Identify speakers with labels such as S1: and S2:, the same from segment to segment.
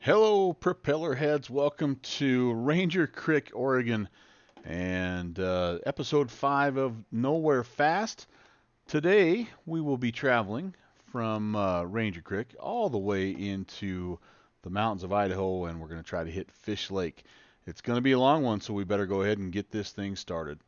S1: Hello, propeller heads. Welcome to Ranger Creek, Oregon, and episode 5 of Nowhere Fast. Today, we will be traveling from Ranger Creek all the way into the mountains of Idaho, and we're going to try to hit Fish Lake. It's going to be a long one, so we better go ahead and get this thing started.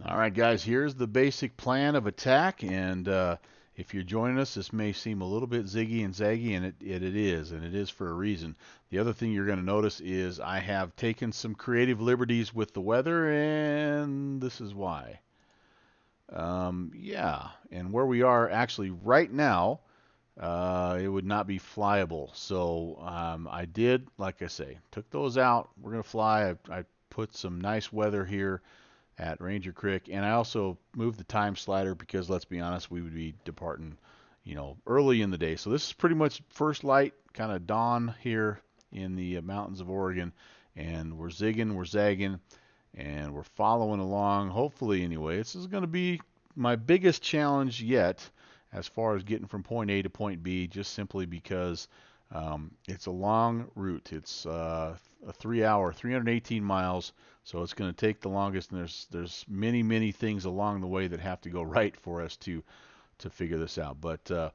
S1: All right, guys, here's the basic plan of attack, and if you're joining us, this may seem a little bit ziggy and zaggy, and it is for a reason. The other thing you're going to notice is I have taken some creative liberties with the weather, and this is why. Yeah, and where we are actually right now, it would not be flyable. So I did, like I say, took those out. We're going to fly. I put some nice weather here at Ranger Creek, and I also moved the time slider because let's be honest, we would be departing, early in the day. So this is pretty much first light, kind of dawn here in the mountains of Oregon, and we're zigging, we're zagging, and we're following along. Hopefully, anyway, this is going to be my biggest challenge yet as far as getting from point A to point B, just simply because it's a long route. It's a 3 hour, 318 miles, so it's going to take the longest. And there's many things along the way that have to go right for us to figure this out. But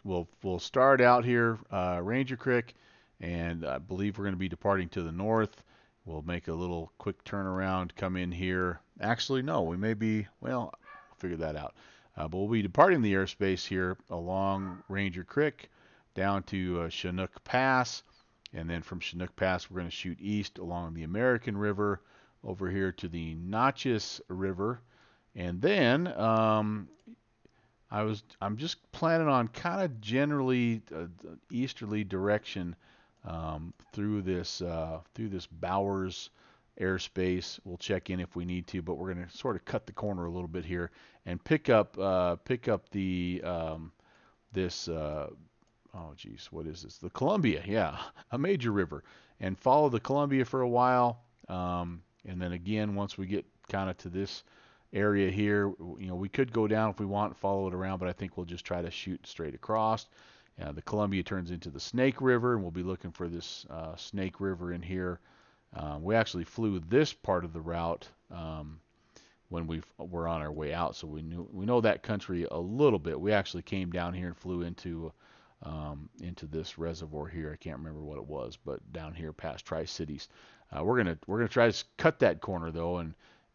S1: we'll start out here, Ranger Creek, and I believe we're going to be departing to the north. We'll make a little quick turnaround, come in here. Actually, no, we may be, well, we'll figure that out. But we'll be departing the airspace here along Ranger Creek down to Chinook Pass. And then from Chinook Pass, we're going to shoot east along the American River over here to the Natchez River. And then I'm just planning on kind of generally easterly direction through this Bowers airspace. We'll check in if we need to, but we're going to sort of cut the corner a little bit here and pick up the this oh geez, what is this? The Columbia, yeah, a major river, and follow the Columbia for a while, and then again once we get kind of to this area here, we could go down if we want, follow it around, but I think we'll just try to shoot straight across. The Columbia turns into the Snake River, and we'll be looking for this Snake River in here. We actually flew this part of the route when we were on our way out, so we know that country a little bit. We actually came down here and flew into this reservoir here. I can't remember what it was, but down here past Tri-Cities. We're gonna try to cut that corner though,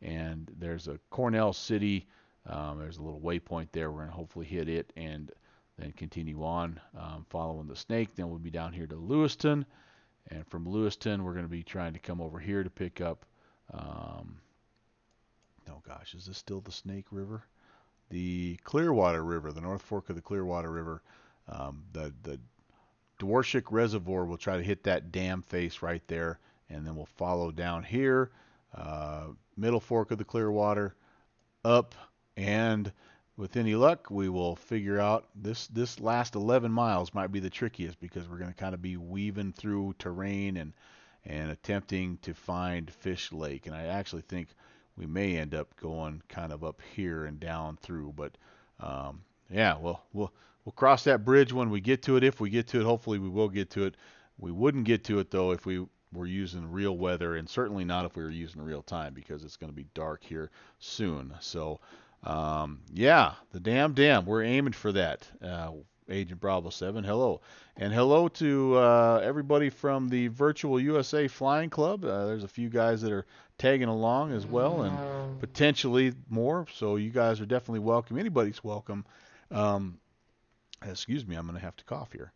S1: and there's a Cornell City. There's a little waypoint there. We're gonna hopefully hit it and then continue on following the snake. Then we'll be down here to Lewiston, and from Lewiston we're gonna be trying to come over here to pick up. Oh gosh, is this still the Snake River? The Clearwater River, the North Fork of the Clearwater River. The Dworshak Reservoir, we'll try to hit that dam face right there, and then we'll follow down here, Middle Fork of the Clearwater, up, and with any luck, we will figure out this last 11 miles might be the trickiest because we're going to kind of be weaving through terrain and attempting to find Fish Lake. And I actually think we may end up going kind of up here and down through, but yeah, well, we'll cross that bridge when we get to it. If we get to it, hopefully we will get to it. We wouldn't get to it though if we were using real weather, and certainly not if we were using real time because it's going to be dark here soon. So yeah, the dam, we're aiming for that. Agent Bravo 7. Hello. And hello to everybody from the Virtual USA Flying Club. There's a few guys that are tagging along as well, and potentially more. So you guys are definitely welcome. Anybody's welcome. Excuse me, I'm going to have to cough here.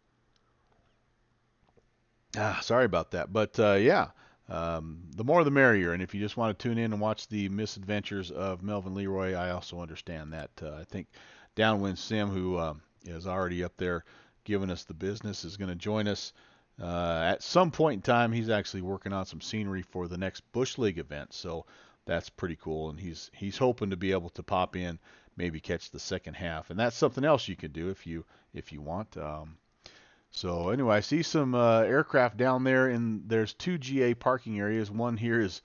S1: Sorry about that. But yeah, the more the merrier. And if you just want to tune in and watch the misadventures of Melvin Leroy, I also understand that. I think Downwind Sim, who is already up there giving us the business, is going to join us at some point in time. He's actually working on some scenery for the next Bush League event, so that's pretty cool. And he's hoping to be able to pop in, maybe catch the second half, and that's something else you can do if you want. So anyway, I see some aircraft down there, and there's two GA parking areas. One here is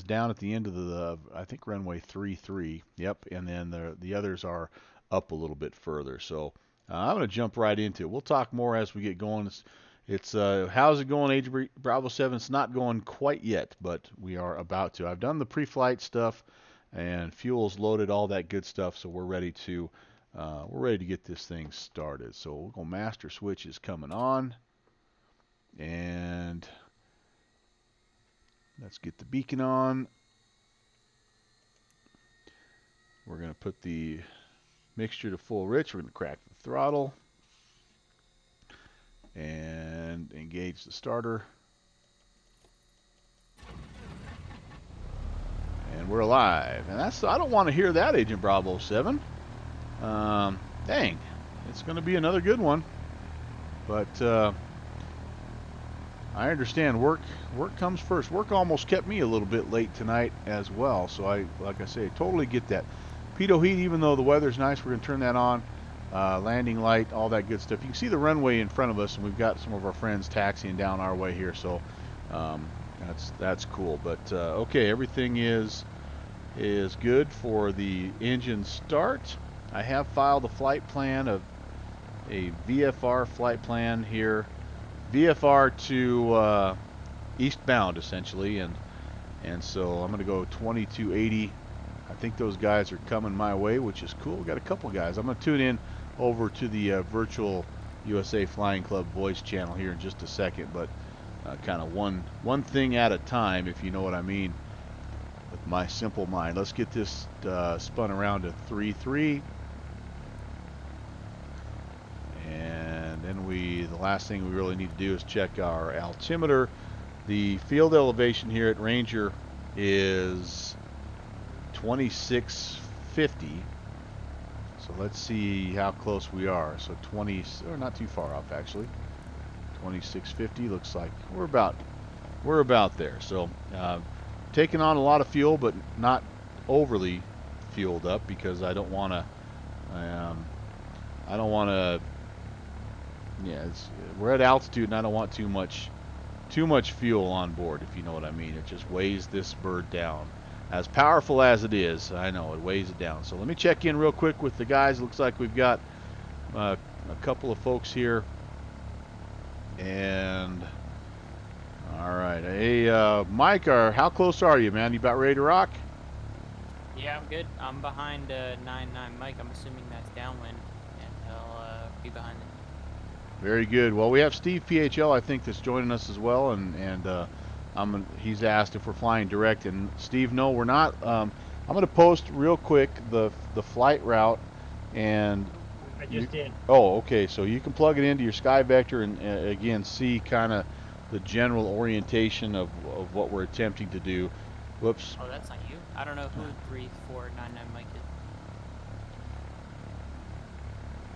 S1: down at the end of the I think runway 33. Yep, and then the others are up a little bit further. So I'm going to jump right into it. We'll talk more as we get going. It's how's it going, Agent Bravo 7? It's not going quite yet, but we are about to. I've done the pre-flight stuff, and fuel's loaded, all that good stuff. So we're ready to get this thing started. So we'll go master switch is coming on, and let's get the beacon on. We're going to put the mixture to full rich. We're going to crack the throttle and engage the starter. And we're alive. And I don't want to hear that, Agent Bravo 7. Dang, it's going to be another good one. But I understand work comes first. Work almost kept me a little bit late tonight as well. So like I say, I totally get that. Pitot heat, even though the weather's nice, we're going to turn that on. Landing light, all that good stuff. You can see the runway in front of us, and we've got some of our friends taxiing down our way here. So that's cool. But okay, everything is good for the engine start. I have filed a flight plan of a VFR flight plan here, VFR to eastbound essentially, and so I'm going to go 2280. I think those guys are coming my way, which is cool. We got a couple guys. I'm going to tune in over to the Virtual USA Flying Club voice channel here in just a second, but kind of one thing at a time, if you know what I mean, with my simple mind. Let's get this spun around to 3-3. And then the last thing we really need to do is check our altimeter. The field elevation here at Ranger is 2650. So let's see how close we are. So 20, or not too far off actually. 2650 looks like we're about there. So taking on a lot of fuel, but not overly fueled up, because I don't want to. Yeah, we're at altitude, and I don't want too much fuel on board, if you know what I mean. It just weighs this bird down. As powerful as it is, I know it weighs it down. So let me check in real quick with the guys. Looks like we've got a couple of folks here. And all right, hey Mike, how close are you, man? You about ready to rock?
S2: Yeah, I'm good. I'm behind 99 Mike. I'm assuming that's downwind, and he'll be behind it.
S1: Very good. Well, we have Steve PHL, I think, that's joining us as well, and he's asked if we're flying direct. And Steve, no, we're not. I'm going to post real quick the flight route, and
S3: I just did.
S1: Oh, okay. So you can plug it into your SkyVector and again see kind of the general orientation of what we're attempting to do. Whoops.
S2: Oh, that's not you. I don't know who 3499 Mike is.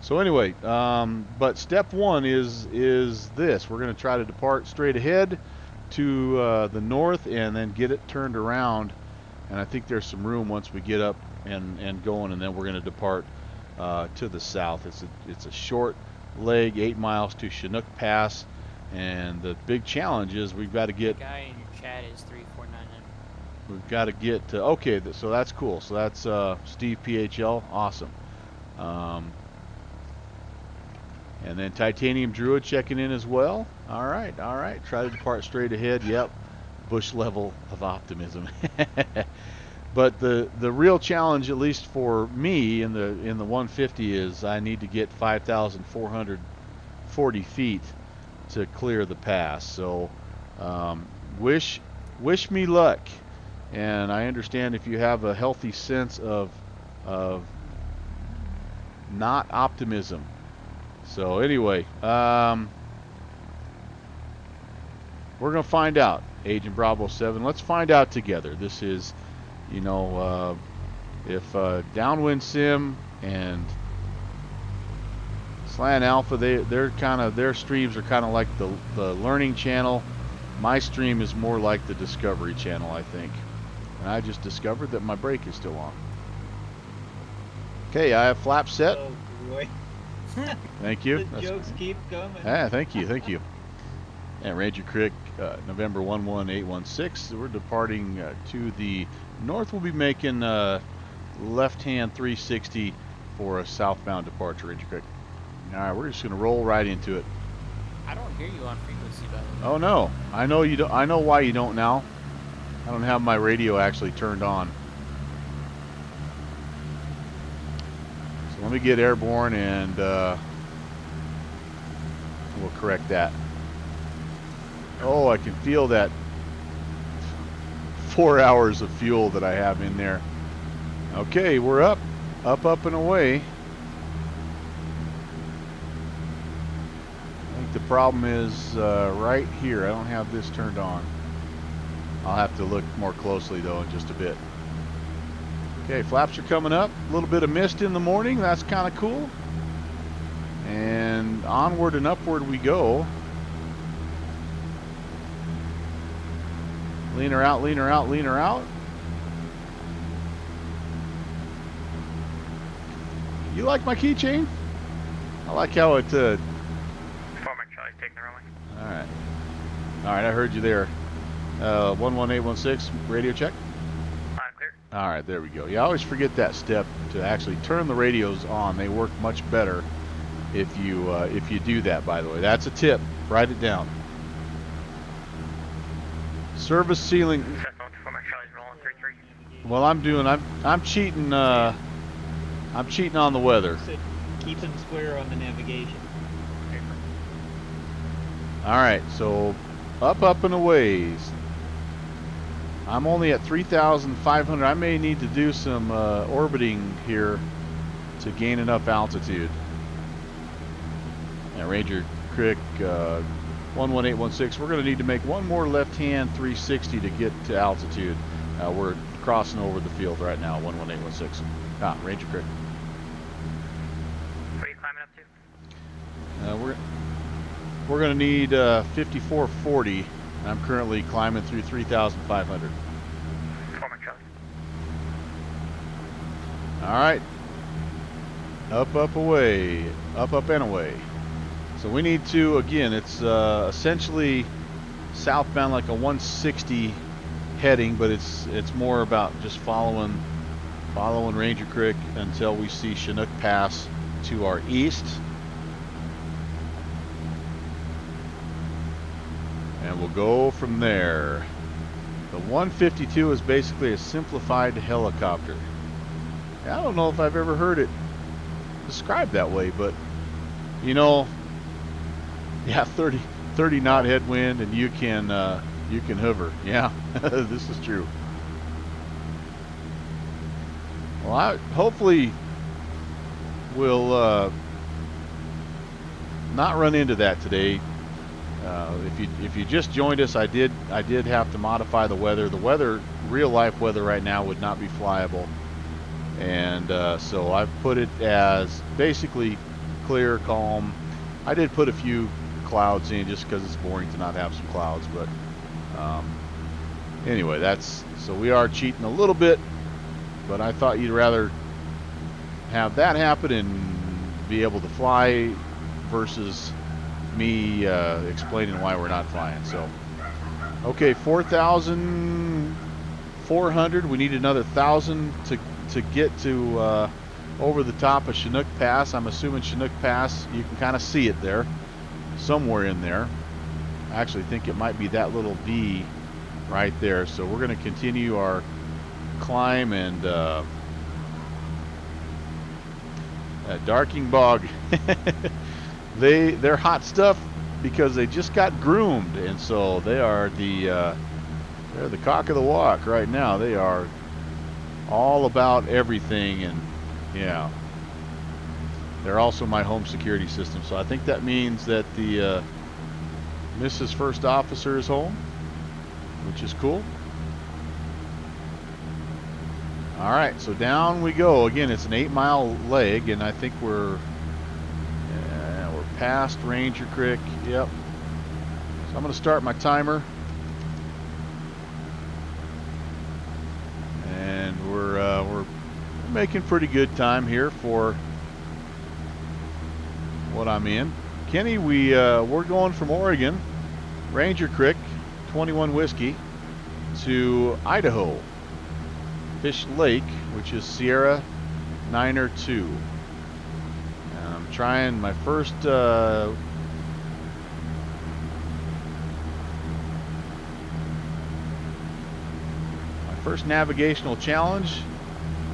S1: So anyway, but step one is this. We're going to try to depart straight ahead to the north and then get it turned around. And I think there's some room once we get up and going, and then we're going to depart to the south. It's a short leg, 8 miles to Chinook Pass, and the big challenge is we've got to get.
S2: The guy in your chat is 3499.
S1: We've got to get to, okay, so that's cool. So that's Steve PHL, awesome. And then Titanium Druid checking in as well. All right. Try to depart straight ahead. Yep, Bush level of optimism. But the real challenge, at least for me in the 150, is I need to get 5,440 feet to clear the pass. So wish me luck. And I understand if you have a healthy sense of not optimism. So anyway, we're gonna find out, Agent Bravo 7. Let's find out together. This is, you know, if Downwind Sim and Slant Alpha, they're kind of, their streams are kind of like the learning channel. My stream is more like the Discovery channel, I think. And I just discovered that my brake is still on. Okay, I have flaps set.
S3: Oh boy.
S1: Thank you.
S3: The jokes keep coming.
S1: Ah, thank you. And Ranger Creek, November 11816. We're departing to the north. We'll be making left-hand 360 for a southbound departure, Ranger Creek. All right, we're just gonna roll right into it.
S2: I don't hear you on frequency, by the way.
S1: Oh no, I know you don't. I know why you don't now. I don't have my radio actually turned on. So let me get airborne and we'll correct that. Oh, I can feel that 4 hours of fuel that I have in there. Okay, we're up and away. I think the problem is right here. I don't have this turned on. I'll have to look more closely though in just a bit. Okay, flaps are coming up. A little bit of mist in the morning. That's kind of cool. And onward and upward we go. Lean her out, lean her out, lean her out. You like my keychain? I like how it...
S4: Foreman Charlie's taking the runway.
S1: Alright. Alright, I heard you there. 11816, radio check.
S4: Clear.
S1: Alright, there we go. Yeah, I always forget that step to actually turn the radios on. They work much better if you do that, by the way. That's a tip. Write it down. Service ceiling.
S4: Foreman Charlie's rolling 3-3.
S1: Well, I'm cheating. I'm cheating on the weather.
S3: So keep them square on the navigation.
S1: All right, so up and away. I'm only at 3,500. I may need to do some orbiting here to gain enough altitude. And Ranger Creek 11816. We're going to need to make one more left-hand 360 to get to altitude. We're crossing over the field right now. 11816. Ranger Creek.
S4: What are you climbing up to?
S1: We're going to need 5440. I'm currently climbing through 3,500.
S4: Foreman Charlie.
S1: All right. Up away. Up and away. So we need to, again, it's essentially southbound, like a 160 heading, but it's more about just following Ranger Creek until we see Chinook Pass to our east. And we'll go from there. The 152 is basically a simplified helicopter. I don't know if I've ever heard it described that way, but you know, yeah, 30 knot headwind, and you can hover. Yeah, this is true. Well, I hopefully will not run into that today. If you just joined us, I did have to modify the weather. The weather, real life weather right now, would not be flyable, and so I've put it as basically clear, calm. I did put a few clouds in just because it's boring to not have some clouds, but anyway, so we are cheating a little bit, but I thought you'd rather have that happen and be able to fly versus me explaining why we're not flying. So okay, 4,400. We need another 1,000 to get to over the top of Chinook Pass. I'm assuming Chinook Pass, you can kind of see it there somewhere in there. I actually think it might be that little V right there. So we're going to continue our climb and Darking Bog. They're hot stuff because they just got groomed, and so they're the cock of the walk right now. They are all about everything, and yeah, they're also my home security system. So I think that means that the Mrs. First Officer is home, which is cool. All right, so down we go. Again, it's an 8-mile leg, and I think we're past Ranger Creek. Yep. So I'm going to start my timer, and we're making pretty good time here for what I'm in. Kenny, we're going from Oregon, Ranger Creek, 21 Whiskey, to Idaho, Fish Lake, which is Sierra Niner 2. I'm trying my first navigational challenge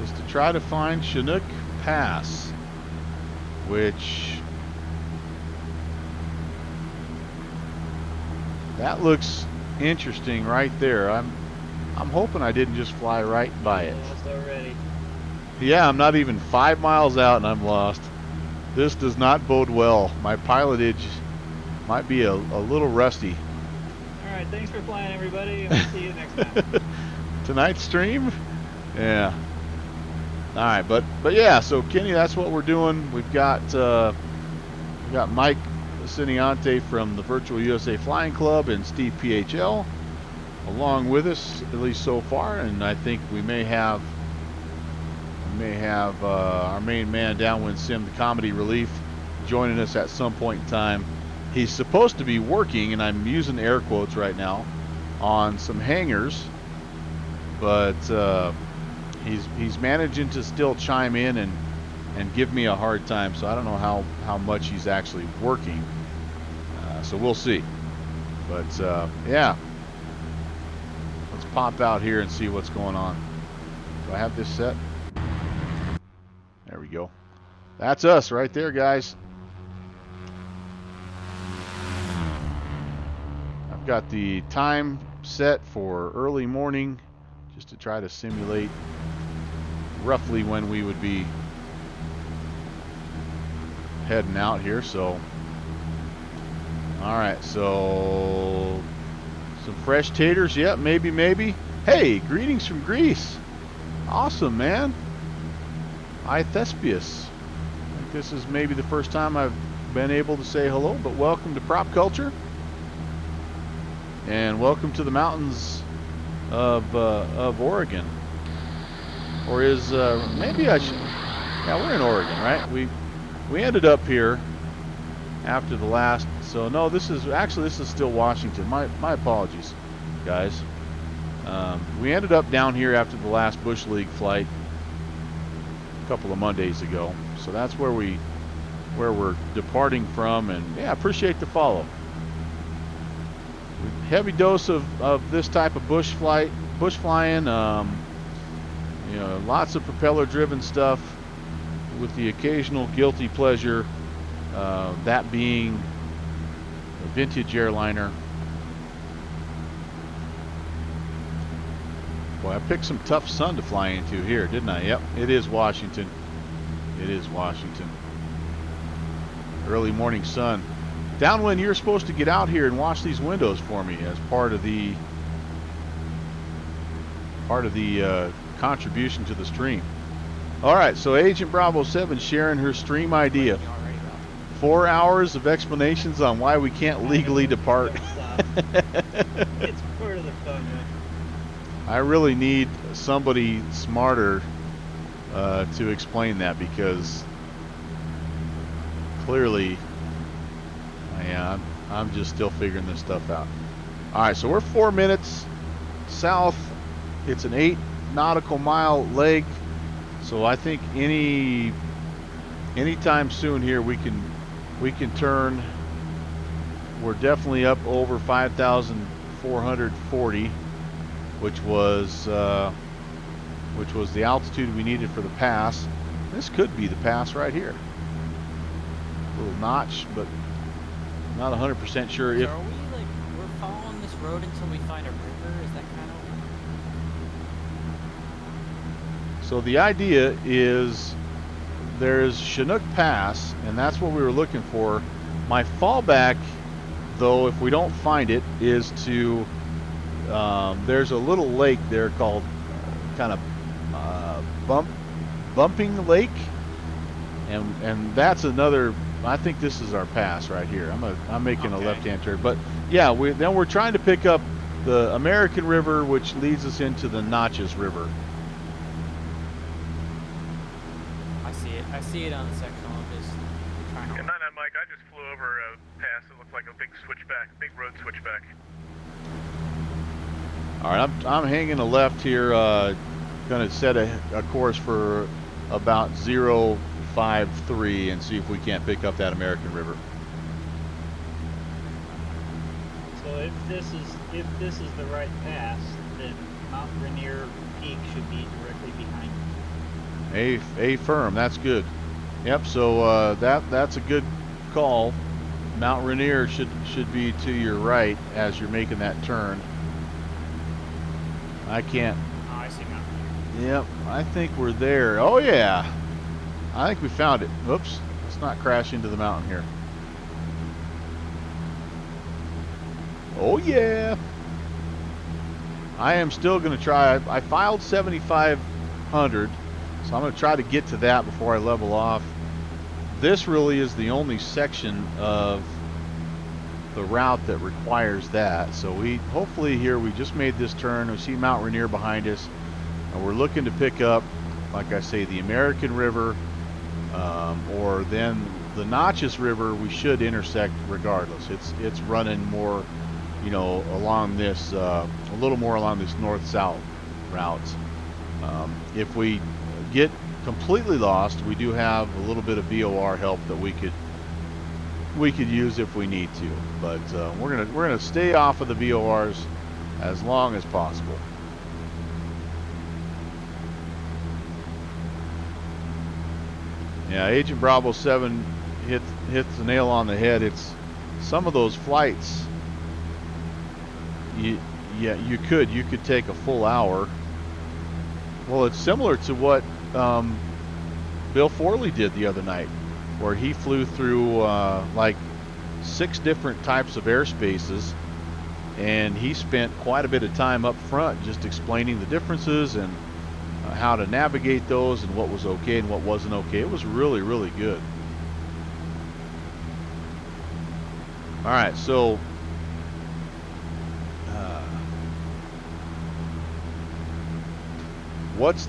S1: is to try to find Chinook Pass, which that looks interesting right there. I'm hoping I didn't just fly right by it.
S3: Lost already.
S1: Yeah, I'm not even 5 miles out and I'm lost. This does not bode well. My pilotage might be a little rusty.
S3: All right, thanks for flying, everybody, and we'll see you next time.
S1: Tonight's stream? Yeah. All right, but yeah, so Kenny, that's what we're doing. We've got Mike Siniante from the Virtual USA Flying Club and Steve PHL along with us, at least so far, and I think we may have our main man, Downwind Sim, the Comedy Relief, joining us at some point in time. He's supposed to be working, and I'm using air quotes right now, on some hangars, but he's managing to still chime in and give me a hard time, so I don't know how much he's actually working. So we'll see. But yeah, let's pop out here and see what's going on. Do I have this set? There we go. That's us right there, guys. I've got the time set for early morning, just to try to simulate roughly when we would be heading out here. So, all right, so some fresh taters. Yep, maybe. Hey, greetings from Greece. Awesome, man. Hi, Thespius. I think this is maybe the first time I've been able to say hello, but welcome to Prop Culture. And welcome to the mountains of Oregon. Or is, maybe I should, yeah, we're in Oregon, right? We ended up here after the last, so no, this is still Washington. My apologies, guys. We ended up down here after the last Bush League flight a couple of Mondays ago, so that's where we're departing from. And yeah, appreciate the follow. Heavy dose of this type of bush flying, you know, lots of propeller driven stuff with the occasional guilty pleasure, that being a vintage airliner. Boy, I picked some tough sun to fly into here, didn't I? Yep, it is Washington. It is Washington. Early morning sun. Downwind, you're supposed to get out here and wash these windows for me as part of the contribution to the stream. All right, so Agent Bravo 7 sharing her stream idea. 4 hours of explanations on why we can't legally depart.
S3: It's part of the fun, man.
S1: I really need somebody smarter to explain that, because clearly, yeah, I'm just still figuring this stuff out. All right, so we're 4 minutes south. It's an 8 nautical mile leg, so I think anytime soon here we can turn. We're definitely up over 5,440, which was which was the altitude we needed for the pass. This could be the pass right here. Little notch, but not 100% sure
S2: So
S1: if.
S2: are we like we're following this road until we find a river? Is that kind of?
S1: So the idea is there's Chinook Pass, and that's what we were looking for. My fallback, though, if we don't find it, is to there's a little lake there called kind of Bumping Lake, and that's another. I think this is our pass right here. I'm making a
S2: Okay.
S1: left-hand turn, but yeah, we're trying to pick up the American River, which leads us into the Natchez River.
S2: I see it. I see it on the sectional. I'm just trying to.
S4: Yeah, 99 Mike, I just flew over a pass that looked like a big switchback, big road switchback.
S1: All right, I'm hanging a left here. Going to set a course for about 053 and see if we can't pick up that American River.
S3: So if this is the right pass, then Mount Rainier Peak should be directly behind you.
S1: A firm, that's good. Yep. So that's a good call. Mount Rainier should be to your right as you're making that turn. I can't.
S2: Oh, I see Mount Rainier.
S1: Yep, I think we're there. Oh yeah, I think we found it. Oops, let's not crash into the mountain here. Oh yeah. I am still going to try. I filed 7,500, so I'm going to try to get to that before I level off. This really is the only section of the route that requires that. So we hopefully here we just made this turn. We see Mount Rainier behind us, and we're looking to pick up, like I say, the American River, or then the Natchez River. We should intersect regardless. It's running more, you know, along this a little more along this north-south route. If we get completely lost, we do have a little bit of VOR help that we could use if we need to, but we're gonna stay off of the VORs as long as possible. Yeah, Agent Bravo 7 hits the nail on the head. It's some of those flights. You could take a full hour. Well, it's similar to what Bill Forley did the other night, where he flew through like 6 different types of airspaces, and he spent quite a bit of time up front just explaining the differences and how to navigate those and what was okay and what wasn't okay. It was really, really good. All right, so what's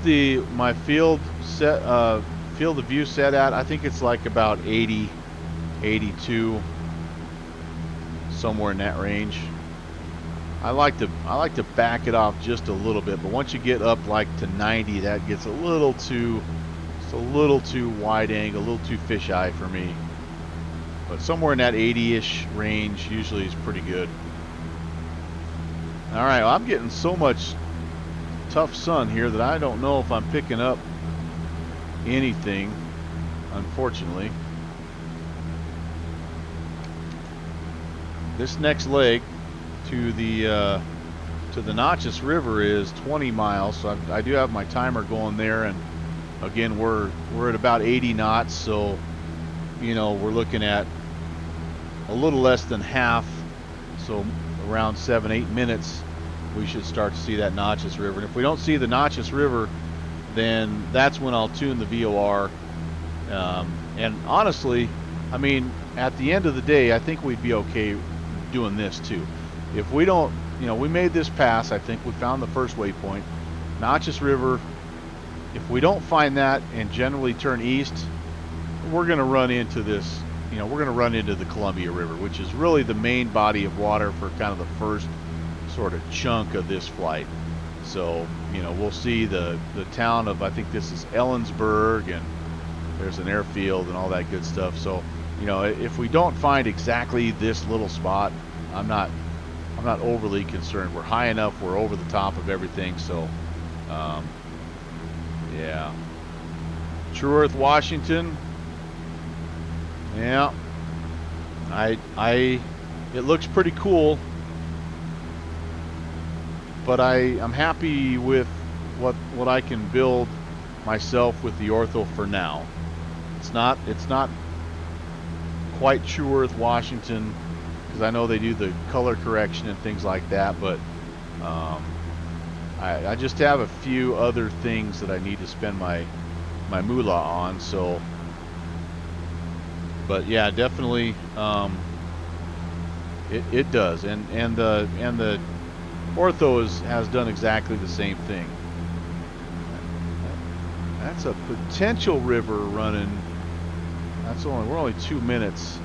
S1: my field of view set at? I think it's like about 80, 82, somewhere in that range. I like to back it off just a little bit, but once you get up like to 90, that gets a little too wide angle, a little too fisheye for me. But somewhere in that 80-ish range usually is pretty good. All right, well, I'm getting so much tough sun here that I don't know if I'm picking up anything, unfortunately. This next leg to the Natchez River is 20 miles, so I do have my timer going there, and again we're at about 80 knots, so you know we're looking at a little less than half, so around 7-8 minutes we should start to see that Natchez River. And if we don't see the Natchez River, then that's when I'll tune the VOR. And honestly, I mean, at the end of the day, I think we'd be okay doing this too. If we don't, you know, we made this pass, I think we found the first waypoint. Natchez River, if we don't find that and generally turn east, we're going to run into this, you know, we're going to run into the Columbia River, which is really the main body of water for kind of the first sort of chunk of this flight. So, you know, we'll see the town of, I think this is Ellensburg, and there's an airfield and all that good stuff. So, you know, if we don't find exactly this little spot, I'm not overly concerned. We're high enough, we're over the top of everything, so Yeah. True Earth, Washington. Yeah. It looks pretty cool, but I'm happy with what I can build myself with the ortho for now. It's not quite True Earth, Washington, because I know they do the color correction and things like that, but I just have a few other things that I need to spend my moolah on. So, but yeah, definitely, it does, and the ortho has done exactly the same thing. That's a potential river running. We're only 2 minutes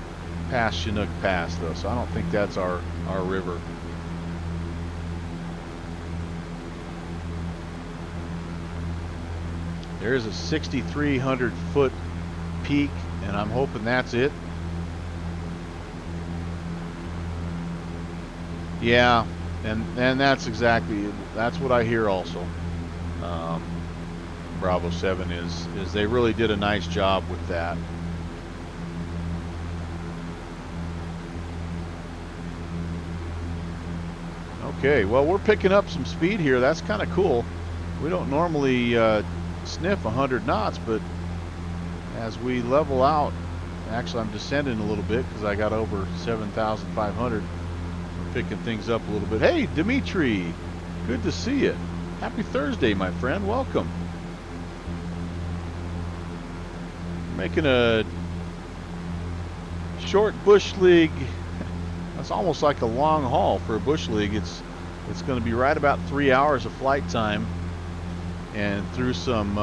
S1: past Chinook Pass though, so I don't think that's our river. There's a 6,300 foot peak, and I'm hoping that's it. Yeah, and that's what I hear also. Bravo 7 is they really did a nice job with that. Okay, well, we're picking up some speed here. That's kind of cool. We don't normally sniff 100 knots, but as we level out, actually I'm descending a little bit because I got over 7,500. We're picking things up a little bit. Hey, Dimitri, good to see you. Happy Thursday, my friend. Welcome. Making a short bush league. That's almost like a long haul for a bush league. It's going to be right about 3 hours of flight time, and through some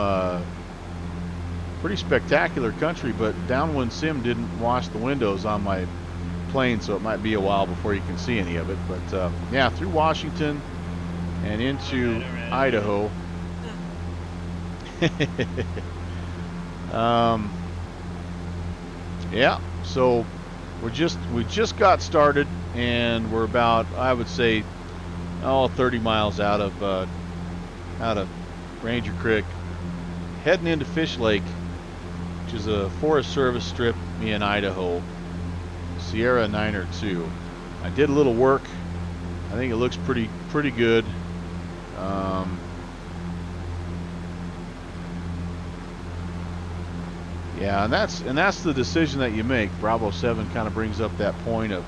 S1: pretty spectacular country. But Downwind Sim didn't wash the windows on my plane, so it might be a while before you can see any of it. But yeah, through Washington and into Idaho. Yeah, so we just got started, and we're about, I would say, 30 miles out of Ranger Creek, heading into Fish Lake, which is a Forest Service strip in Idaho, Sierra 902. I did a little work. I think it looks pretty good. Yeah, and that's the decision that you make. Bravo 7 kind of brings up that point of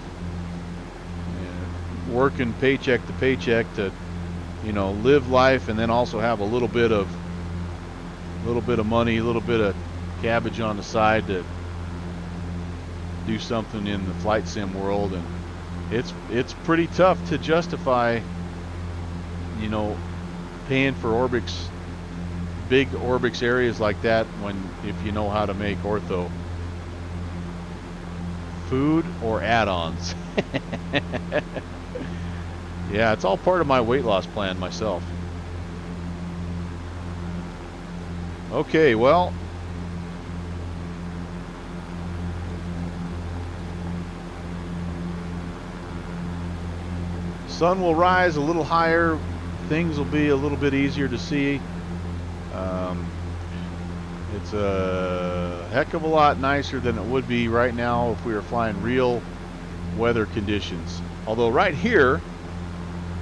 S1: working paycheck to paycheck to, live life, and then also have a little bit of money, a little bit of cabbage on the side to do something in the flight sim world. And it's pretty tough to justify, paying for Orbix, big Orbix areas like that, if you know how to make ortho. Food or add-ons. Yeah, it's all part of my weight loss plan myself. Okay, well, sun will rise a little higher. Things will be a little bit easier to see. It's a heck of a lot nicer than it would be right now if we were flying real weather conditions. Although right here,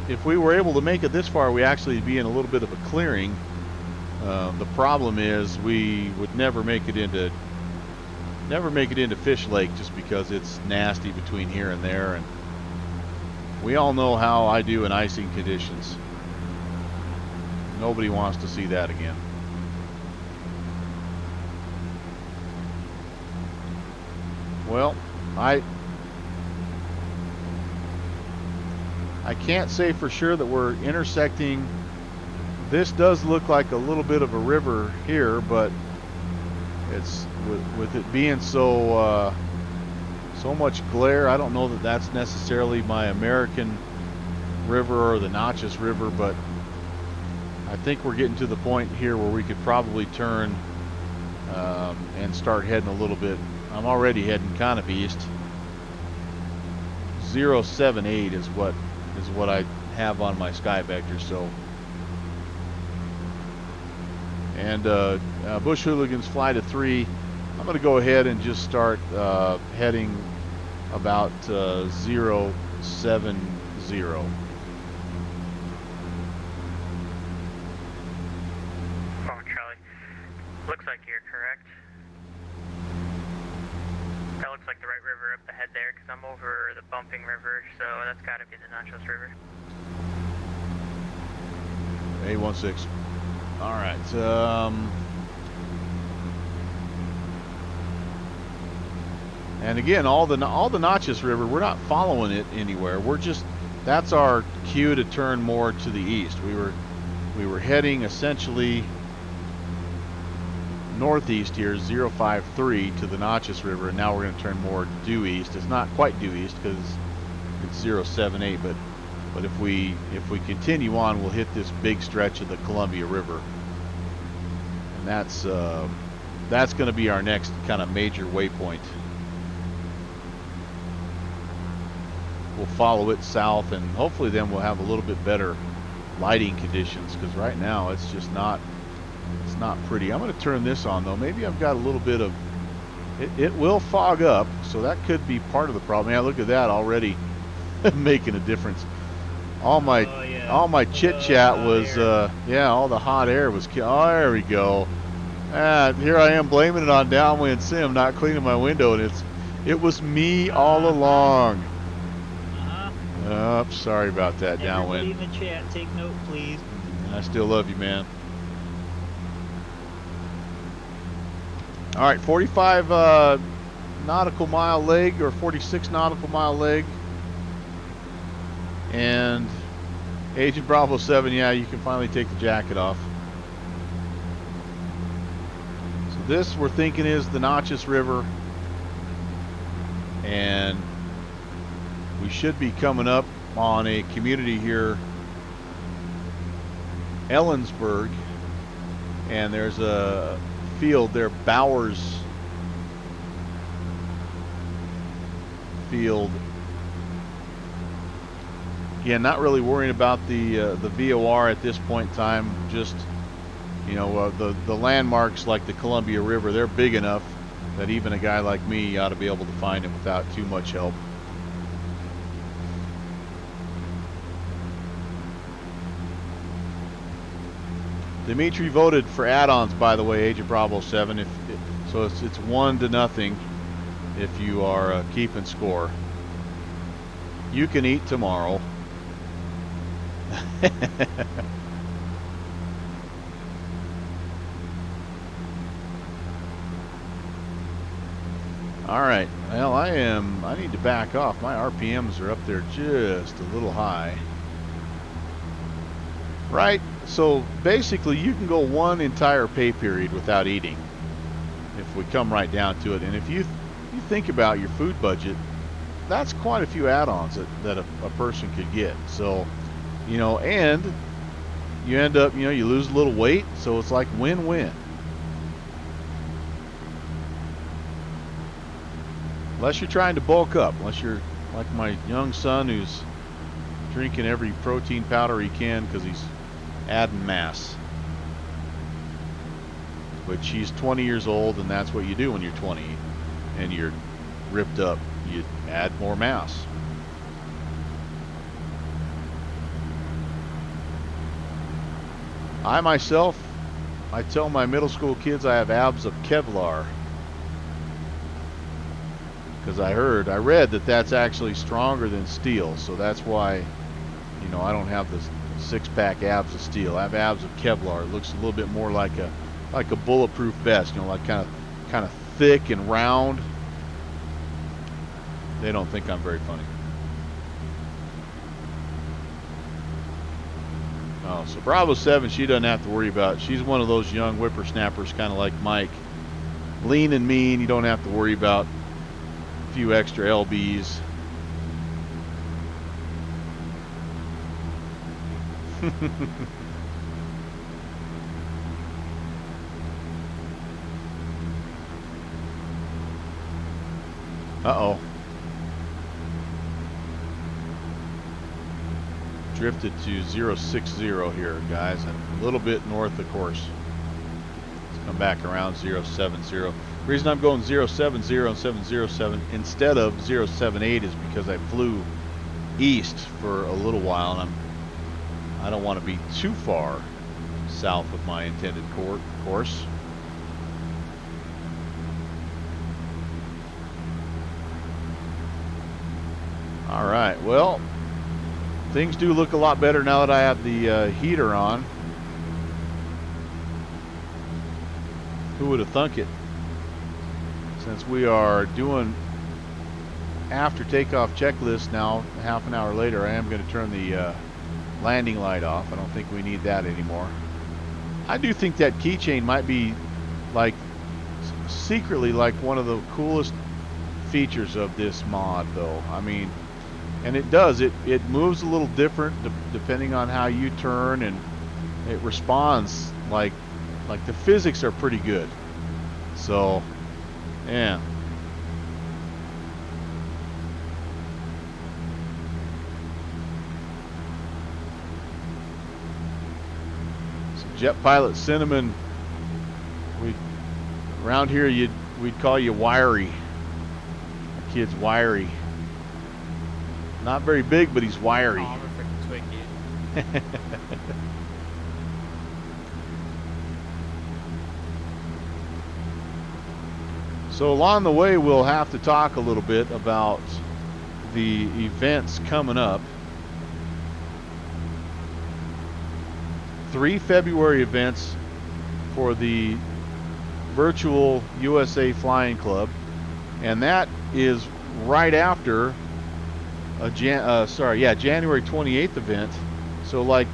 S1: if we were able to make it this far, we actually be in a little bit of a clearing. The problem is we would never make it into Fish Lake, just because it's nasty between here and there, and we all know how I do in icing conditions. Nobody wants to see that again. Well, I can't say for sure that we're intersecting. This does look like a little bit of a river here, but it's with it being so much glare, I don't know that that's necessarily my American river or the Natchez River, but I think we're getting to the point here where we could probably turn and start heading a little bit. I'm already heading kind of east. 078 is what I have on my Sky Vector, so And Bush Hooligans fly to 3. I'm going to go ahead and just start heading about 070.
S5: Oh, Charlie. Looks like you're correct. That looks like the right river up ahead there, because I'm over the Bumping River, so that's got to be the Nachos River.
S1: A16. All right. And again, all the Nachos River, we're not following it anywhere. We're just, that's our cue to turn more to the east. We were heading essentially northeast here, 053 to the Nachos River, and now we're going to turn more due east. It's not quite due east because it's 078, but if we continue on, we'll hit this big stretch of the Columbia River, and that's going to be our next kind of major waypoint. We'll follow it south, and hopefully then we'll have a little bit better lighting conditions, because right now it's just not, it's not pretty. I'm going to turn this on though. Maybe I've got a little bit of it will fog up, so that could be part of the problem. Yeah, look at that already making a difference. All my chit chat was yeah, all the hot air was oh, there we go. Here I am blaming it on Downwind Sim not cleaning my window, and it was me all along. Oh, sorry about that, Downwind.
S3: Everybody in the chat, take note, please.
S1: I still love you, man. All right, 45 nautical mile leg, or 46 nautical mile leg. And Agent Bravo 7, yeah, you can finally take the jacket off. So this, we're thinking, is the Nachos River. And we should be coming up on a community here, Ellensburg, and there's a field there, Bowers Field. Yeah, not really worrying about the VOR at this point in time. Just, you know, the landmarks like the Columbia River, they're big enough that even a guy like me ought to be able to find it without too much help. Dimitri voted for add-ons, by the way, Agent Bravo 7. So it's 1-0 if you are keeping score. You can eat tomorrow. All right. Well, I need to back off. My RPMs are up there just a little high. Right? So basically you can go one entire pay period without eating if we come right down to it. And if you think about your food budget, that's quite a few add-ons that a person could get. So, you know, and you end up, you know, you lose a little weight, so it's like win-win. Unless you're trying to bulk up, unless you're like my young son who's drinking every protein powder he can because he's adding mass. Which he's 20 years old, and that's what you do when you're 20 and you're ripped up. You add more mass. I myself, I tell my middle school kids I have abs of Kevlar. Because I read that that's actually stronger than steel. So that's why, you know, I don't have the six-pack abs of steel. I have abs of Kevlar. It looks a little bit more like a bulletproof vest, you know, like kind of thick and round. They don't think I'm very funny. Oh, so Bravo 7, she doesn't have to worry about it. She's one of those young whippersnappers, kind of like Mike. Lean and mean, you don't have to worry about a few extra lbs. Uh-oh. Drifted to 060 here, guys, and a little bit north of course. come back around 070. The reason I'm going 070 and 707 instead of 078 is because I flew east for a little while, and I don't want to be too far south of my intended course. All right, well, things do look a lot better now that I have the heater on. Who would have thunk it? Since we are doing after takeoff checklist now, half an hour later, I am going to turn the landing light off. I don't think we need that anymore. I do think that keychain might be like secretly like one of the coolest features of this mod, though. I mean, and it does, it moves a little different depending on how you turn, and it responds like the physics are pretty good. So yeah. So Jet Pilot Cinnamon, around here we'd call you Wiry. The kid's wiry. Not very big, but he's wiry.
S2: Oh, I'm a freaking twig, dude.
S1: So along the way, we'll have to talk a little bit about the events coming up. 3 February events for the virtual USA Flying Club, and that is right after a January 28th event. So like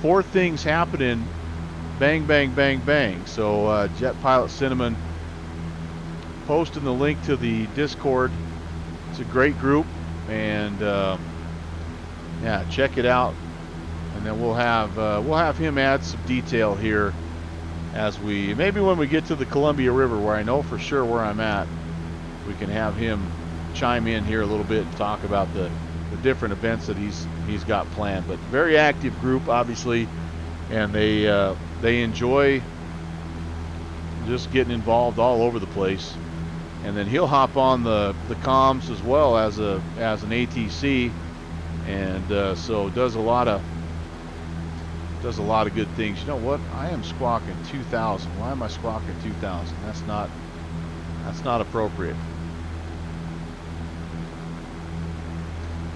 S1: 4 things happening, bang, bang, bang, bang. So Jet Pilot Cinnamon posting the link to the Discord. It's a great group, and yeah, check it out. And then we'll have him add some detail here as maybe when we get to the Columbia River, where I know for sure where I'm at, we can have him chime in here a little bit and talk about the different events that he's got planned. But very active group, obviously, and they enjoy just getting involved all over the place. And then he'll hop on the comms as well as an ATC, and so does a lot of good things. You know what? I am squawking 2,000. Why am I squawking 2,000? That's not appropriate.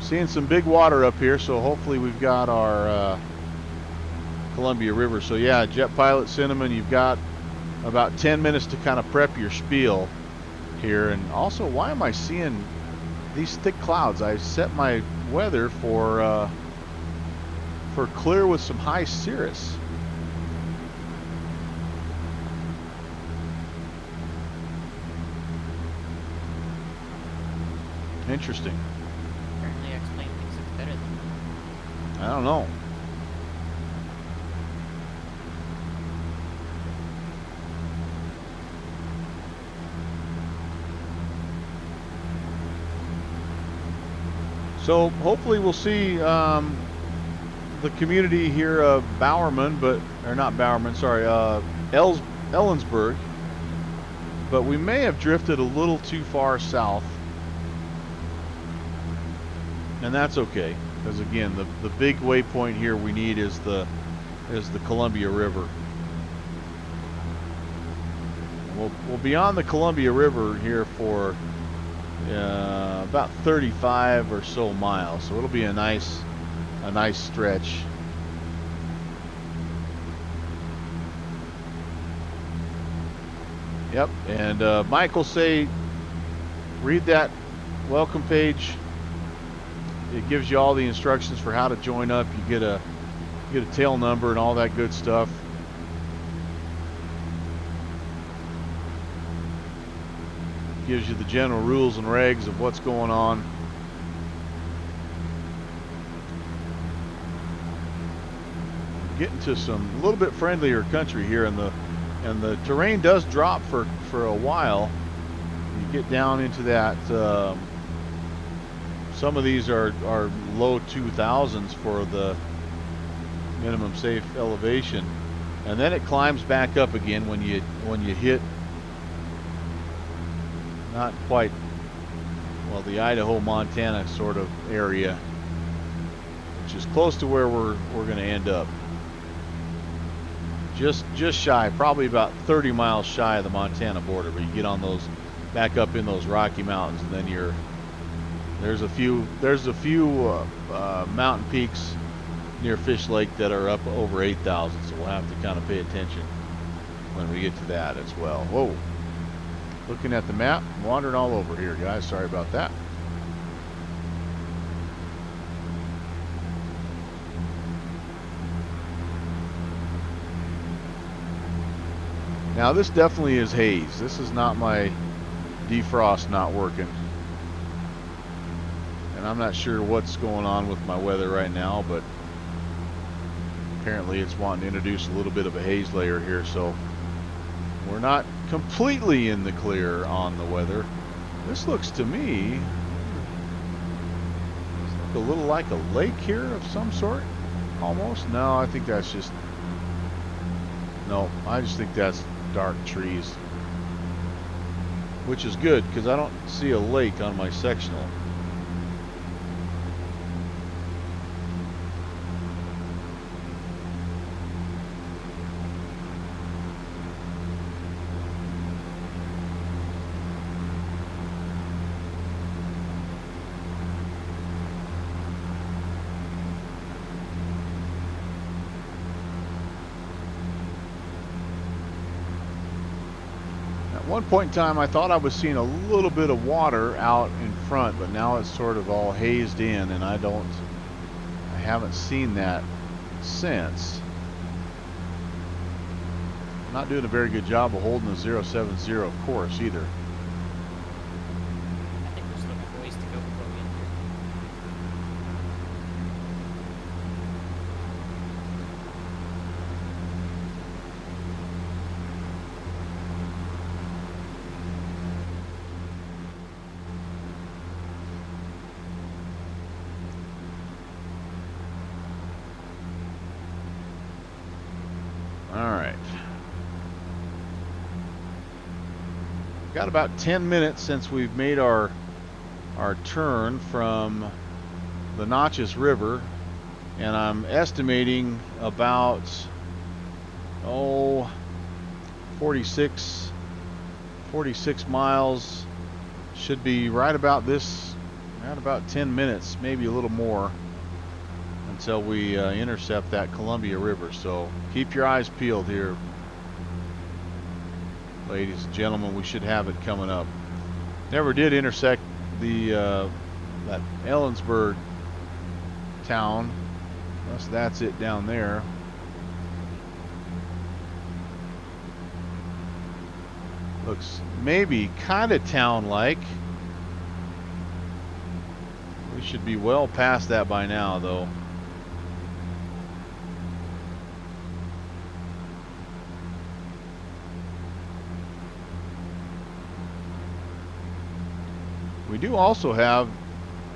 S1: Seeing some big water up here, so hopefully we've got our Columbia River. So yeah, Jet Pilot Cinnamon, you've got about 10 minutes to kind of prep your spiel here. And also, why am I seeing these thick clouds? I set my weather for clear with some high cirrus. Interesting.
S2: Apparently I explain things it's better than.
S1: I don't know. So hopefully we'll see the community here of Bowerman, or not Bowerman, sorry, Ellensburg. But we may have drifted a little too far south, and that's okay, because again, the big waypoint here we need is the Columbia River. We'll be on the Columbia River here for about 35 or so miles, so it'll be a nice stretch. Yep, and Mike will say, read that welcome page. It gives you all the instructions for how to join up. You get a tail number and all that good stuff. Gives you the general rules and regs of what's going on. Getting to some a little bit friendlier country here, and the terrain does drop for a while. You get down into that. Some of these are low 2000s for the minimum safe elevation. and then it climbs back up again when you hit not quite, well, the Idaho Montana sort of area, which is close to where we're going to end up. Just shy, probably about 30 miles shy of the Montana border, but you get on those, back up in those Rocky Mountains, and then there's a few mountain peaks near Fish Lake that are up over 8,000, so we'll have to kind of pay attention when we get to that as well. Whoa, looking at the map, wandering all over here, guys, sorry about that. Now this definitely is haze. This is not my defrost not working. And I'm not sure what's going on with my weather right now, but apparently it's wanting to introduce a little bit of a haze layer here, so we're not completely in the clear on the weather. This looks to me a little like a lake here of some sort, almost. No, I think that's just, no, I just think that's dark trees, which is good because I don't see a lake on my sectional. At one point in time, I thought I was seeing a little bit of water out in front, but now it's sort of all hazed in, and I haven't seen that since. I'm not doing a very good job of holding the 070 course either.
S2: I think we're just looking for ways to go before we get here.
S1: Alright. Got about 10 minutes since we've made our turn from the Natchez River, and I'm estimating about 46 miles. Should be right about 10 minutes, maybe a little more, until we intercept that Columbia River. So keep your eyes peeled here, ladies and gentlemen. We should have it coming up. Never did intersect the that Ellensburg town. Unless that's it down there. Looks maybe kind of town-like. We should be well past that by now, though. We do also have,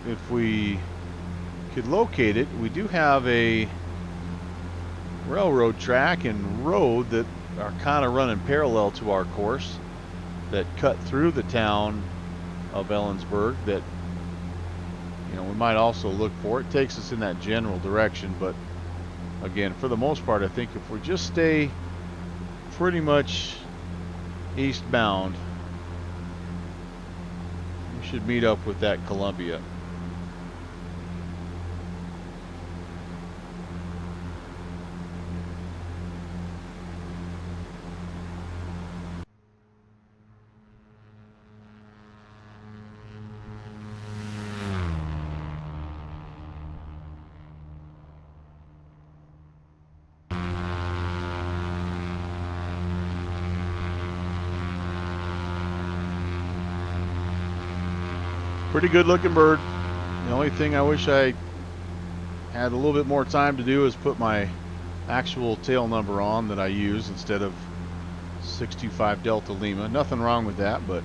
S1: if we could locate it, we do have a railroad track and road that are kind of running parallel to our course that cut through the town of Ellensburg that, you know, we might also look for. It takes us in that general direction, but again, for the most part, I think if we just stay pretty much eastbound, we should meet up with that Columbia. Pretty good looking bird. The only thing I wish I had a little bit more time to do is put my actual tail number on that I use instead of 625 Delta Lima. Nothing wrong with that, but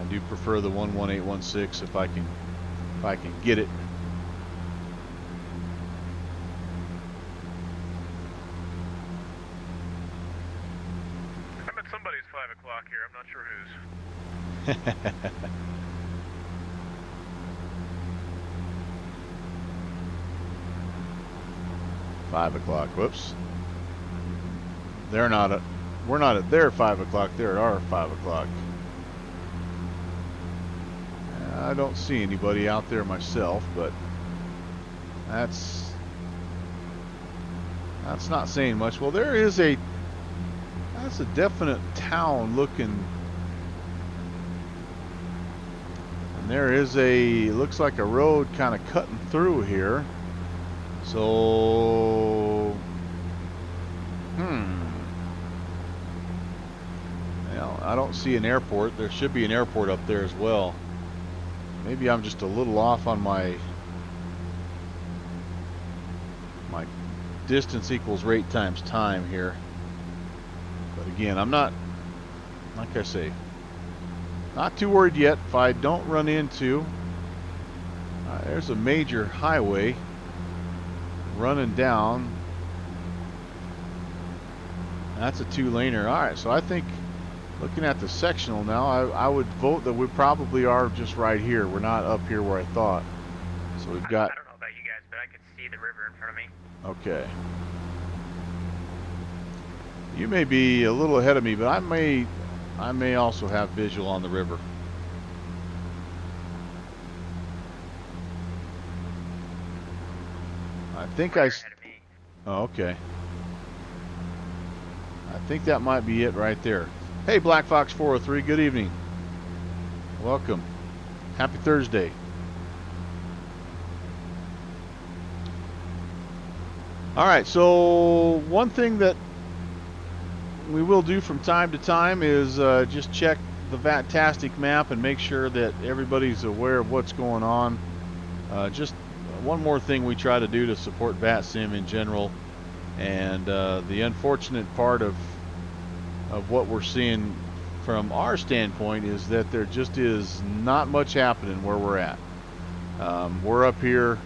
S1: I do prefer the 11816 if I can get it.
S4: 5 o'clock here. I'm not sure whose.
S1: 5 o'clock. Whoops. They're not at. We're not at their 5 o'clock. They're at our 5 o'clock. I don't see anybody out there myself, but that's not saying much. Well, there is a. That's a definite town looking. And there is a. Looks like a road kind of cutting through here. So. Well, I don't see an airport. There should be an airport up there as well. Maybe I'm just a little off on my distance equals rate times time here. But again, I'm not, like I say, not too worried yet. If I don't run into, there's a major highway running down. That's a 2-laner. All right, so I think looking at the sectional now, I would vote that we probably are just right here. We're not up here where I thought. So we've got.
S5: I don't know about you guys, but I could see the river in front of me.
S1: Okay. You may be a little ahead of me, but I may also have visual on the river. I think
S5: You're ahead of me.
S1: Oh, okay. I think that might be it right there. Hey, Black Fox 403, good evening. Welcome. Happy Thursday. All right, so one thing that we will do from time to time is just check the Vatastic map and make sure that everybody's aware of what's going on. Just one more thing we try to do to support VATSIM in general, and the unfortunate part of what we're seeing from our standpoint is that there just is not much happening where we're at. We're up here,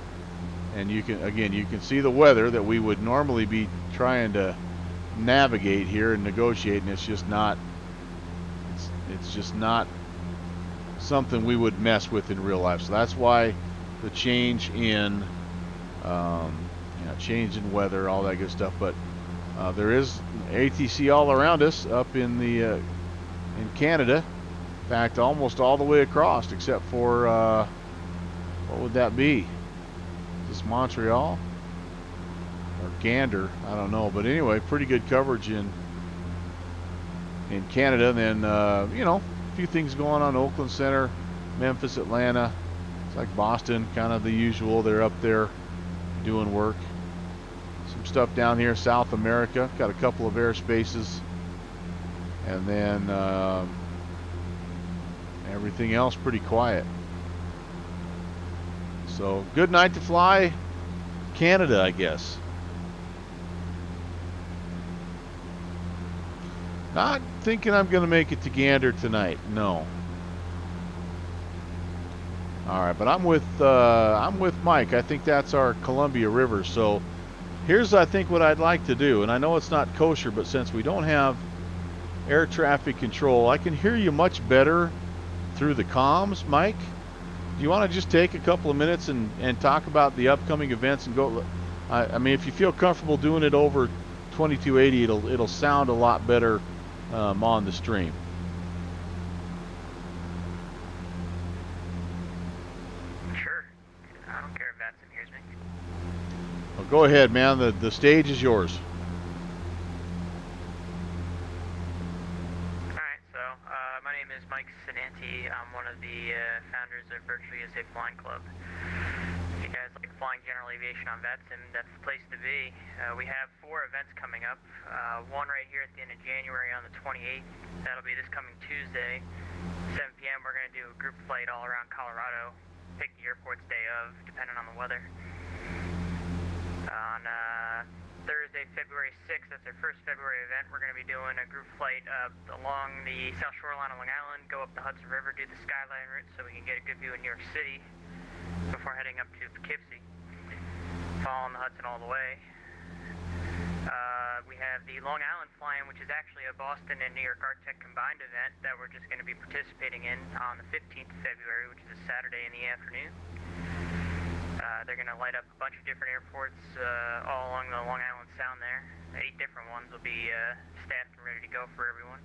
S1: and you can see the weather that we would normally be trying to navigate here and negotiate, and it's just not something we would mess with in real life. So that's why the change in change in weather, all that good stuff. But there is ATC all around us up in the in Canada. In fact, almost all the way across, except for what would that be? Is this Montreal or Gander? I don't know. But anyway, pretty good coverage in Canada. And then a few things going on: Oakland Center, Memphis, Atlanta. It's like Boston, kind of the usual. They're up there doing work. Some stuff down here, South America. Got a couple of airspaces. And then everything else pretty quiet. So good night to fly Canada, I guess. Not thinking I'm going to make it to Gander tonight. No. All right, but I'm with Mike. I think that's our Columbia River. So here's, I think, what I'd like to do. And I know it's not kosher, but since we don't have air traffic control, I can hear you much better through the comms, Mike. Do you want to just take a couple of minutes and talk about the upcoming events and go? I mean, if you feel comfortable doing it over 2280, it'll sound a lot better on the stream.
S5: Sure. I don't care if VATSIM hears me.
S1: Well, go ahead, man. The stage is yours.
S5: My name is Mike Sinanti. I'm one of the founders of Virtual USA Flying Club. If you guys like flying general aviation on VATSIM, that's the place to be. We have 4 events coming up. One right here at the end of January on the 28th. That'll be this coming Tuesday, 7 p.m. We're going to do a group flight all around Colorado. Pick the airport's day of, depending on the weather. On Thursday, February 6th, that's our first February event. We're going to be doing a group flight along the south shoreline of Long Island, go up the Hudson River, do the skyline route so we can get a good view of New York City before heading up to Poughkeepsie. Following the Hudson all the way. We have the Long Island Fly-In, which is actually a Boston and New York Art Tech combined event that we're just going to be participating in on the 15th of February, which is a Saturday in the afternoon. They're going to light up a bunch of different airports all along the Long Island Sound there. 8 different ones will be staffed and ready to go for everyone.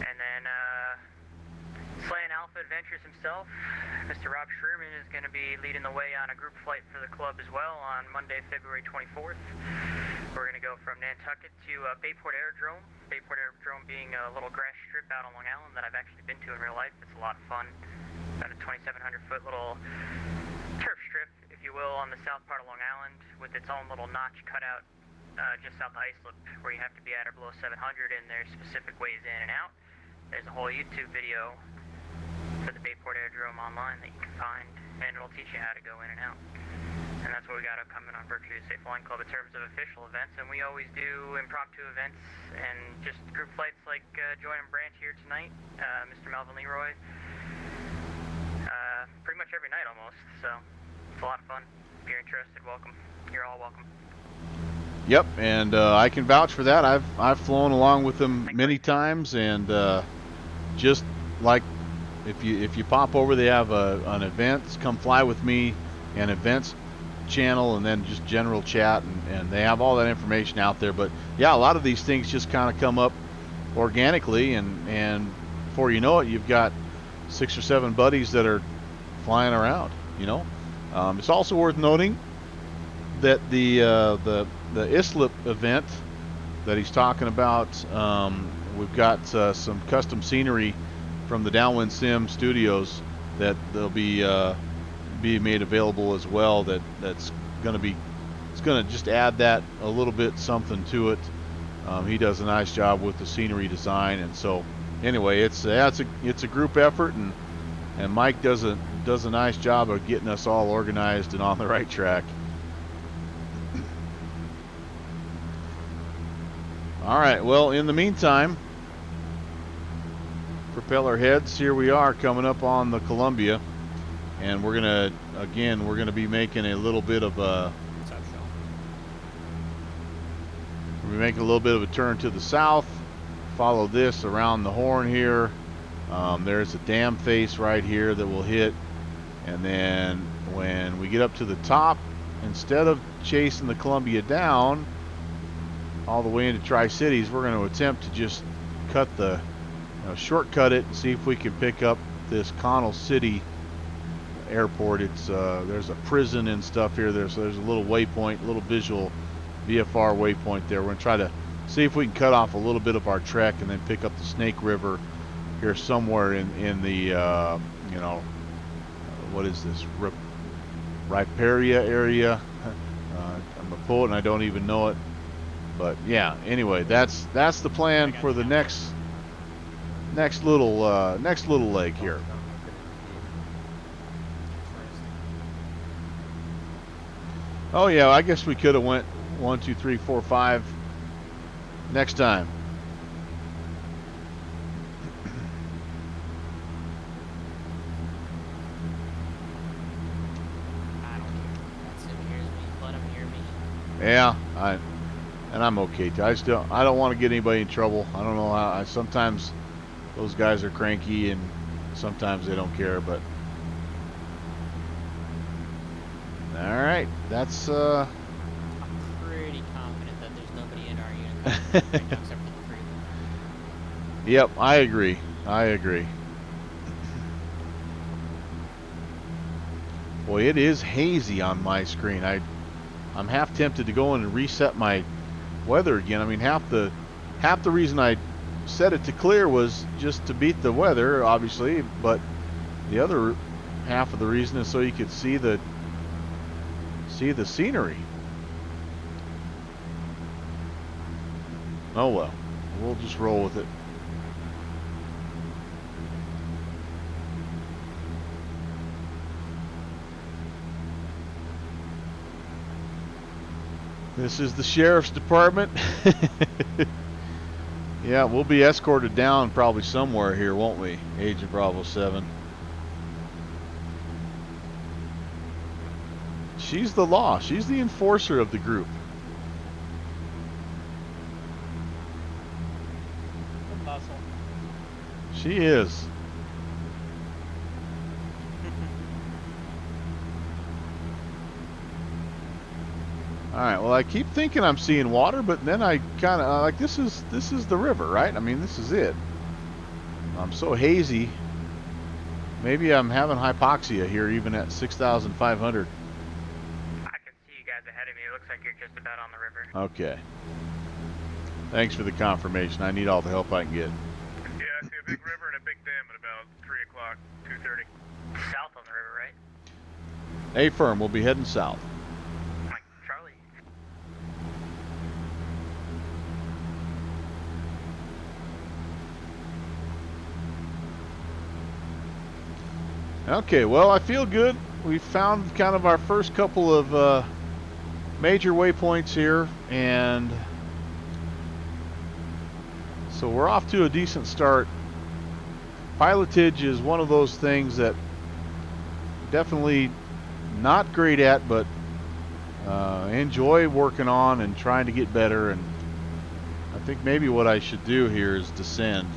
S5: And then Slant Alpha Adventures himself, Mr. Rob Sherman, is going to be leading the way on a group flight for the club as well on Monday, February 24th. We're going to go from Nantucket to Bayport Aerodrome. Bayport Aerodrome being a little grass strip out on Long Island that I've actually been to in real life. It's a lot of fun. About a 2,700-foot little turf strip, if you will, on the south part of Long Island with its own little notch cut out just south of Islip where you have to be at or below 700, and there's specific ways in and out. There's a whole YouTube video for the Bayport Aerodrome online that you can find, and it'll teach you how to go in and out. And that's what we got upcoming on Virtually Safe Flying Club in terms of official events. And we always do impromptu events and just group flights like Joy and Branch here tonight, Mr. Melvin Leroy. Pretty much every night almost, so it's a lot of fun. If you're interested, welcome. You're all welcome.
S1: Yep, and I can vouch for that. I've flown along with them many times, and just like if you pop over, they have an events, come fly with me, an events channel, and then just general chat, and they have all that information out there. But yeah, a lot of these things just kind of come up organically, and before you know it, you've got 6 or 7 buddies that are flying around. It's also worth noting that the Islip event that he's talking about, we've got some custom scenery from the Downwind Sim Studios that they'll be made available as well. That's going to just add that a little bit something to it. He does a nice job with the scenery design, and so anyway, it's a group effort, and Mike does a nice job of getting us all organized and on the right track. All right, well, in the meantime, propeller heads, here we are coming up on the Columbia, and we're gonna be making a little bit of a turn to the south, follow this around the horn here. There's a dam face right here that we'll hit, and then when we get up to the top, instead of chasing the Columbia down all the way into Tri-Cities, we're going to attempt to just shortcut it and see if we can pick up this Connell City Airport. There's a prison and stuff here. There's a little waypoint, a little visual VFR waypoint there. We're going to try to see if we can cut off a little bit of our trek and then pick up the Snake River here somewhere in the what is this, Riparian area. I'm a poet and I don't even know it. But yeah, anyway, that's the plan for the next little leg here. Oh yeah, I guess we could have went 1, 2, 3, 4, 5 next time.
S2: I don't care. That's it. Hears me. Let him hear me.
S1: Yeah, I'm okay too. I don't want to get anybody in trouble. I don't know how. Sometimes those guys are cranky, and sometimes they don't care. But all right, that's.
S2: I'm pretty confident that there's nobody in our unit right now except for the 3 of them.
S1: Yep, I agree. Boy, it is hazy on my screen. I'm half tempted to go in and reset my weather again. I mean, half the reason I set it to clear was just to beat the weather, obviously, but the other half of the reason is so you could see the scenery. Oh well, we'll just roll with it. This is the Sheriff's Department. Yeah, we'll be escorted down probably somewhere here, won't we, Agent Bravo 7? She's the law. She's the enforcer of the group.
S3: fossil.
S1: She is. All right. Well, I keep thinking I'm seeing water, but then I kind of like this is the river, right? I mean, this is it. I'm so hazy. Maybe I'm having hypoxia here, even at 6,500.
S5: I can see you guys ahead of me. It looks like you're just about on the river.
S1: Okay. Thanks for the confirmation. I need all the help I can get.
S4: Yeah, I see a big river and a big dam at about 3 o'clock, 2:30.
S5: South on the river, right?
S1: Affirm. We'll be heading south.
S5: Mike, Charlie.
S1: Okay, well, I feel good. We found kind of our first couple of major waypoints here, and so we're off to a decent start. Pilotage is one of those things that definitely not great at, but enjoy working on and trying to get better. And I think maybe what I should do here is descend.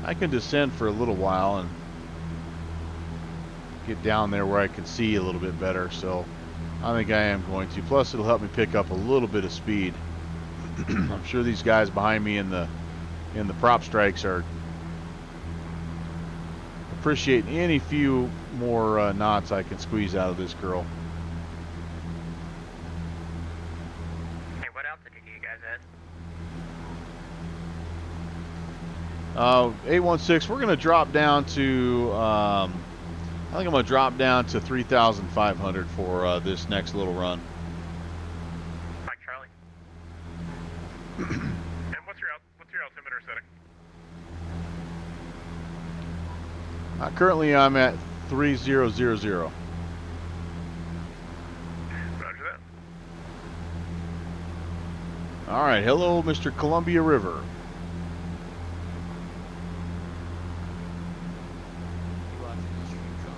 S1: I can descend for a little while and get down there where I can see a little bit better, so I think I am going to. Plus it'll help me pick up a little bit of speed. I'm sure these guys behind me in the prop strikes are appreciating any few more knots I can squeeze out of this girl.
S5: Hey, what altitude are you guys at?
S1: 816, we're going to drop down to I think I'm going to drop down to 3,500 for this next little run.
S5: Mike, Charlie.
S4: And what's your altimeter setting?
S1: Currently I'm at 3000.
S4: Roger that.
S1: All right, hello, Mr. Columbia River.
S2: You watching the stream, Sean?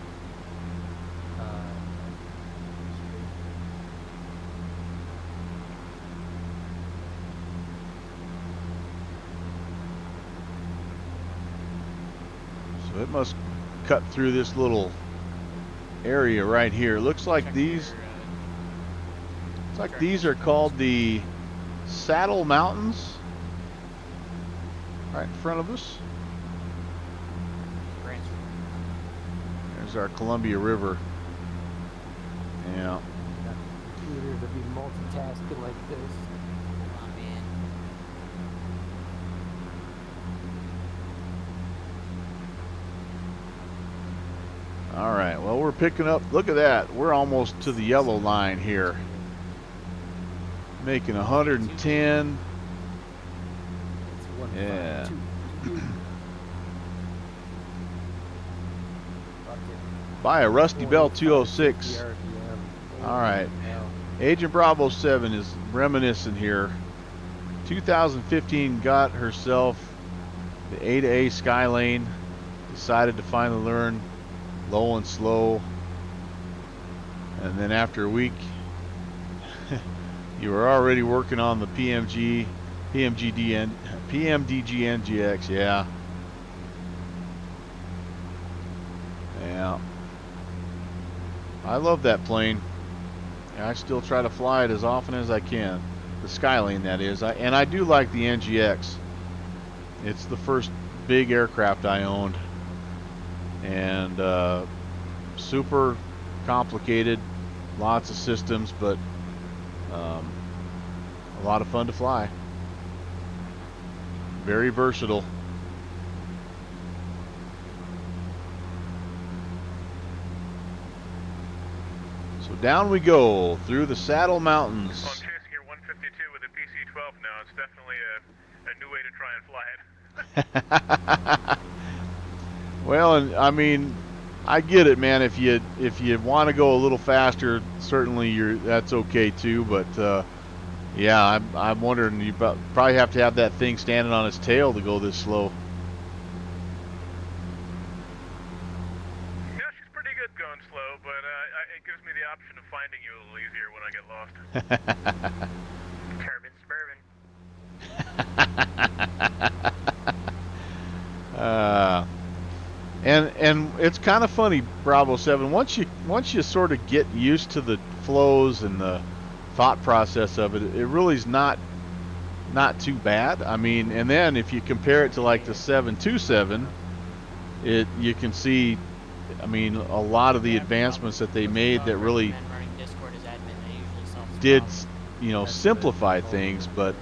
S1: So it must cut through this little area right here. It looks like
S2: Check
S1: these
S2: your,
S1: it's like these are called the Saddle Mountains. Right in front of us.
S2: branch.
S1: There's our Columbia River. Yeah.
S6: Computers to be multitasking like this.
S2: Come on, man.
S1: All right, well, we're picking up, look at that. We're almost to the yellow line here. Making 110.
S6: It's 1,
S1: Yeah.
S6: 5, 2.
S1: By a Rusty Bell 206. All right. Agent Bravo 7 is reminiscent here. 2015 got herself the A to A Skylane. Decided to finally learn low and slow. And then after a week, you were already working on the PMDG NGX, yeah. Yeah. I love that plane. I still try to fly it as often as I can. The Skylane, that is. And I do like the NGX. It's the first big aircraft I owned. And super complicated. Lots of systems, but a lot of fun to fly. Very versatile. So down we go through the Saddle Mountains.
S4: Well, I'm chasing your 152 with a PC-12 now. It's definitely a new way to try and fly it.
S1: Well, and I mean, I get it, man. If you want to go a little faster, certainly that's okay too. But yeah, I'm wondering, you probably have to have that thing standing on its tail to go this slow.
S4: Yeah, she's pretty good going slow, but it gives me the option of finding you a little easier when I get lost.
S5: Turbine Suburban.
S1: and it's kind of funny, Bravo 7. Once you sort of get used to the flows and the thought process of it, it really is not too bad. I mean, and then if you compare it to like the 727, you can see, I mean, a lot of the advancements that they made that really
S2: recommend running Discord as admin. They usually solve
S1: did,
S2: problems.
S1: you know, simplify things. But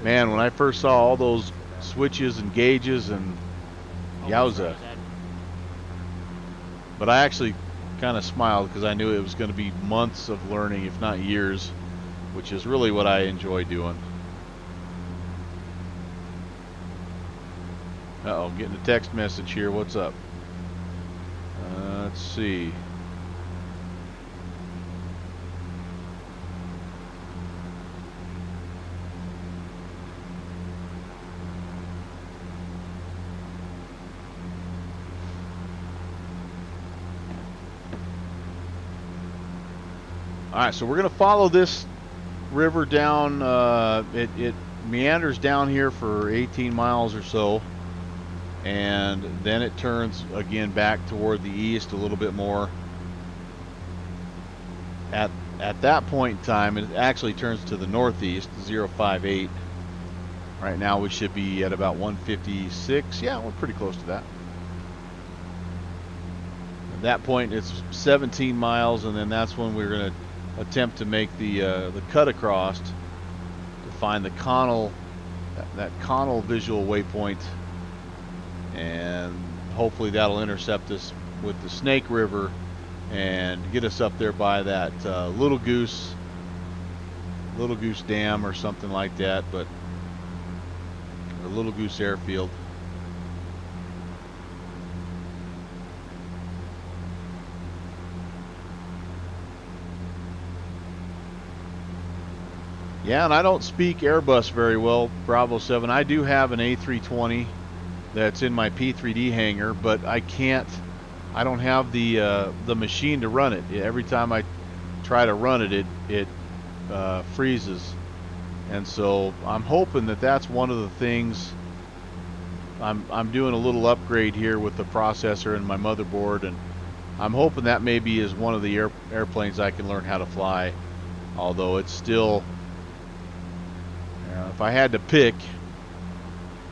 S1: man, when I first saw all those switches and gauges and
S2: Always run
S1: yowza.
S2: as admin.
S1: But I actually kind of smiled because I knew it was going to be months of learning, if not years, which is really what I enjoy doing. Uh-oh, getting a text message here. What's up? Let's see. All right, so we're going to follow this river down. It meanders down here for 18 miles or so, and then it turns again back toward the east a little bit more. At that point in time, it actually turns to the northeast, 058. Right now we should be at about 156. Yeah, we're pretty close to that. At that point, it's 17 miles, and then that's when we're going to attempt to make the cut across to find the Connell, that Connell visual waypoint, and hopefully that'll intercept us with the Snake River and get us up there by that Little Goose Dam or something like that, or Little Goose Airfield. Yeah, and I don't speak Airbus very well, Bravo 7. I do have an A320 that's in my P3D hangar, but I don't have the machine to run it. Every time I try to run it, it freezes. And so I'm hoping that that's one of the things. I'm doing a little upgrade here with the processor and my motherboard, and I'm hoping that maybe is one of the airplanes I can learn how to fly. Although it's still, if I had to pick,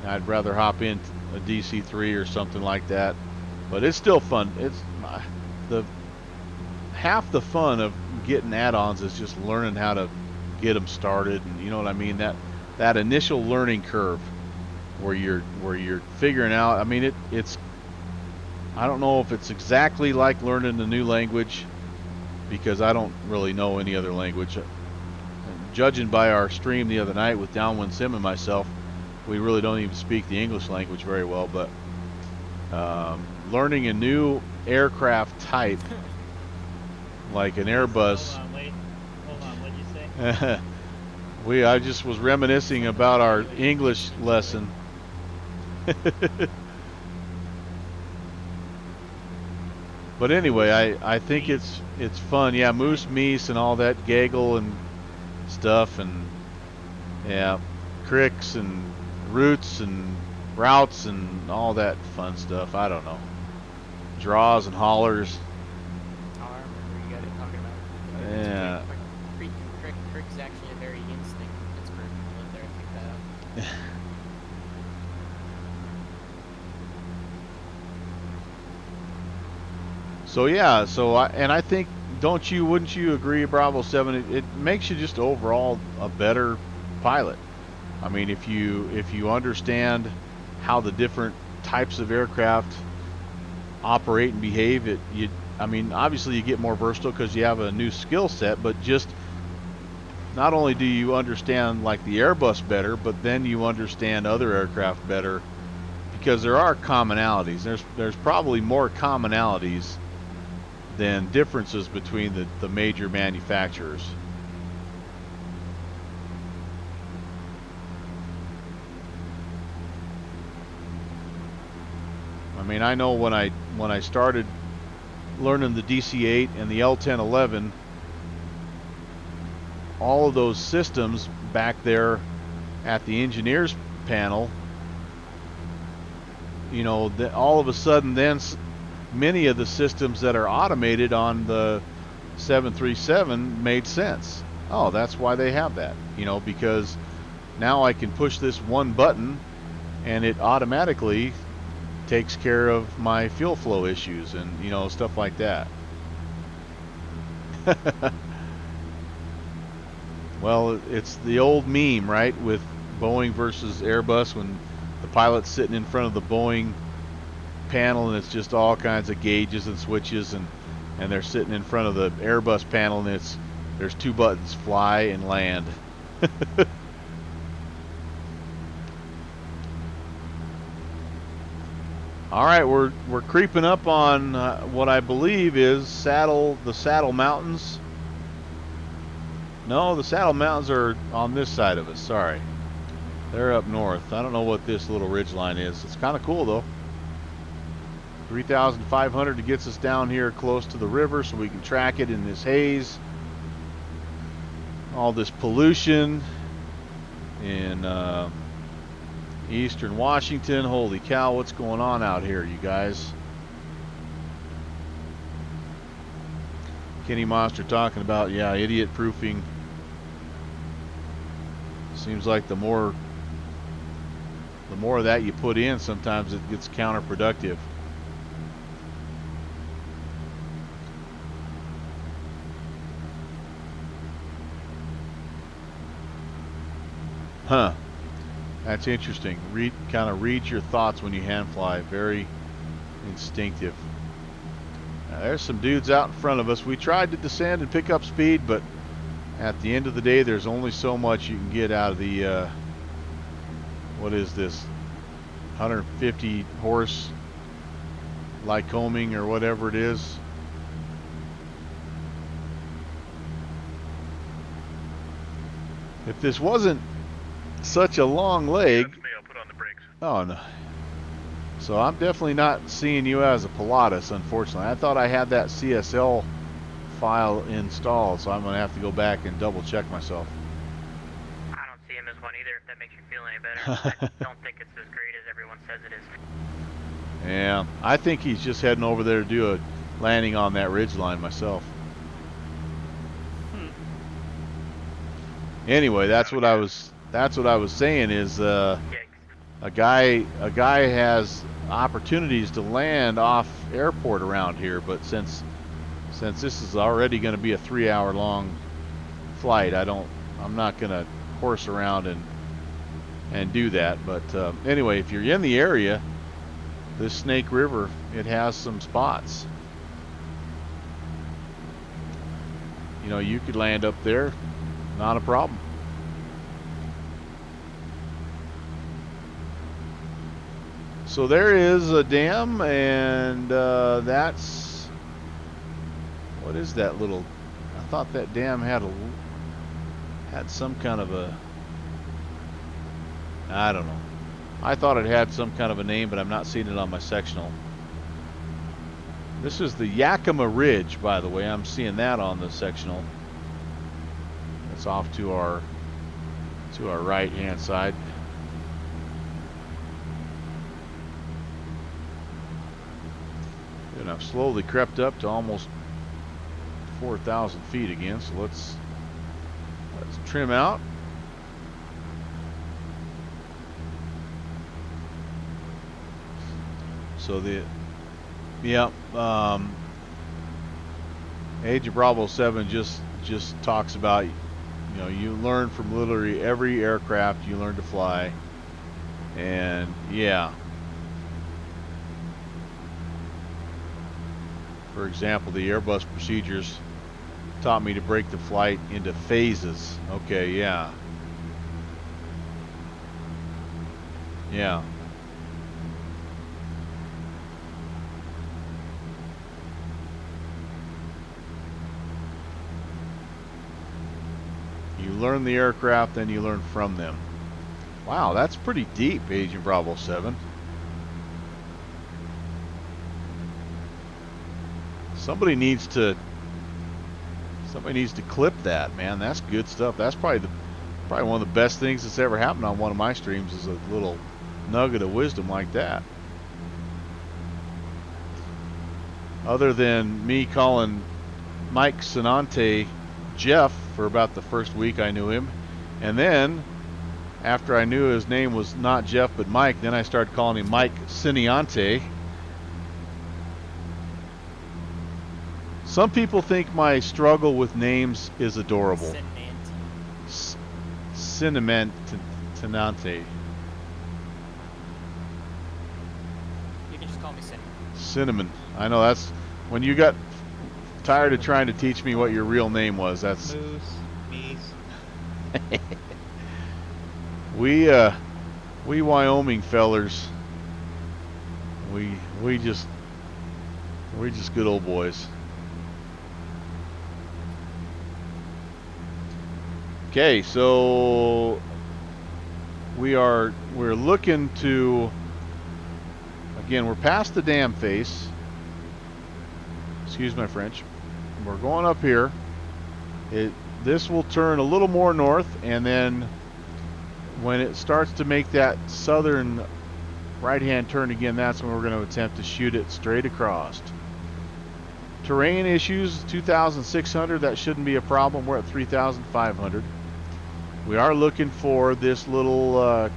S1: I'd rather hop in a DC-3 or something like that. But it's still fun. It's half the fun of getting add-ons is just learning how to get them started, and you know what I mean. That initial learning curve where you're figuring out. I mean, it's. I don't know if it's exactly like learning a new language, because I don't really know any other language. Judging by our stream the other night with Downwind Sim and myself, we really don't even speak the English language very well. But learning a new aircraft type, like an Airbus.
S3: Hold on, what'd you say?
S1: I just was reminiscing about our English lesson. But anyway, I think it's fun. Yeah, moose, meese, and all that gaggle and stuff, and yeah, cricks and roots and routes and all that fun stuff. I don't know. Draws and hollers.
S2: Oh, I remember you guys were talking about it.
S1: Yeah.
S2: Crick is actually a very instinct in Pittsburgh. I lived there, I picked that up.
S1: So yeah, I think, wouldn't you agree, Bravo 7? It makes you just overall a better pilot. I mean, if you understand how the different types of aircraft operate and behave, I mean, obviously you get more versatile because you have a new skill set, but just not only do you understand like the Airbus better, but then you understand other aircraft better, because there are commonalities. There's probably more commonalities than differences between the major manufacturers. I mean, I know when I started learning the DC-8 and the L-1011, all of those systems back there at the engineers panel, you know, all of a sudden then many of the systems that are automated on the 737 made sense. Oh, that's why they have that, you know, because now I can push this one button and it automatically takes care of my fuel flow issues and, you know, stuff like that. Well, it's the old meme, right, with Boeing versus Airbus, when the pilot's sitting in front of the Boeing panel and it's just all kinds of gauges and switches, and they're sitting in front of the Airbus panel and there's two buttons, fly and land. All right, we're creeping up on what I believe is the Saddle Mountains. No, the Saddle Mountains are on this side of us. Sorry, they're up north. I don't know what this little ridge line is. It's kind of cool though. 3,500 to gets us down here close to the river, so we can track it in this haze. All this pollution in eastern Washington. Holy cow, what's going on out here, you guys? Kenny Monster talking about, yeah, idiot proofing. Seems like the more of that you put in, sometimes it gets counterproductive. Huh. That's interesting. Kind of read your thoughts when you hand fly. Very instinctive. Now, there's some dudes out in front of us. We tried to descend and pick up speed, but at the end of the day, there's only so much you can get out of the, what is this, 150 horse Lycoming or whatever it is. If this wasn't such a long leg.
S4: That's me, I'll put on the brakes.
S1: Oh no. So I'm definitely not seeing you as a Pilatus, unfortunately. I thought I had that CSL file installed, so I'm going to have to go back and double check myself.
S5: I don't see him as one either, if that makes you feel any better. I don't think it's as great as everyone says it is.
S1: Yeah, I think he's just heading over there to do a landing on that ridge line myself. Anyway, that's what I was saying is a guy has opportunities to land off airport around here, but since this is already going to be a 3-hour long flight, I'm not going to horse around and do that. But anyway, if you're in the area, this Snake River, it has some spots. You know, you could land up there, not a problem. So there is a dam, and that's, what is that little, I thought that dam had some kind of a, I don't know. I thought it had some kind of a name, but I'm not seeing it on my sectional. This is the Yakima Ridge, by the way. I'm seeing that on the sectional. It's off to our right hand side. And I've slowly crept up to almost 4,000 feet again, so let's trim out. So Age of Bravo 7 just talks about, you know, you learn from literally every aircraft you learn to fly, and yeah. For example, the Airbus procedures taught me to break the flight into phases. Okay, yeah. Yeah. You learn the aircraft, then you learn from them. Wow, that's pretty deep, Agent Bravo 7. Somebody needs to clip that, man. That's good stuff. That's probably one of the best things that's ever happened on one of my streams, is a little nugget of wisdom like that. other than me calling Mike Sinante Jeff for about the first week I knew him. And then, after I knew his name was not Jeff but Mike, then I started calling him Mike Siniante. Some people think my struggle with names is adorable. Cinnamon-Tenante.
S2: You can just call me Cinnamon.
S1: Cinnamon. I know that's when you got tired of trying to teach me what your real name was. That's
S3: Moose, Meese.
S1: we Wyoming fellers. We're just good old boys. Okay, so we're looking to, again, we're past the dam face. Excuse my French. We're going up here. This will turn a little more north, and then when it starts to make that southern right-hand turn again, that's when we're going to attempt to shoot it straight across. Terrain issues, 2,600, that shouldn't be a problem. We're at 3,500. We are looking for this little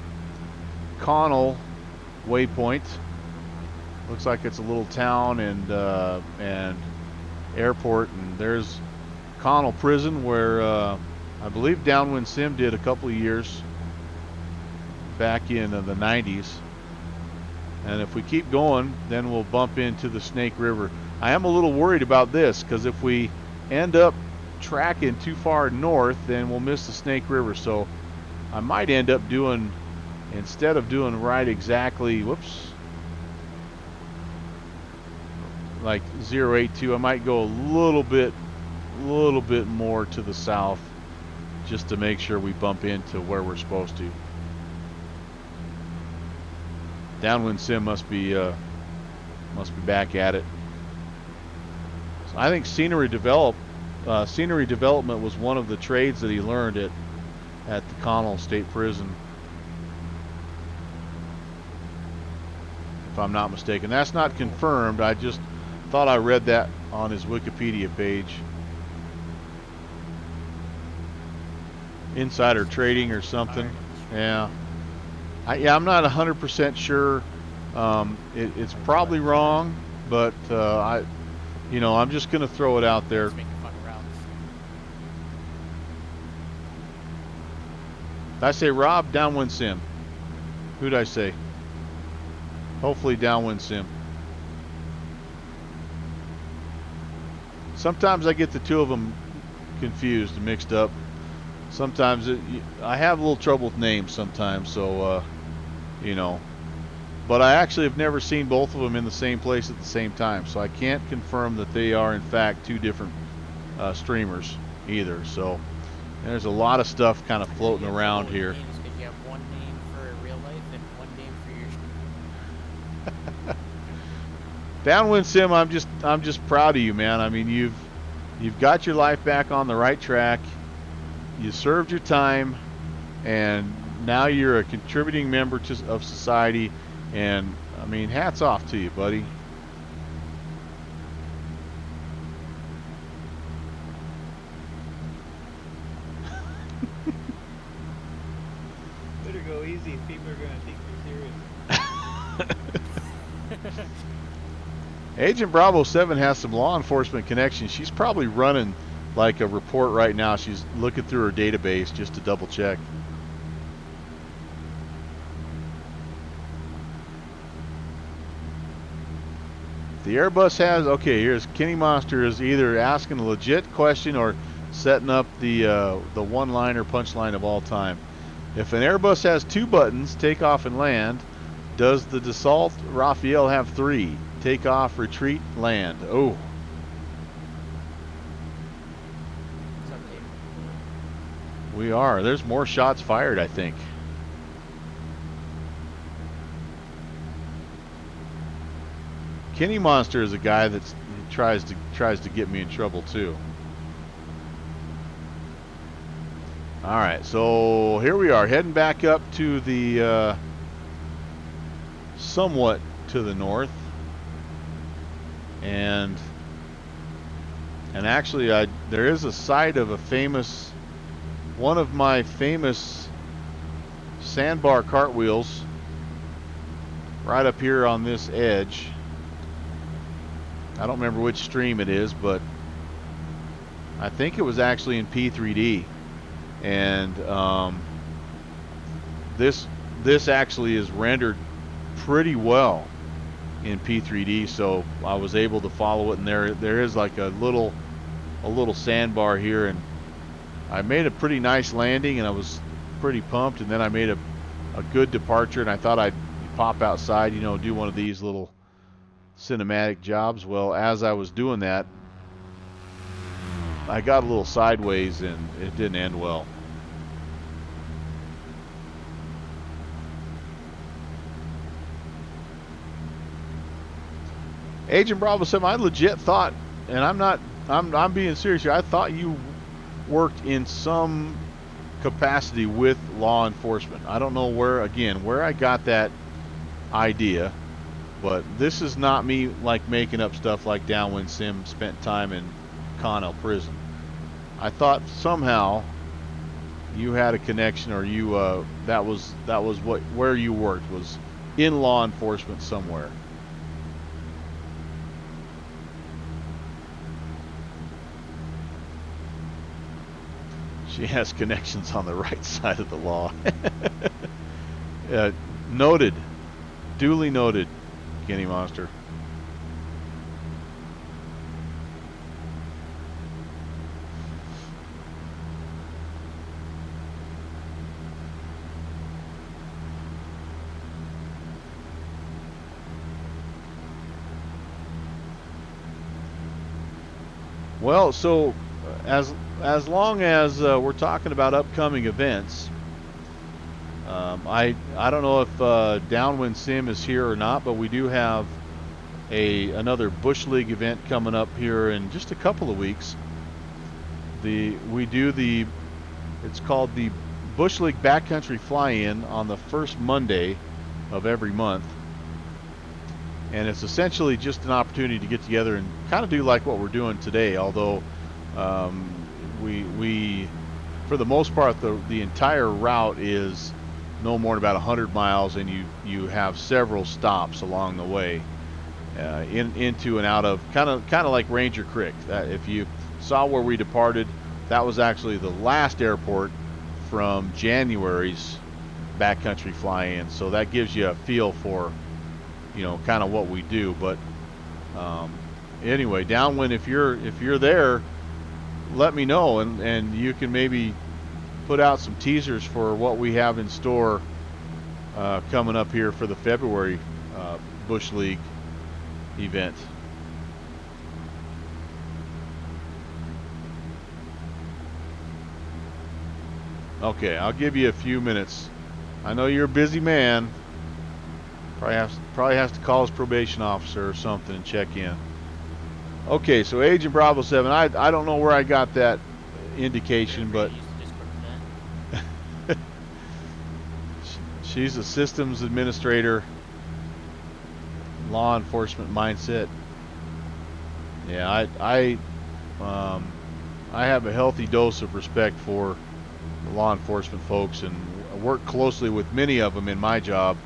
S1: Connell waypoint. Looks like it's a little town and airport, and there's Connell Prison, where I believe Downwind Sim did a couple of years back in the 90s. And if we keep going, then we'll bump into the Snake River. I am a little worried about this, because if we end up tracking too far north, then we'll miss the Snake River. So I might end up doing, instead of doing right exactly, whoops, like 082, I might go a little bit more to the south, just to make sure we bump into where we're supposed to. Downwind Sim must be back at it. So I think scenery development was one of the trades that he learned at the Connell State Prison, if I'm not mistaken. That's not confirmed. I just thought I read that on his Wikipedia page. Insider trading or something. Yeah. I'm not 100% sure. It's probably wrong, but I'm just going to throw it out there.
S2: Just making fucking routes.
S1: Did I say Rob? Downwind Sim. Who'd I say? Hopefully Downwind Sim. Sometimes I get the two of them confused and mixed up. Sometimes I have a little trouble with names sometimes, so but I actually have never seen both of them in the same place at the same time, so I can't confirm that they are in fact two different streamers either. So there's a lot of stuff kind of floating around here.
S2: Because you have one name for real life and one name for your.
S1: Downwind Sim, I'm just proud of you, man. I mean, you've got your life back on the right track. You served your time, and now you're a contributing member of society, and I mean, hats off to you, buddy.
S3: Better go easy. People are going to think you're serious.
S1: Agent Bravo 7 has some law enforcement connections. She's probably running like a report right now. She's looking through her database just to double check. The Airbus has, okay, here's Kenny Monster is either asking a legit question or setting up the one-liner punchline of all time. If an Airbus has 2 buttons, takeoff and land, does the Dassault Raphael have 3? Takeoff, retreat, land. Oh.
S2: What's up, Dave?
S1: We are. There's more shots fired, I think. Kenny Monster is a guy that tries to get me in trouble too. All right, so here we are heading back up to the somewhat to the north. and actually there is a site of one of my famous sandbar cartwheels right up here on this edge. I don't remember which stream it is, but I think it was actually in P3D, and this actually is rendered pretty well in P3D, so I was able to follow it, and there is like a little sandbar here, and I made a pretty nice landing, and I was pretty pumped, and then I made a good departure, and I thought I'd pop outside, you know, do one of these little cinematic jobs. Well, as I was doing that, I got a little sideways, and it didn't end well. Agent Bravo 7, I legit thought, and I'm being serious here, I thought you worked in some capacity with law enforcement. I don't know where I got that idea, but this is not me like making up stuff like Downwind Sim spent time in Connell prison. I thought somehow you had a connection, or you that was where you worked, was in law enforcement somewhere. She has connections on the right side of the law. Noted. Duly noted, Kenny Monster. Well, so as long as we're talking about upcoming events, I don't know if Downwind Sim is here or not, but we do have another Bush League event coming up here in just a couple of weeks. It's called the Bush League Backcountry Fly-In on the first Monday of every month, and it's essentially just an opportunity to get together and kind of do like what we're doing today, although we for the most part the entire route is no more than about 100 miles, and you have several stops along the way, into and out of kind of like Ranger Creek. That, if you saw where we departed, that was actually the last airport from January's backcountry fly-in, so that gives you a feel for, you know, kind of what we do. But anyway, Downwind, if you're there, let me know, and you can maybe put out some teasers for what we have in store coming up here for the February Bush League event. Okay, I'll give you a few minutes. I know you're a busy man. Probably has to call his probation officer or something and check in. Okay, so Agent Bravo 7, I don't know where I got that indication, but she's a systems administrator, law enforcement mindset. Yeah, I have a healthy dose of respect for the law enforcement folks, and I work closely with many of them in my job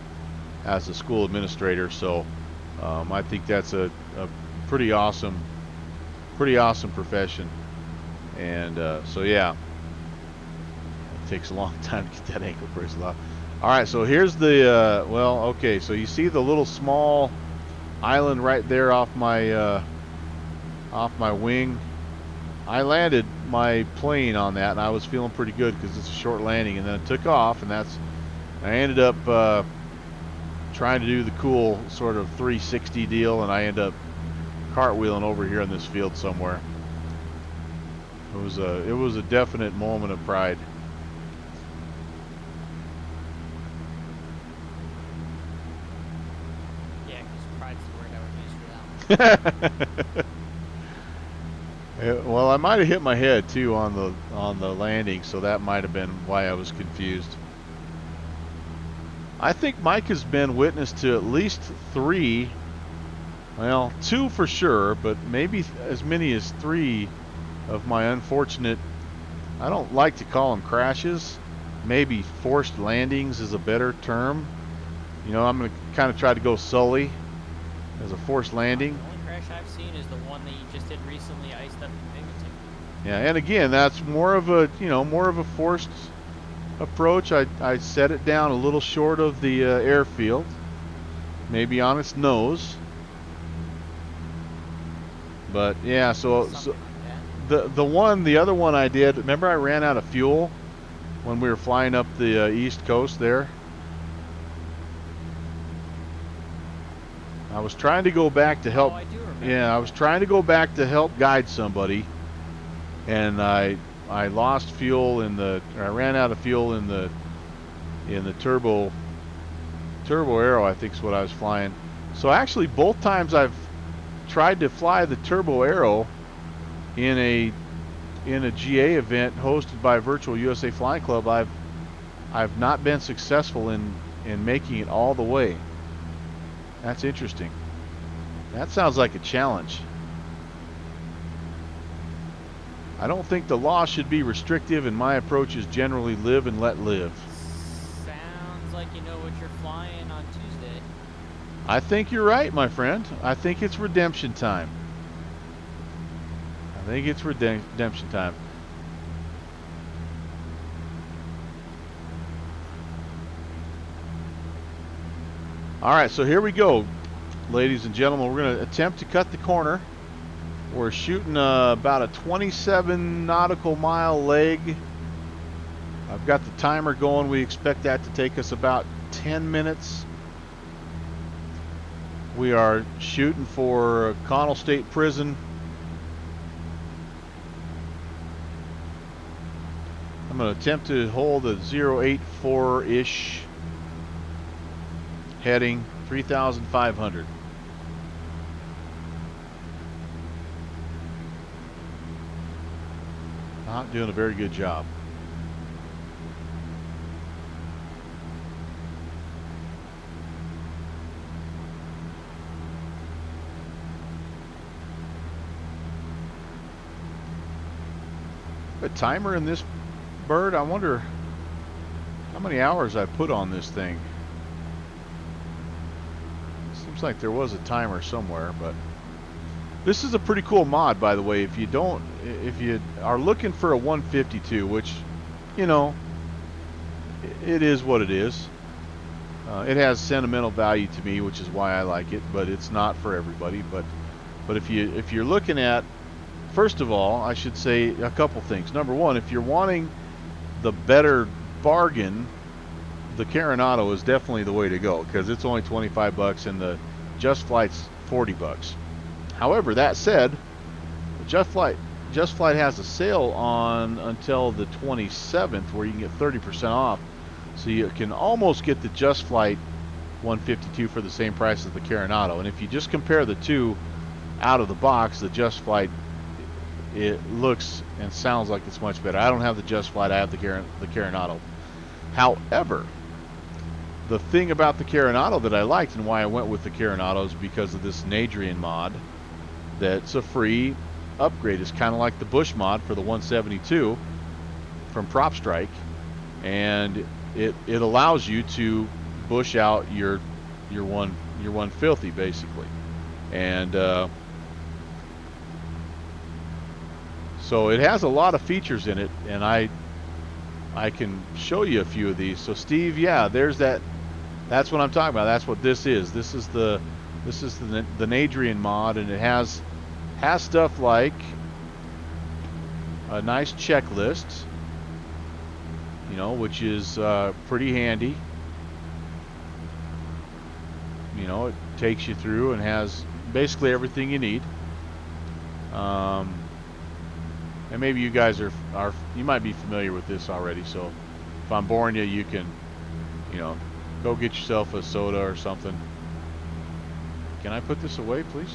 S1: as a school administrator. So I think that's a pretty awesome profession, and so yeah, it takes a long time to get that ankle bracelet off. All right, so here's the well, okay, so you see the little small island right there off my wing. I landed my plane on that, and I was feeling pretty good because it's a short landing, and then it took off, and I ended up trying to do the cool sort of 360 deal, and I ended up cartwheeling over here in this field somewhere. It was a definite moment of pride.
S2: Yeah, because pride's the word I would use for that one.
S1: Well, I might have hit my head too on the landing, so that might have been why I was confused. I think Mike has been witness to at least 3 Well, 2 for sure, but maybe as many as 3 of my unfortunate, I don't like to call them crashes, maybe forced landings is a better term. You know, I'm going to kind of try to go Sully as a forced landing.
S2: The only crash I've seen is the one that you just did recently, iced up in Binghamton.
S1: Yeah, and again, that's more of a, you know, more of a forced approach. I set it down a little short of the airfield, maybe on its nose. But yeah, so
S2: Something like that.
S1: the other one I did, remember I ran out of fuel when we were flying up the east coast there? I was trying to go back to help.
S2: Oh, I do remember.
S1: Yeah, I was trying to go back to help guide somebody, and I lost fuel in the, or I ran out of fuel in the turbo arrow, I think is what I was flying. So actually both times I've tried to fly the turbo arrow in a GA event hosted by Virtual USA Flying Club, I've not been successful in making it all the way. That's interesting. That sounds like a challenge. I don't think the law should be restrictive, and my approach is generally live and let live.
S2: Sounds like you know what you're flying on Tuesday.
S1: I think you're right, my friend. I think it's redemption time. I think it's redemption time. All right, so here we go, ladies and gentlemen. We're going to attempt to cut the corner. We're shooting about a 27 nautical mile leg. I've got the timer going. We expect that to take us about 10 minutes. We are shooting for Connell State Prison. I'm going to attempt to hold a 084-ish heading, 3,500. Not doing a very good job. A timer in this bird? I wonder how many hours I put on this thing. Seems like there was a timer somewhere, but this is a pretty cool mod, by the way. If you are looking for a 152, which, you know, it is what it is. It has sentimental value to me, which is why I like it, but it's not for everybody. But if you're looking at, first of all, I should say a couple things. Number one, if you're wanting the better bargain, the Carenado is definitely the way to go, because it's only 25 bucks and the Just Flight's 40 bucks. However, that said, Just Flight has a sale on until the 27th where you can get 30% off. So you can almost get the Just Flight 152 for the same price as the Carenado. And if you just compare the two out of the box, the Just Flight, it looks and sounds like it's much better. I don't have the Just Flight, I have the Carenado. However, the thing about the Carenado that I liked and why I went with the Carenado is because of this Nadrian mod. That's a free upgrade. It's kind of like the Bush mod for the 172 from Prop Strike, and it allows you to bush out your one filthy basically, and so it has a lot of features in it, and I can show you a few of these. So Steve, yeah, there's that. That's what I'm talking about. That's what this is. This is the Nadrian mod, and it has stuff like a nice checklist, you know, which is pretty handy. You know, it takes you through and has basically everything you need. And maybe you guys are you might be familiar with this already. So if I'm boring you, you can, you know, go get yourself a soda or something. Can I put this away, please?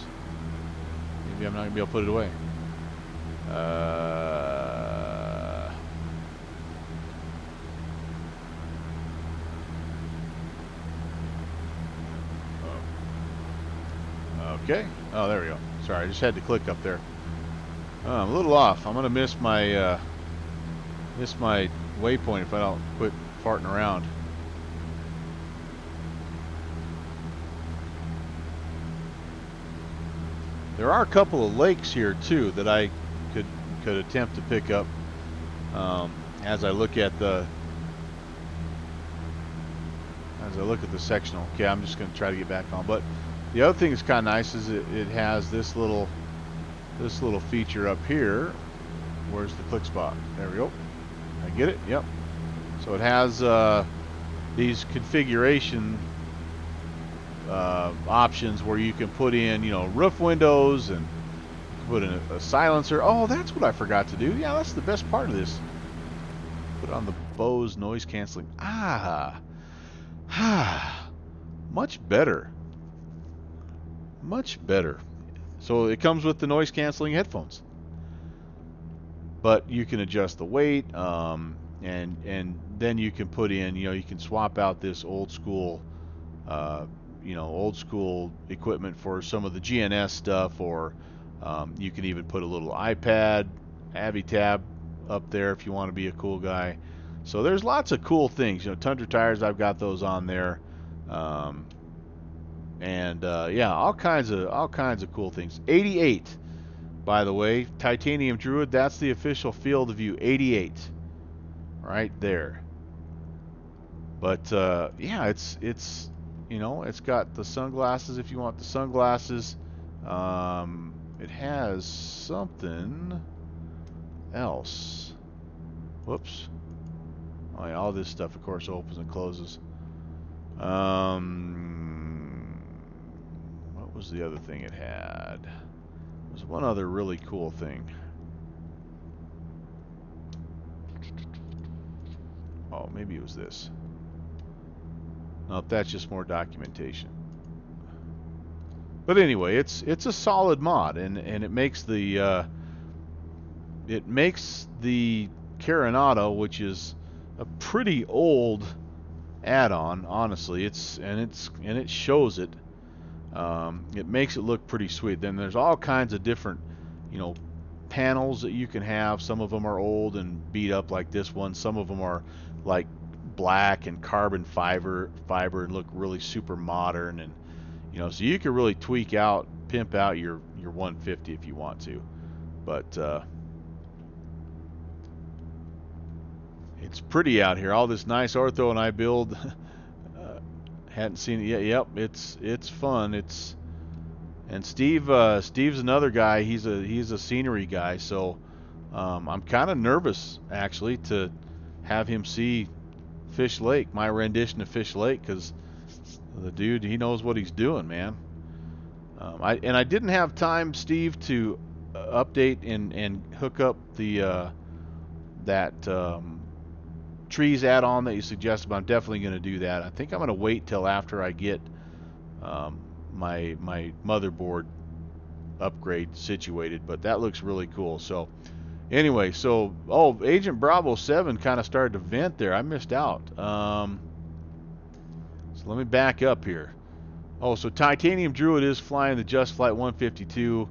S1: Maybe I'm not gonna be able to put it away. Okay. Oh, there we go. Sorry, I just had to click up there. I'm a little off. I'm gonna miss my waypoint if I don't quit farting around. There are a couple of lakes here too that I could attempt to pick up as I look at the sectional. Okay, I'm just going to try to get back on. But the other thing that's kind of nice is it has this little feature up here. Where's the click spot? There we go. I get it. Yep. So it has these configuration options where you can put in, you know, roof windows and put in a silencer. Oh, that's what I forgot to do. Yeah, that's the best part of this. Put on the Bose noise canceling. Much better. Much better. So it comes with the noise canceling headphones. But you can adjust the weight, and then you can put in, you know, you can swap out this old school equipment for some of the GNS stuff, or you can even put a little iPad Avitab up there if you want to be a cool guy. So there's lots of cool things. You know, Tundra tires, I've got those on there, yeah, all kinds of cool things. 88, by the way, Titanium Druid. That's the official field of view. 88, right there. But yeah, it's you know, it's got the sunglasses if you want the sunglasses. It has something else. Whoops. Oh, yeah, all this stuff, of course, opens and closes. What was the other thing it had? There was one other really cool thing. Oh, maybe it was this. Nope, that's just more documentation. But anyway, it's a solid mod, and it makes the Carenado, which is a pretty old add-on, honestly. It shows it. It makes it look pretty sweet. Then there's all kinds of different, you know, panels that you can have. Some of them are old and beat up like this one. Some of them are like black and carbon fiber and look really super modern, and you know, so you can really pimp out your 150 if you want to. But it's pretty out here. All this nice ortho and I build. Hadn't seen it yet. Yep, it's fun. And Steve's another guy. He's a scenery guy. So I'm kind of nervous actually to have him see Fish Lake, my rendition of Fish Lake, because the dude, he knows what he's doing, man. I didn't have time, Steve, to update and hook up the trees add-on that you suggested, but I'm definitely going to do that. I think I'm going to wait till after I get my motherboard upgrade situated, but that looks really cool. So anyway, so Agent Bravo 7 kind of started to vent there. I missed out. So let me back up here. Oh, so Titanium Druid is flying the Just Flight 152.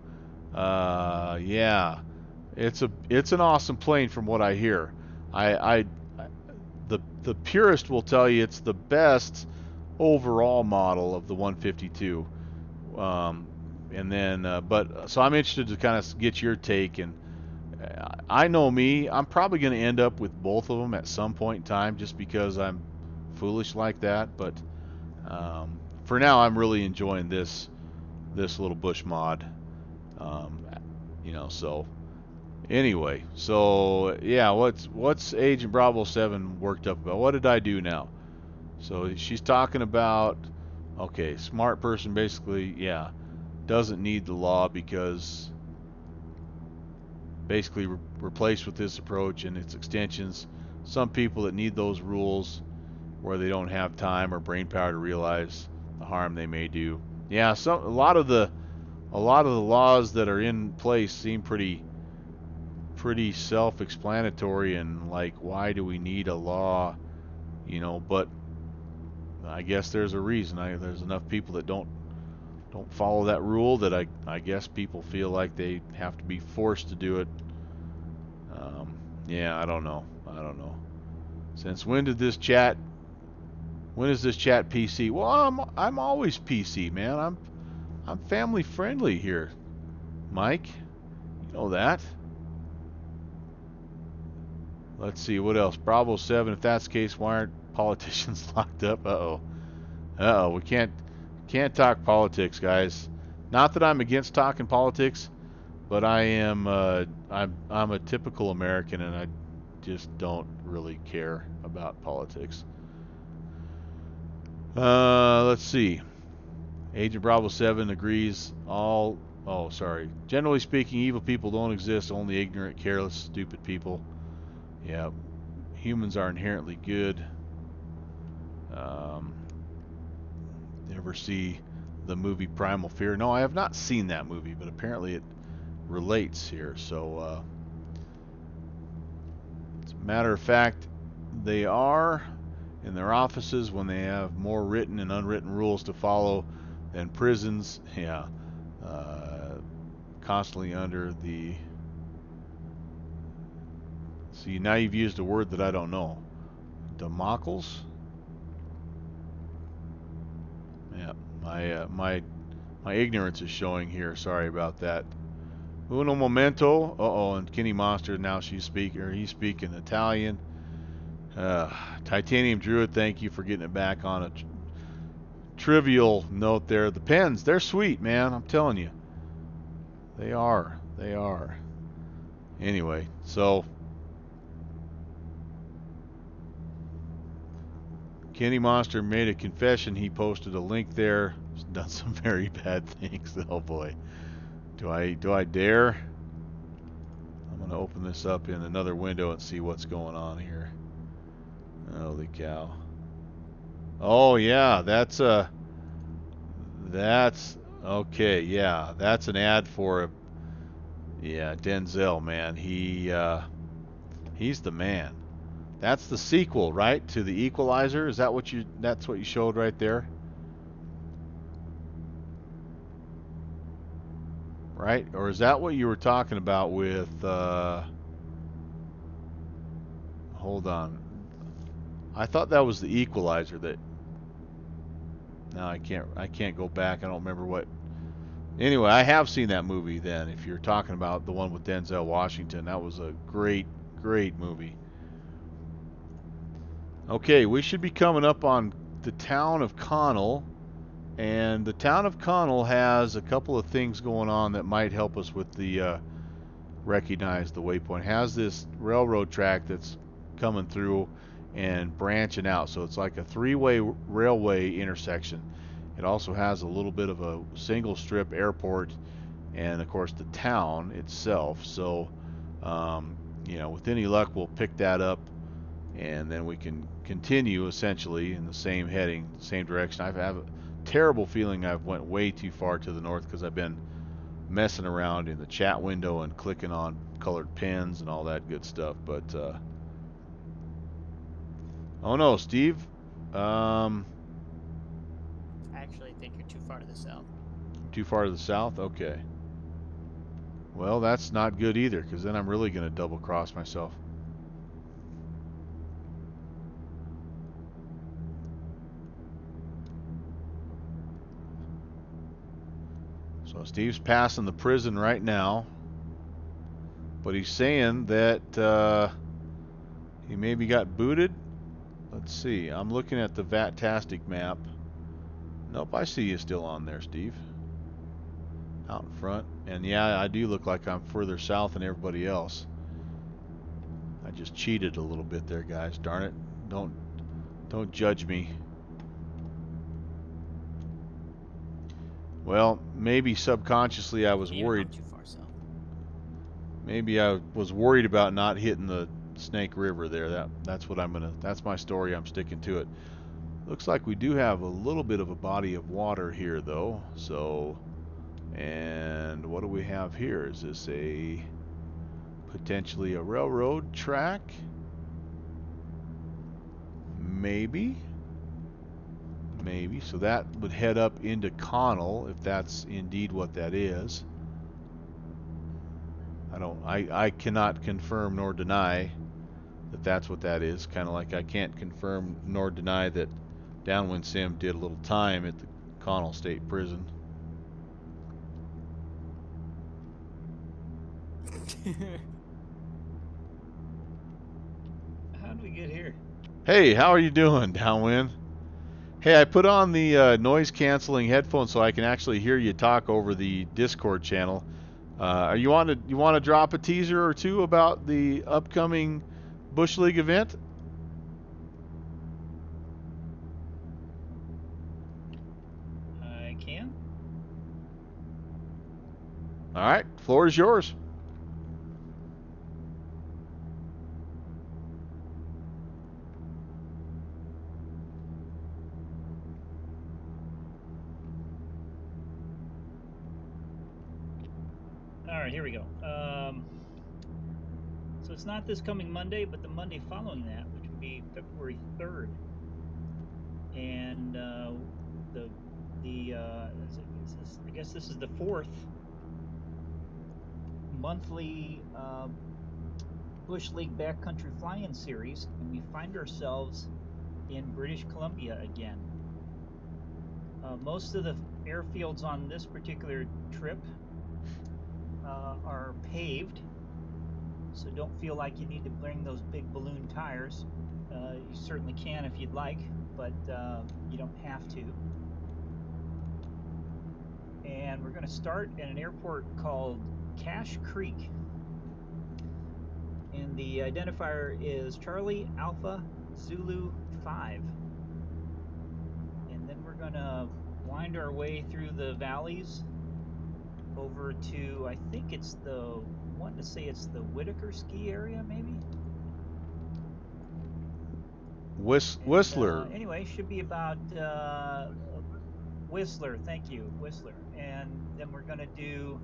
S1: Yeah, it's an awesome plane from what I hear. The purist will tell you it's the best overall model of the 152. And then, so I'm interested to kind of get your take. And I know me, I'm probably going to end up with both of them at some point in time, just because I'm foolish like that. But for now, I'm really enjoying this little bush mod. You know, so. Anyway, so yeah, what's Agent Bravo 7 worked up about? What did I do now? So she's talking about, okay, smart person basically, yeah, doesn't need the law because basically replaced with this approach and its extensions. Some people that need those rules where they don't have time or brain power to realize the harm they may do. Yeah, a lot of the laws that are in place seem pretty self-explanatory, and like, why do we need a law, you know? But I guess there's a reason. There's enough people that don't don't follow that rule that I guess people feel like they have to be forced to do it. Yeah, I don't know. Since when is this chat PC? Well, I'm always PC, man. I'm family friendly here, Mike. You know that. Let's see what else. Bravo 7. If that's the case, why aren't politicians locked up? We can't talk politics, guys. Not that I'm against talking politics, but I am I'm a typical American, and I just don't really care about politics. Let's see. Agent Bravo 7 agrees generally speaking, evil people don't exist, only ignorant, careless, stupid people. Yeah, humans are inherently good. Ever see the movie Primal Fear? No, I have not seen that movie, but apparently it relates here. So, as a matter of fact, they are in their offices when they have more written and unwritten rules to follow than prisons. Yeah, constantly under the. See, now you've used a word that I don't know. Democles? Yeah, my ignorance is showing here. Sorry about that. Uno momento. And Kenny Monster, now he's speaking Italian. Titanium Druid, thank you for getting it back on a trivial note there. The pens, they're sweet, man. I'm telling you. They are. Anyway, so Kenny Monster made a confession. He posted a link there. He's done some very bad things. Oh boy. Do I dare? I'm going to open this up in another window and see what's going on here. Holy cow. Oh yeah, that's okay. Yeah, that's an ad for Denzel, man. He's the man. That's the sequel, right, to The Equalizer? Is that that's what you showed right there? Right? Or is that what you were talking about with hold on. I thought that was The Equalizer that now I can't go back. I don't remember what. Anyway, I have seen that movie then. If you're talking about the one with Denzel Washington, that was a great movie. Okay, we should be coming up on the town of Connell, and the town of Connell has a couple of things going on that might help us with the recognize the waypoint. It has this railroad track that's coming through and branching out, so it's like a three-way railway intersection. It also has a little bit of a single strip airport, and of course the town itself. So with any luck we'll pick that up, and then we can continue essentially in the same heading, same direction. I have a terrible feeling I've went way too far to the north because I've been messing around in the chat window and clicking on colored pins and all that good stuff. But oh no, Steve.
S2: I actually think you're too far to the south.
S1: Too far to the south? Okay. Well, that's not good either, because then I'm really going to double cross myself. So Steve's passing the prison right now, but he's saying that he maybe got booted. Let's see. I'm looking at the Vatastic map. Nope, I see you still on there, Steve. Out in front. And yeah, I do look like I'm further south than everybody else. I just cheated a little bit there, guys. Darn it. Don't judge me. Well, maybe subconsciously I was worried.
S2: Too far south.
S1: Maybe I was worried about not hitting the Snake River there. That's my story. I'm sticking to it. Looks like we do have a little bit of a body of water here, though. So, and what do we have here? Is this potentially a railroad track? Maybe. maybe. So that would head up into Connell, if that's indeed what that is. I cannot confirm nor deny that that's what that is. Kind of like I can't confirm nor deny that Downwind Sim did a little time at the Connell State Prison.
S3: How did we get here?
S1: Hey, how are you doing, Downwind? Hey, I put on the noise canceling headphones so I can actually hear you talk over the Discord channel. You want to drop a teaser or two about the upcoming Bush League event?
S3: I can.
S1: All right, floor is yours.
S3: All right, here we go. So it's not this coming Monday, but the Monday following that, which would be February 3rd. And I guess this is the fourth monthly Bush League Backcountry Fly-In series, and we find ourselves in British Columbia again. Most of the airfields on this particular trip are paved, so don't feel like you need to bring those big balloon tires. You certainly can if you'd like, but you don't have to. And we're going to start at an airport called Cache Creek, and the identifier is Charlie Alpha Zulu 5. And then we're going to wind our way through the valleys over to, I think it's the Whitaker ski area, maybe?
S1: Whistler.
S3: Anyway, should be about Whistler, thank you, Whistler. And then we're going to do,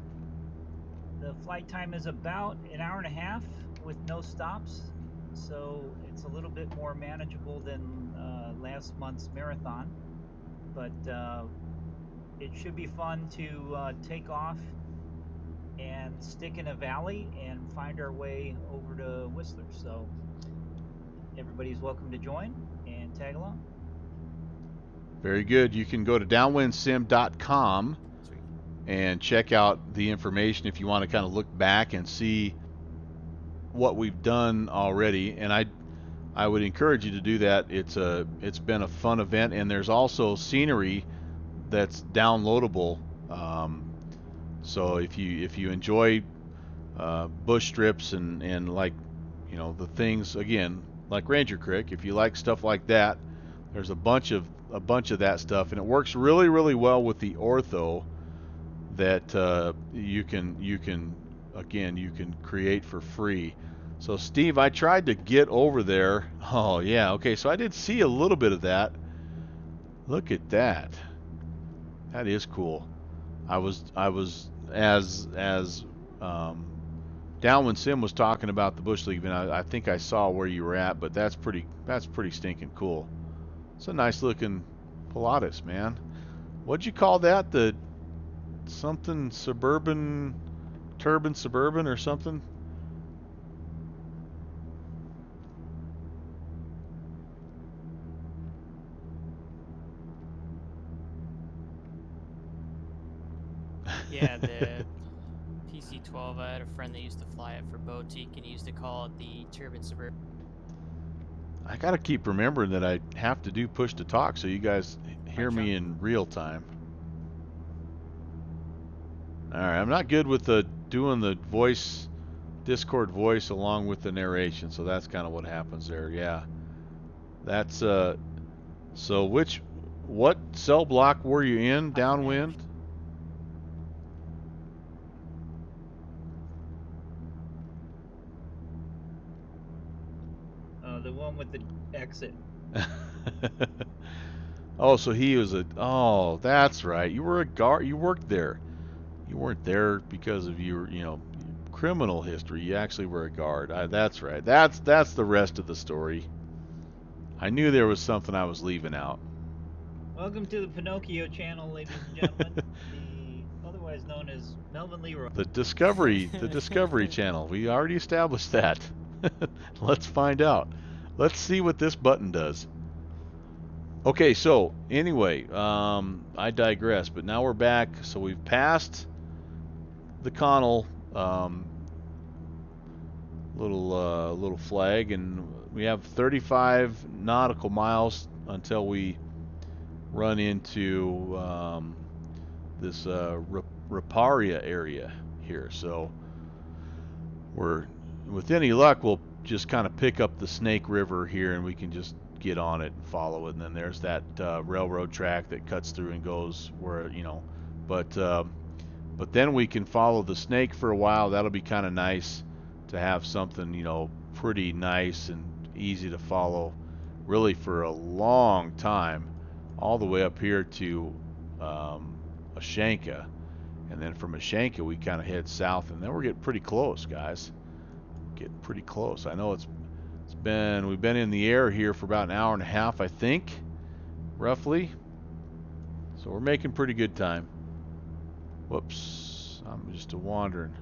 S3: the flight time is about an hour and a half with no stops, so it's a little bit more manageable than last month's marathon. But it should be fun to take off and stick in a valley and find our way over to Whistler. So everybody's welcome to join and tag along.
S1: Very good. You can go to downwindsim.com and check out the information if you want to kind of look back and see what we've done already. And I would encourage you to do that. It's been a fun event, and there's also scenery that's downloadable. So if you enjoy bush strips and like, you know, the things again like Ranger Creek, if you like stuff like that, there's a bunch of that stuff, and it works really, really well with the ortho that you can create for free. So Steve, I tried to get over there. Oh yeah, okay, so I did see a little bit of that. Look at that. That is cool. I was as Downwind Sim was talking about the Bush League event. I think I saw where you were at, but that's pretty stinking cool. It's a nice looking Pilatus, man. What'd you call that? The something suburban, turban suburban or something?
S2: Yeah, the PC-12, I had a friend that used to fly it for Boutique, and he used to call it the Turbine Suburban.
S1: I gotta keep remembering that I have to do push to talk so you guys hear me in real time. Alright, I'm not good with doing the voice, Discord voice along with the narration, so that's kind of what happens there. Yeah, that's so what cell block were you in, Downwind?
S3: The one with the exit.
S1: Oh, so he was oh, that's right. You were a guard. You worked there. You weren't there because of your, criminal history. You actually were a guard. That's right. That's the rest of the story. I knew there was something I was leaving out.
S3: Welcome to the Pinocchio channel, ladies and gentlemen. The otherwise known as Melvin Leroy.
S1: The Discovery Channel. We already established that. Let's find out. Let's see what this button does. Okay, so anyway, I digress, but now we're back. So we've passed the Connell little flag, and we have 35 nautical miles until we run into this Riparia area here. So we're, with any luck, we'll just kind of pick up the Snake River here, and we can just get on it and follow it. And then there's that railroad track that cuts through and goes where, you know, but then we can follow the Snake for a while. That'll be kind of nice to have something, you know, pretty nice and easy to follow really for a long time, all the way up here to Ashanka. And then from Ashanka we kind of head south, and then we're getting pretty close, guys. Getting pretty close. I know we've been in the air here for about an hour and a half, I think, roughly. So we're making pretty good time. Whoops, I'm just wandering.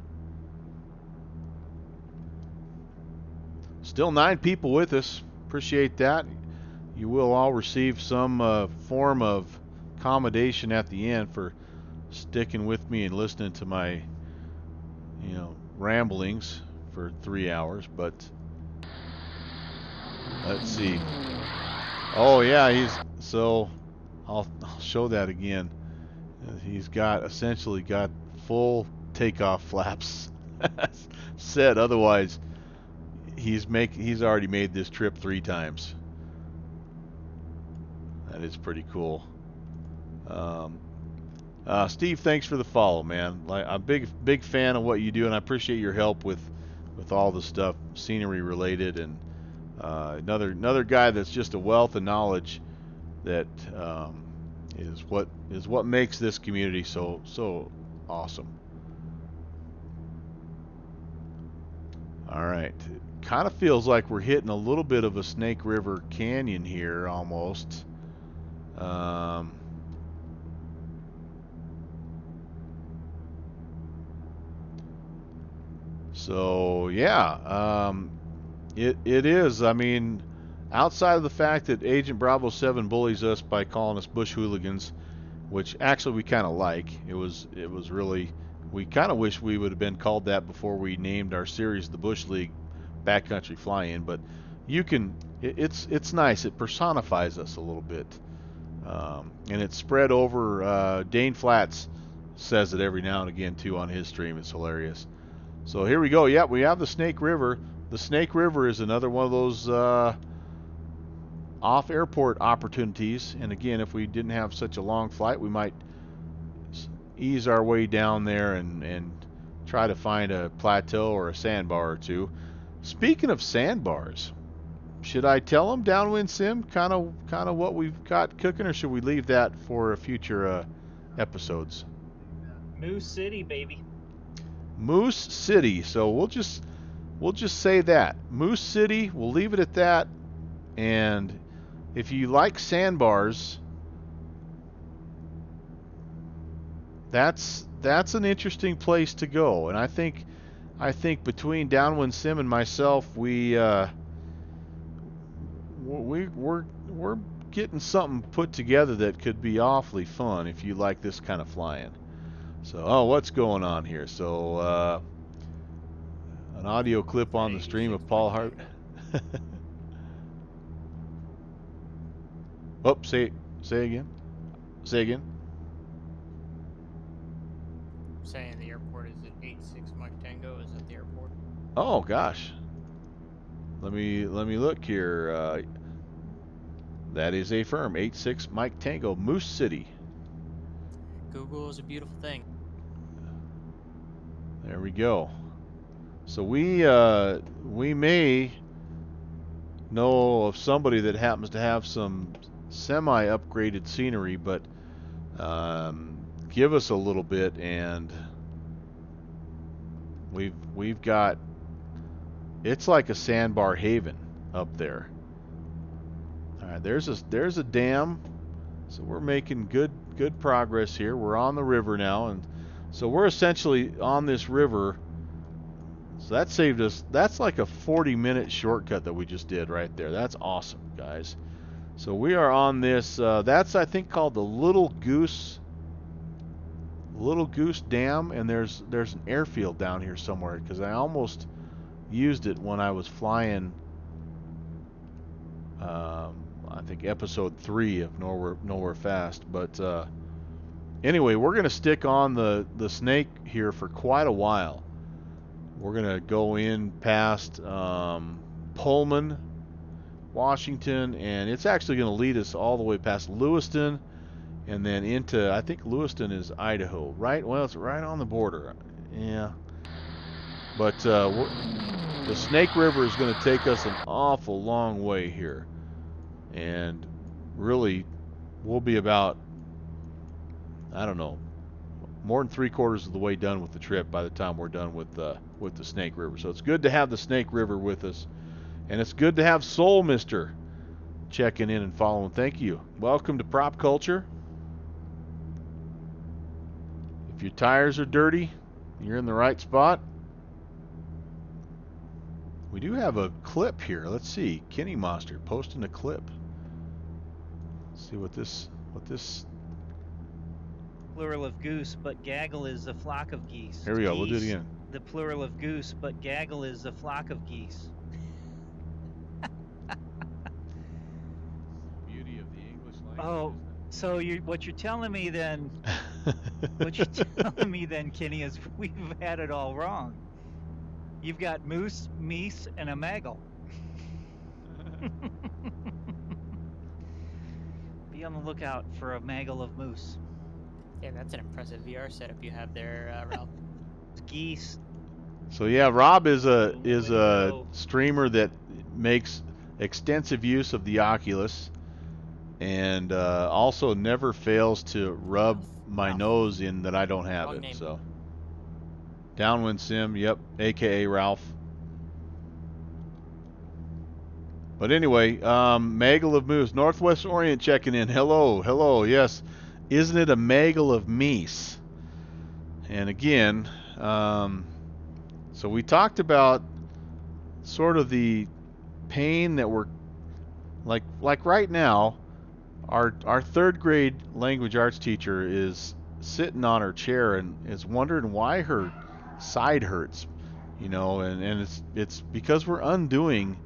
S1: Still 9 people with us. Appreciate that. You will all receive some form of commendation at the end for sticking with me and listening to my, you know, ramblings for 3 hours. But let's see. Oh yeah, so I'll show that again. He's essentially got full takeoff flaps set. Otherwise, he's already made this trip 3 times. That is pretty cool. Steve, thanks for the follow, man. I'm a big fan of what you do, and I appreciate your help with all the stuff scenery related. And another guy that's just a wealth of knowledge that is what makes this community so awesome. All right, kind of feels like we're hitting a little bit of a Snake River Canyon here almost. So yeah, it is. I mean, outside of the fact that Agent Bravo 7 bullies us by calling us bush hooligans, which actually we kind of like. It was really, we kind of wish we would have been called that before we named our series the Bush League Backcountry Fly-In. But you can, it's nice. It personifies us a little bit, and it's spread over. Dane Flats says it every now and again too on his stream. It's hilarious. So here we go. Yeah, we have the Snake River. The Snake River is another one of those off-airport opportunities. And again, if we didn't have such a long flight, we might ease our way down there and try to find a plateau or a sandbar or two. Speaking of sandbars, should I tell them Downwind Sim kind of what we've got cooking, or should we leave that for future episodes?
S3: Moose City, baby.
S1: Moose City. So we'll just say that. Moose City, we'll leave it at that. And if you like sandbars, that's an interesting place to go. And I think between Downwind Sim and myself, we're getting something put together that could be awfully fun if you like this kind of flying. So, what's going on here? So, an audio clip on the stream of Paul Hart. Oh, say again. Say again.
S2: Saying the airport is at 86 Mike Tango. Is at the airport?
S1: Oh gosh. Let me look here. That is a firm 86 Mike Tango, Moose City.
S2: Google is a beautiful thing.
S1: There we go. So we may know of somebody that happens to have some semi-upgraded scenery, but give us a little bit, and we've got, it's like a sandbar haven up there. All right, there's a dam So we're making good progress here. We're on the river now, and so we're essentially on this river. So that saved us. That's like a 40-minute shortcut that we just did right there. That's awesome, guys. So we are on this. That's, I think, called the Little Goose Dam, and there's an airfield down here somewhere because I almost used it when I was flying. I think episode 3 of Nowhere Fast. But anyway, we're gonna stick on the snake here for quite a while. We're gonna go in past Pullman, Washington, and it's actually gonna lead us all the way past Lewiston, and then into, I think Lewiston is Idaho, right? Well, it's right on the border. Yeah. But the Snake River is going to take us an awful long way here. And really, we'll be about, I don't know, more than 3/4 of the way done with the trip by the time we're done with the Snake River. So it's good to have the Snake River with us. And it's good to have Soul Mister checking in and following. Thank you. Welcome to Prop Culture. If your tires are dirty, you're in the right spot. We do have a clip here. Let's see. Kenny Monster posting a clip. Let's see what this
S3: Plural of goose, but gaggle is a flock of geese.
S1: Here we go. We'll do it
S3: Geese.
S1: again.
S3: The plural of goose, but gaggle is a flock of geese.
S1: Beauty of the English language.
S3: Oh, so what you're telling me then? What you're telling me then, Kenny, is we've had it all wrong. You've got moose, meese, and a maggle. Be on the lookout for a maggle of moose.
S2: Yeah, that's an impressive VR setup you have there, Ralph.
S3: Geese.
S1: So yeah, Rob is a
S3: Window.
S1: streamer that makes extensive use of the Oculus, and also never fails to rub my
S2: Ralph.
S1: nose in that I don't have
S2: Wrong
S1: it.
S2: name.
S1: So Downwind Sim, yep, aka Ralph. But anyway, Maggle of Moose, Northwest Orient checking in. Hello, yes. Isn't it a Maggle of Meese? And again, so we talked about sort of the pain that we're like right now. Our 3rd grade language arts teacher is sitting on her chair and is wondering why her side hurts, and it's because we're undoing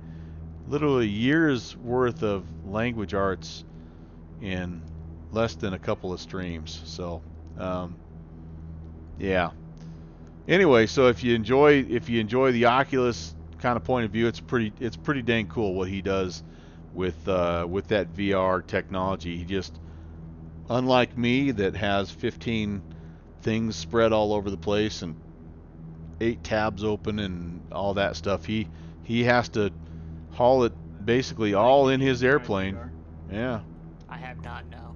S1: literally years worth of language arts in less than a couple of streams. So yeah, anyway, so if you enjoy the Oculus kind of point of view, it's pretty dang cool what he does with that VR technology. He just, unlike me that has 15 things spread all over the place and 8 tabs open and all that stuff, he has to haul it basically all in his airplane. Yeah.
S2: I have not, no.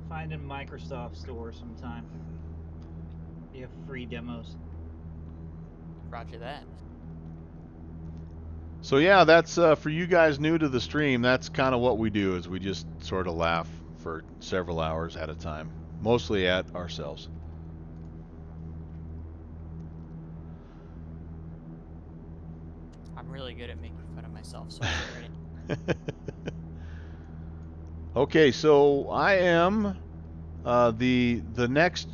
S3: Find in Microsoft Store sometime. You have free demos.
S2: Roger that.
S1: So yeah, that's for you guys new to the stream. That's kind of what we do, is we just sort of laugh for several hours at a time, mostly at ourselves.
S2: I'm really good at making fun of myself, so I'm ready.
S1: Okay, so I am the next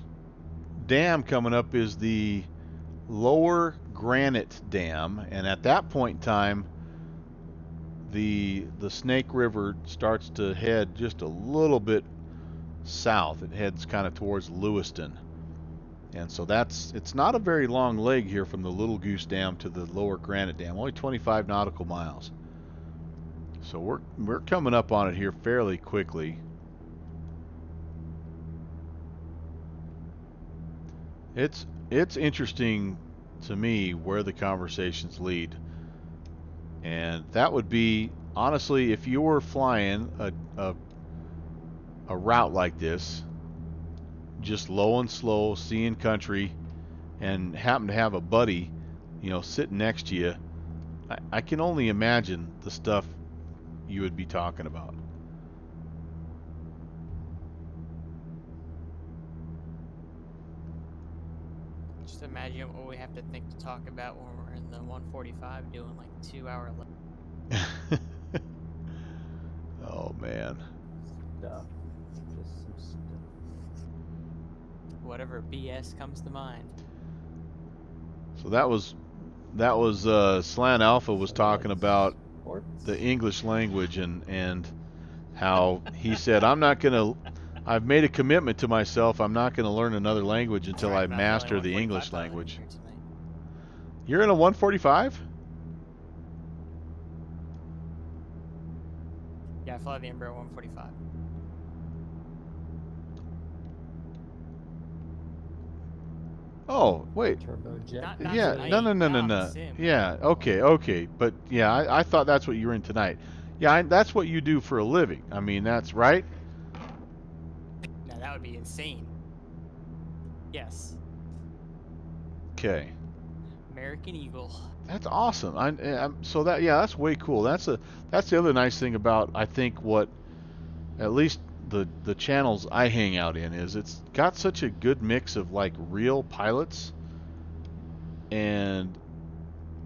S1: dam coming up is the Lower Granite Dam, and at that point in time, the Snake River starts to head just a little bit south. It heads kind of towards Lewiston, and so it's not a very long leg here from the Little Goose Dam to the Lower Granite Dam, only 25 nautical miles. So we're coming up on it here fairly quickly. It's interesting to me where the conversations lead, and that would be, honestly, if you were flying a route like this, just low and slow, seeing country, and happen to have a buddy, sitting next to you I can only imagine the stuff you would be talking about.
S2: Just imagine what we have to think to talk about when we're in the 145 doing like 2-hour.
S1: Oh man.
S6: Stuff. Just some stuff.
S2: Whatever BS comes to mind.
S1: So that was Slan Alpha was talking about
S6: Sports.
S1: the English language and how he said, I've made a commitment to myself. I'm not gonna learn another language until
S2: Sorry,
S1: I
S2: I'm not the only
S1: master the
S2: 145
S1: English
S2: pilot in
S1: language.
S2: here tonight.
S1: You're in a 145?
S2: Yeah, I fly the Embraer 145.
S1: Oh, wait.
S6: Turbojet.
S2: Not
S1: Yeah,
S2: tonight,
S1: no.
S2: not on the sim.
S1: Yeah, okay. But yeah, I thought that's what you were in tonight. Yeah, that's what you do for a living. I mean, that's right.
S2: Now that would be insane. Yes.
S1: Okay.
S2: American Eagle.
S1: That's awesome. So that's way cool. That's the other nice thing about, I think, what at least the channels I hang out in is it's got such a good mix of like real pilots and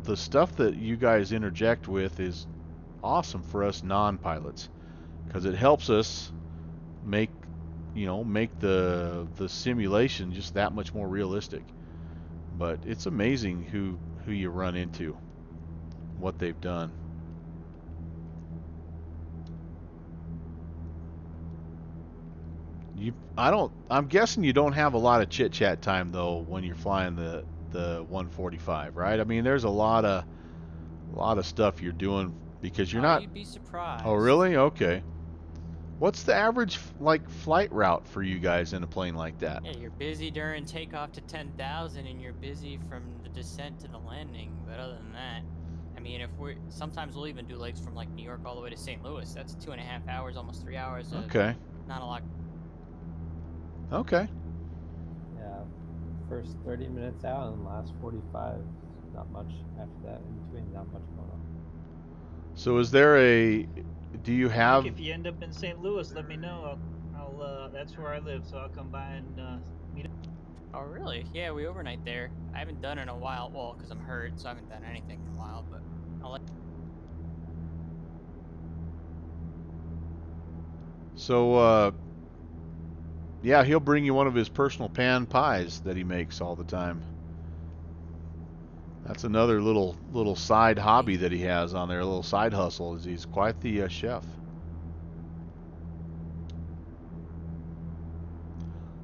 S1: the stuff that you guys interject with is awesome for us non-pilots because it helps us make the simulation just that much more realistic. But it's amazing who you run into, what they've done. I'm guessing you don't have a lot of chit chat time though when you're flying the 145, right? I mean, there's a lot of stuff you're doing because you're not.
S2: You'd be surprised.
S1: Oh, really? Okay. What's the average like flight route for you guys in a plane like that?
S2: Yeah, you're busy during takeoff to 10,000, and you're busy from the descent to the landing. But other than that, I mean, sometimes we'll even do legs from like New York all the way to St. Louis. That's 2.5 hours, almost 3 hours.
S1: Okay.
S2: Not a lot.
S1: Okay.
S6: Yeah. First 30 minutes out and last 45. Not much after that. In between, not much going on.
S1: So do you have?
S3: If you end up in St. Louis, let me know. I'll that's where I live, so I'll come by and meet up.
S2: Oh, really? Yeah, we overnight there. I haven't done it in a while. Well, because I'm hurt, so I haven't done anything in a while. But I'll let.
S1: So yeah, he'll bring you one of his personal pan pies that he makes all the time. That's another little side hobby that he has on there, a little side hustle. Is he's quite the chef.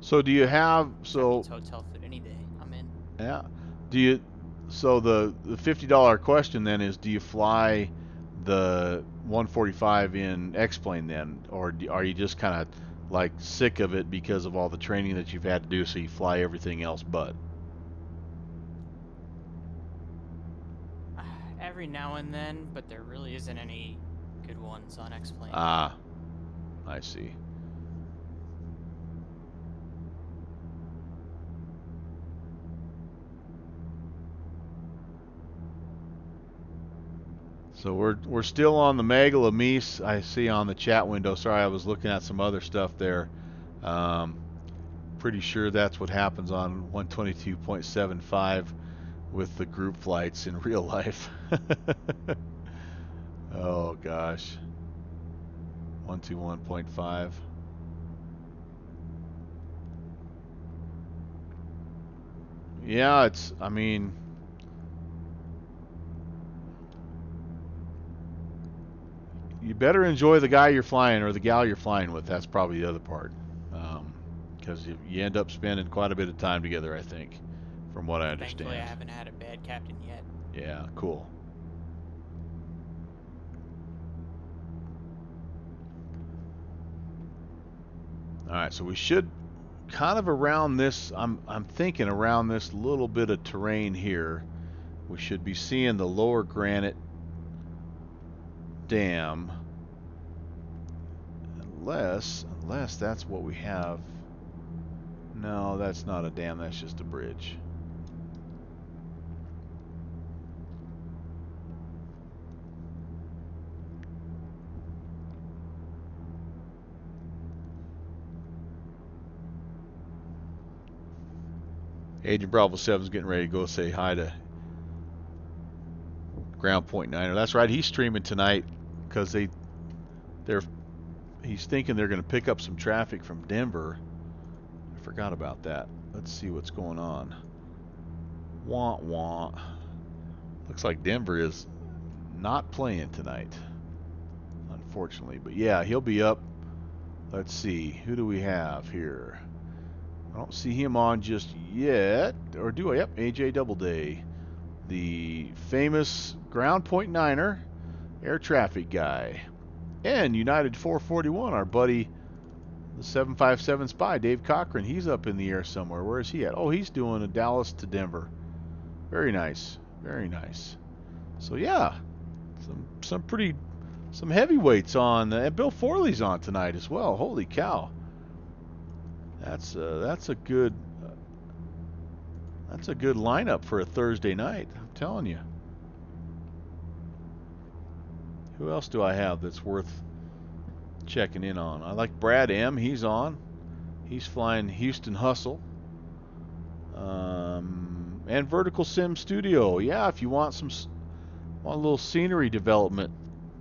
S1: So do you have
S2: Hotel food any day. I'm in.
S1: Yeah. Do you? So the $50 question then is: do you fly the 145 in X-plane then, or are you just kind of like sick of it because of all the training that you've had to do, so you fly everything else but?
S2: Every now and then, but there really isn't any good ones on X-plane.
S1: Ah, I see. So we're still on the Magala Mies. I see on the chat window. Sorry, I was looking at some other stuff there. Pretty sure that's what happens on 122.75 with the group flights in real life. Oh gosh. 121.5. Yeah, I mean, you better enjoy the guy you're flying or the gal you're flying with. That's probably the other part. Because you end up spending quite a bit of time together, I think, from what I understand.
S2: Thankfully, I haven't had a bad captain yet.
S1: Yeah, cool. All right, so we should kind of around this, I'm thinking around this little bit of terrain here, we should be seeing the Lower Granite Dam, unless that's what we have. No, that's not a dam, that's just a bridge. Agent Bravo 7's getting ready to go say hi to Ground Point Niner. That's right, he's streaming tonight because he's thinking they're going to pick up some traffic from Denver. I forgot about that. Let's see what's going on. Wah wah. Looks like Denver is not playing tonight, unfortunately. But yeah, he'll be up. Let's see, who do we have here? I don't see him on just yet. Or do I? Yep, AJ Doubleday, the famous Ground Point Niner air traffic guy. And United 441, our buddy, the 757 spy, Dave Cochran. He's up in the air somewhere. Where is he at? Oh, he's doing a Dallas to Denver. Very nice. Very nice. So yeah, some heavyweights on. And Bill Forley's on tonight as well. Holy cow. That's a good lineup for a Thursday night. I'm telling you. Who else do I have that's worth checking in on? I like Brad M. He's on. He's flying Houston Hustle. And Vertical Sim Studio. Yeah, if you want a little scenery development,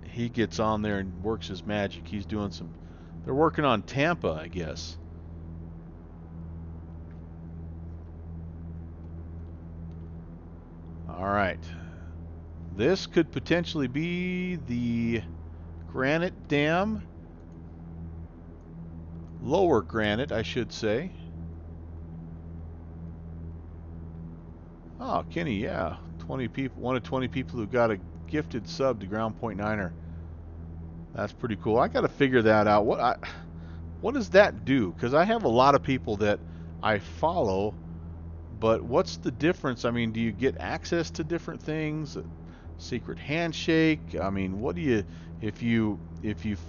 S1: he gets on there and works his magic. He's doing some. They're working on Tampa, I guess. All right. This could potentially be the Granite Dam. Lower Granite, I should say. Oh, Kenny, yeah. 20 people, one of 20 people who got a gifted sub to Ground Point Niner. That's pretty cool. I got to figure that out. What does that do? Because I have a lot of people that I follow, but what's the difference? I mean, do you get access to different things? Secret handshake? I mean, what do you, if you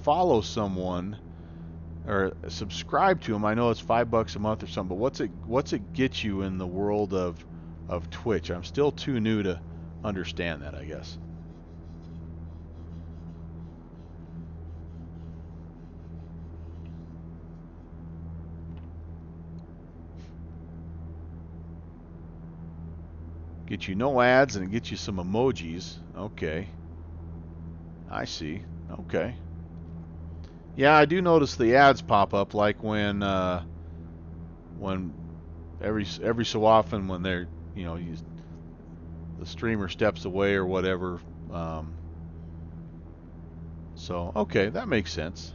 S1: follow someone or subscribe to them? I know it's $5 a month or something, but what's it get you in the world of Twitch? I'm still too new to understand that, I guess. Get you no ads and get you some emojis. Okay. I see. Okay. Yeah, I do notice the ads pop up, like when every so often when they're, the streamer steps away or whatever. So okay, that makes sense.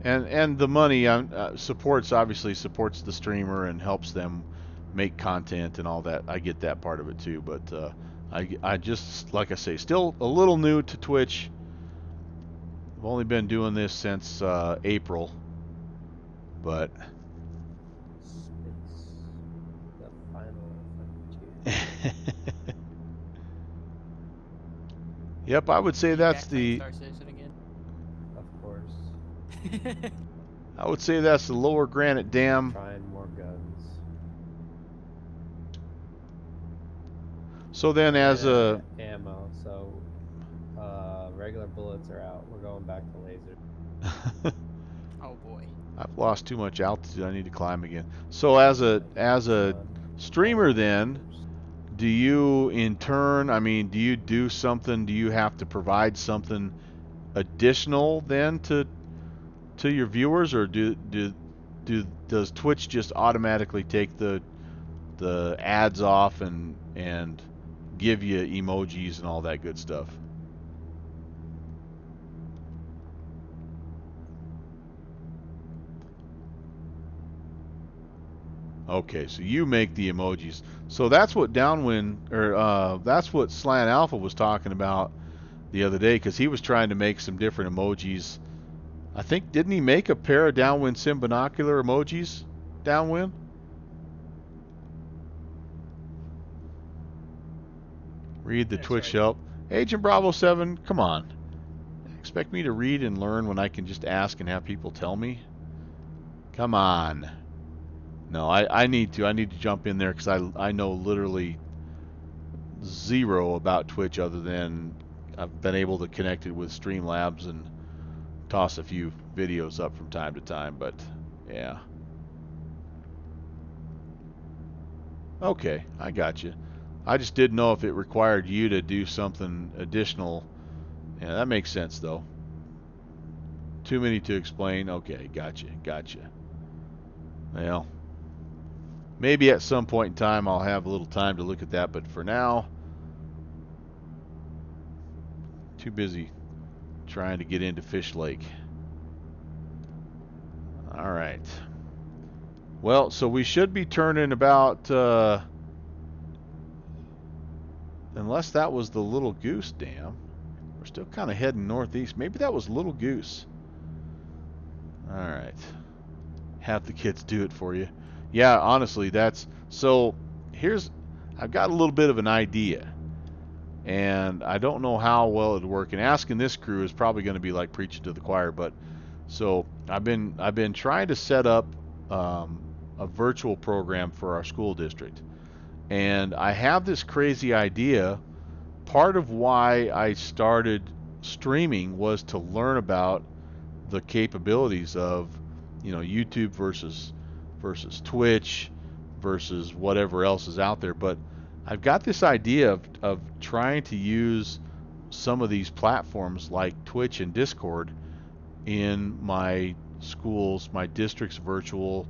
S1: And the money obviously supports the streamer and helps them make content and all that. I get that part of it too, but I just, like I say, still a little new to Twitch. I've only been doing this since April, but
S6: It's the final frontier.
S1: Yep, I would say that's
S2: Back
S1: the.
S2: Star Citizen again.
S6: Of course.
S1: I would say that's the Lower Granite Dam.
S6: Trying more guns.
S1: So then, as a
S6: ammo, so regular bullets are out. We're going back to laser.
S2: Oh boy.
S1: I've lost too much altitude. I need to climb again. So as a streamer, then, do you in turn? I mean, do you do something? Do you have to provide something additional then to your viewers, or does Twitch just automatically take the ads off and give you emojis and all that good stuff? Okay, so you make the emojis. So that's what Downwind, or that's what Slant Alpha was talking about the other day, because he was trying to make some different emojis. I think, didn't he make a pair of Downwind Sim binocular emojis? Downwind? Read the
S3: That's
S1: Twitch
S3: right.
S1: help. Agent Bravo 7, come on. Expect me to read and learn when I can just ask and have people tell me? Come on. No, I need to jump in there, because I know literally zero about Twitch, other than I've been able to connect it with Streamlabs and toss a few videos up from time to time, but yeah. Okay, I got you. I just didn't know if it required you to do something additional. Yeah, that makes sense though. Too many to explain. Okay, gotcha. Well, maybe at some point in time I'll have a little time to look at that, but for now, too busy trying to get into Fish Lake. All right. Well, so we should be turning about, unless that was the Little Goose Dam. We're still kind of heading northeast. Maybe that was Little Goose. All right. Have the kids do it for you. Yeah, honestly, that's so. I've got a little bit of an idea, and I don't know how well it'd work. And asking this crew is probably going to be like preaching to the choir. But so I've been trying to set up a virtual program for our school district, and I have this crazy idea. Part of why I started streaming was to learn about the capabilities of, YouTube versus Twitch versus whatever else is out there. But I've got this idea of trying to use some of these platforms like Twitch and Discord in my my district's virtual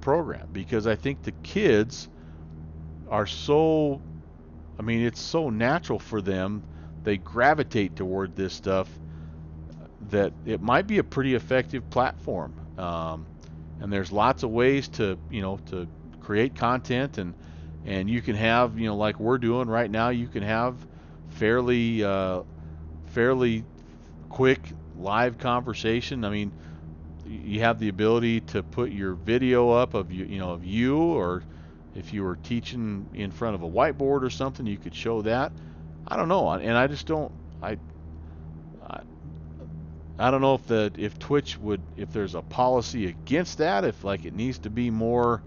S1: program, because I think the kids are so, it's so natural for them. They gravitate toward this stuff, that it might be a pretty effective platform. And there's lots of ways to create content, and you can have, like we're doing right now, you can have fairly quick live conversation. You have the ability to put your video up of you, or if you were teaching in front of a whiteboard or something, you could show that. I don't know, and I just don't. I don't know if Twitch if there's a policy against that, if like it needs to be more,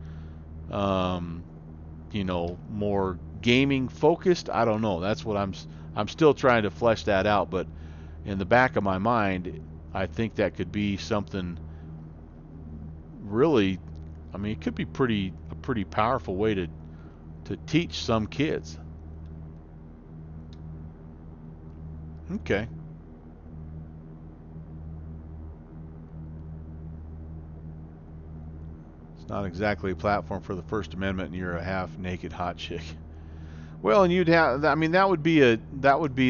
S1: more gaming focused. I don't know. That's what I'm still trying to flesh that out. But in the back of my mind, I think that could be something really. It could be a pretty powerful way to teach some kids. Okay. It's not exactly a platform for the First Amendment, and you're a half-naked hot chick. Well, and you'd have. That would be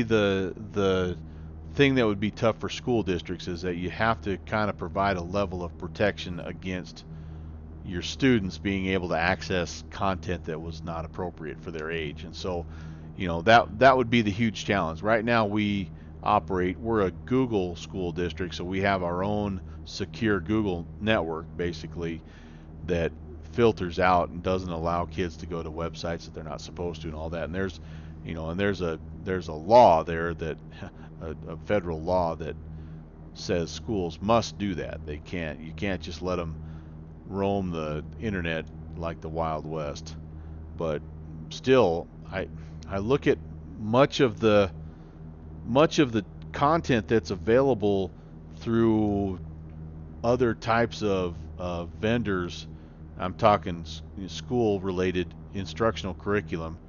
S1: the thing that would be tough for school districts, is that you have to kind of provide a level of protection against your students being able to access content that was not appropriate for their age. And so, that would be the huge challenge. Right now we're a Google school district, so we have our own secure Google network, basically, that filters out and doesn't allow kids to go to websites that they're not supposed to, and all that. And there's a law there, that a federal law that says schools must do that. You can't just let them roam the internet like the Wild West. But still, I look at much of the content that's available through other types of vendors. I'm talking school-related instructional curriculum,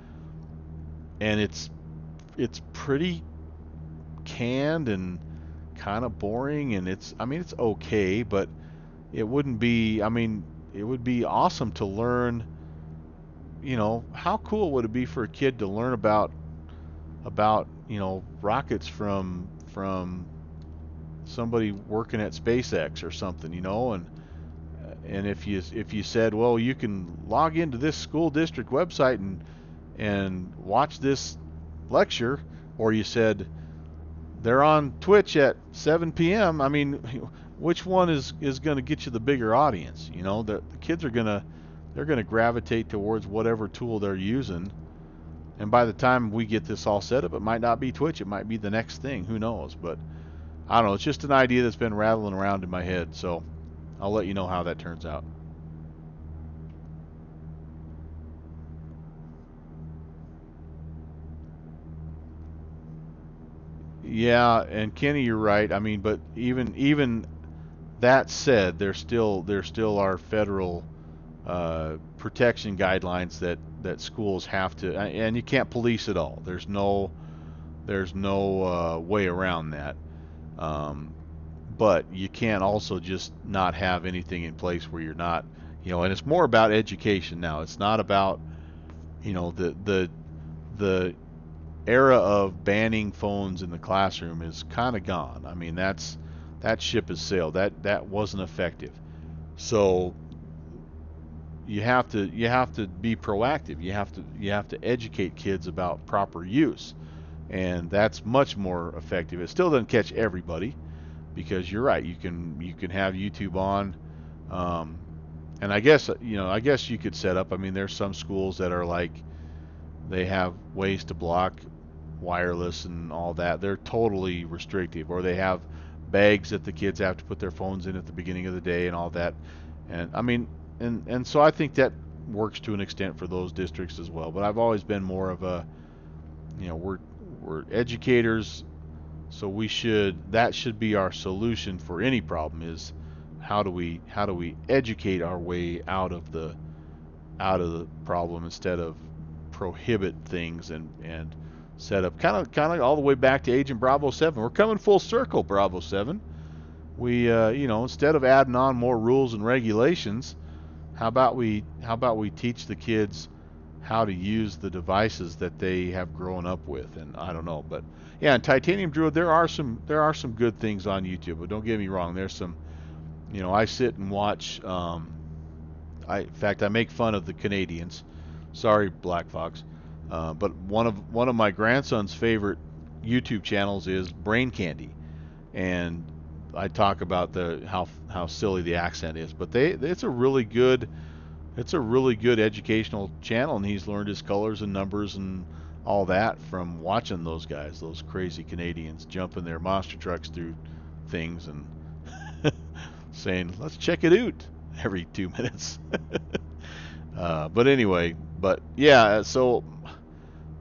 S1: and it's pretty canned and kind of boring, and it's okay, but it wouldn't be. It would be awesome to learn. How cool would it be for a kid to learn about rockets from somebody working at SpaceX or something, and if you said, well, you can log into this school district website and watch this lecture, or you said they're on Twitch at 7 p.m. Which one is going to get you the bigger audience? The kids are they're gonna gravitate towards whatever tool they're using. And by the time we get this all set up, it might not be Twitch. It might be the next thing. Who knows? But I don't know. It's just an idea that's been rattling around in my head. So I'll let you know how that turns out. Yeah, and Kenny, you're right. But even that said, there still are federal protection guidelines that schools have to, and you can't police it all. There's no way around that. But you can't also just not have anything in place where you're not, and it's more about education now. It's not about, the era of banning phones in the classroom is kind of gone. I mean, that ship has sailed. That wasn't effective. So you have to be proactive. You have to educate kids about proper use, and that's much more effective. It still doesn't catch everybody, because you're right. You can have YouTube on, and I guess you could set up. I mean, there's some schools that are like, they have ways to block wireless and all that. They're totally restrictive, or they have bags that the kids have to put their phones in at the beginning of the day and all that. And I mean, and so I think that works to an extent for those districts as well. But I've always been more of a, we're educators, so that should be our solution for any problem, is how do we educate our way out of the problem, instead of prohibit things and set up kind of all the way back to Agent Bravo 7. We're coming full circle, Bravo 7. We instead of adding on more rules and regulations, how about we teach the kids how to use the devices that they have grown up with? And I don't know, but yeah, and Titanium Druid, there are some good things on YouTube, but don't get me wrong, there's some, I sit and watch, in fact, I make fun of the Canadians. Sorry, Black Fox. But one of my grandson's favorite YouTube channels is Brain Candy, and I talk about how silly the accent is. But it's a really good educational channel, and he's learned his colors and numbers and all that from watching those guys, those crazy Canadians jumping their monster trucks through things and saying, "Let's check it out," every 2 minutes. But anyway, yeah, so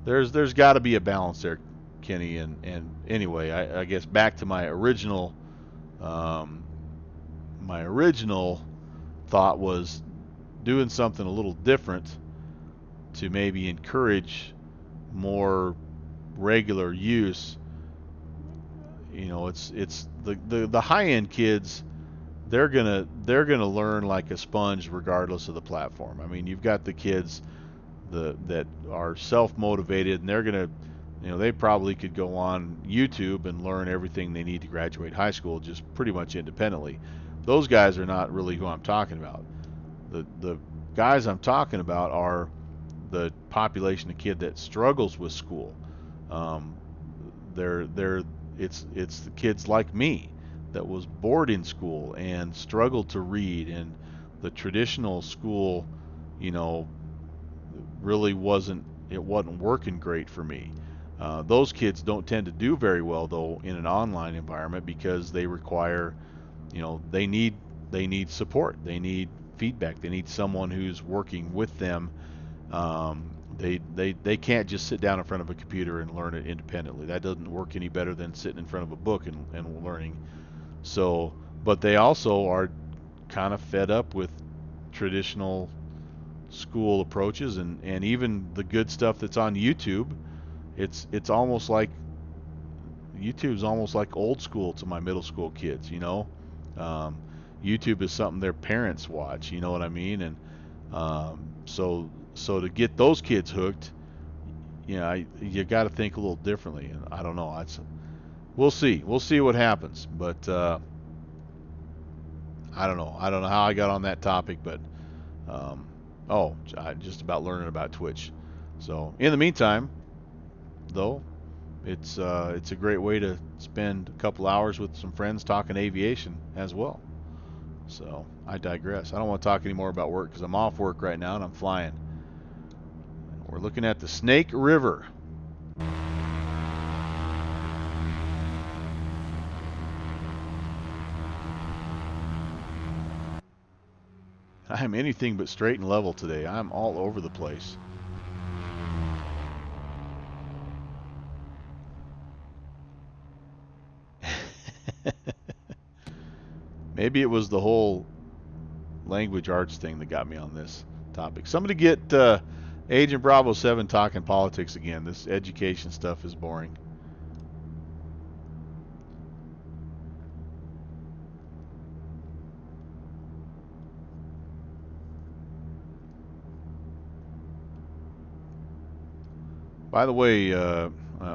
S1: there's got to be a balance there, Kenny. And anyway, I guess back to my original thought was doing something a little different to maybe encourage more regular use. It's the high-end kids. They're gonna learn like a sponge regardless of the platform. I mean, you've got the kids that are self-motivated, and they're gonna, they probably could go on YouTube and learn everything they need to graduate high school just pretty much independently. Those guys are not really who I'm talking about. The guys I'm talking about are the population of kid that struggles with school. It's the kids like me that was bored in school and struggled to read, and the traditional school, really wasn't working great for me. Those kids don't tend to do very well though in an online environment, because they require, they need support, they need feedback, they need someone who's working with them. They can't just sit down in front of a computer and learn it independently. That doesn't work any better than sitting in front of a book and learning. So, but they also are kind of fed up with traditional school approaches, and even the good stuff that's on YouTube. It's almost like YouTube's almost like old school to my middle school kids. YouTube is something their parents watch. You know what I mean? And so to get those kids hooked, you got to think a little differently. And I don't know. We'll see what happens. But I don't know how I got on that topic, but just about learning about Twitch. So in the meantime, though, it's a great way to spend a couple hours with some friends talking aviation as well. So I digress. I don't want to talk any more about work because I'm off work right now and I'm flying. We're looking at the Snake River. I'm anything but straight and level today. I'm all over the place. Maybe it was the whole language arts thing that got me on this. topic. Somebody get Agent Bravo 7 talking politics again. This education stuff is boring. By the way, let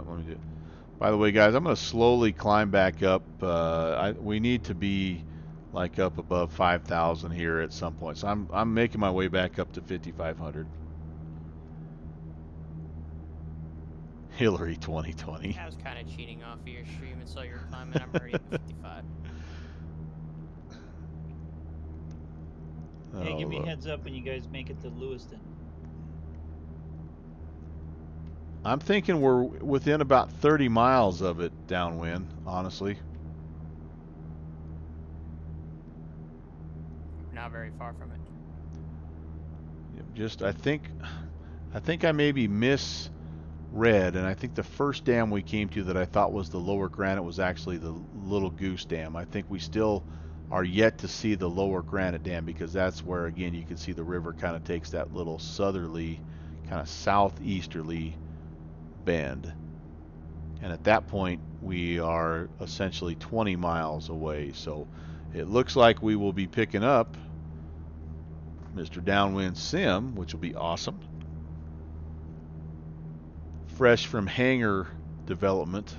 S1: me do it. By the way, guys, I'm going to slowly climb back up. We need to be like up above 5,000 here at some point. So I'm making my way back up to 5,500. Hillary 2020.
S2: I was kind of cheating off of your stream and saw you were climbing. I'm already at 55.
S3: Hey, give me a
S1: look.
S3: heads up when you guys make it to Lewiston.
S1: I'm thinking we're within about 30 miles of it downwind, honestly.
S2: Not very far from it.
S1: Just I think I maybe misread, and I think the first dam we came to that I thought was the Lower Granite was actually the Little Goose Dam. I think we still are yet to see the Lower Granite Dam, because that's where, again, you can see the river kind of takes that little southerly, kind of southeasterly bend. And at that point, we are essentially 20 miles away. So it looks like we will be picking up Mr. Downwind Sim, which will be awesome. Fresh from hangar development.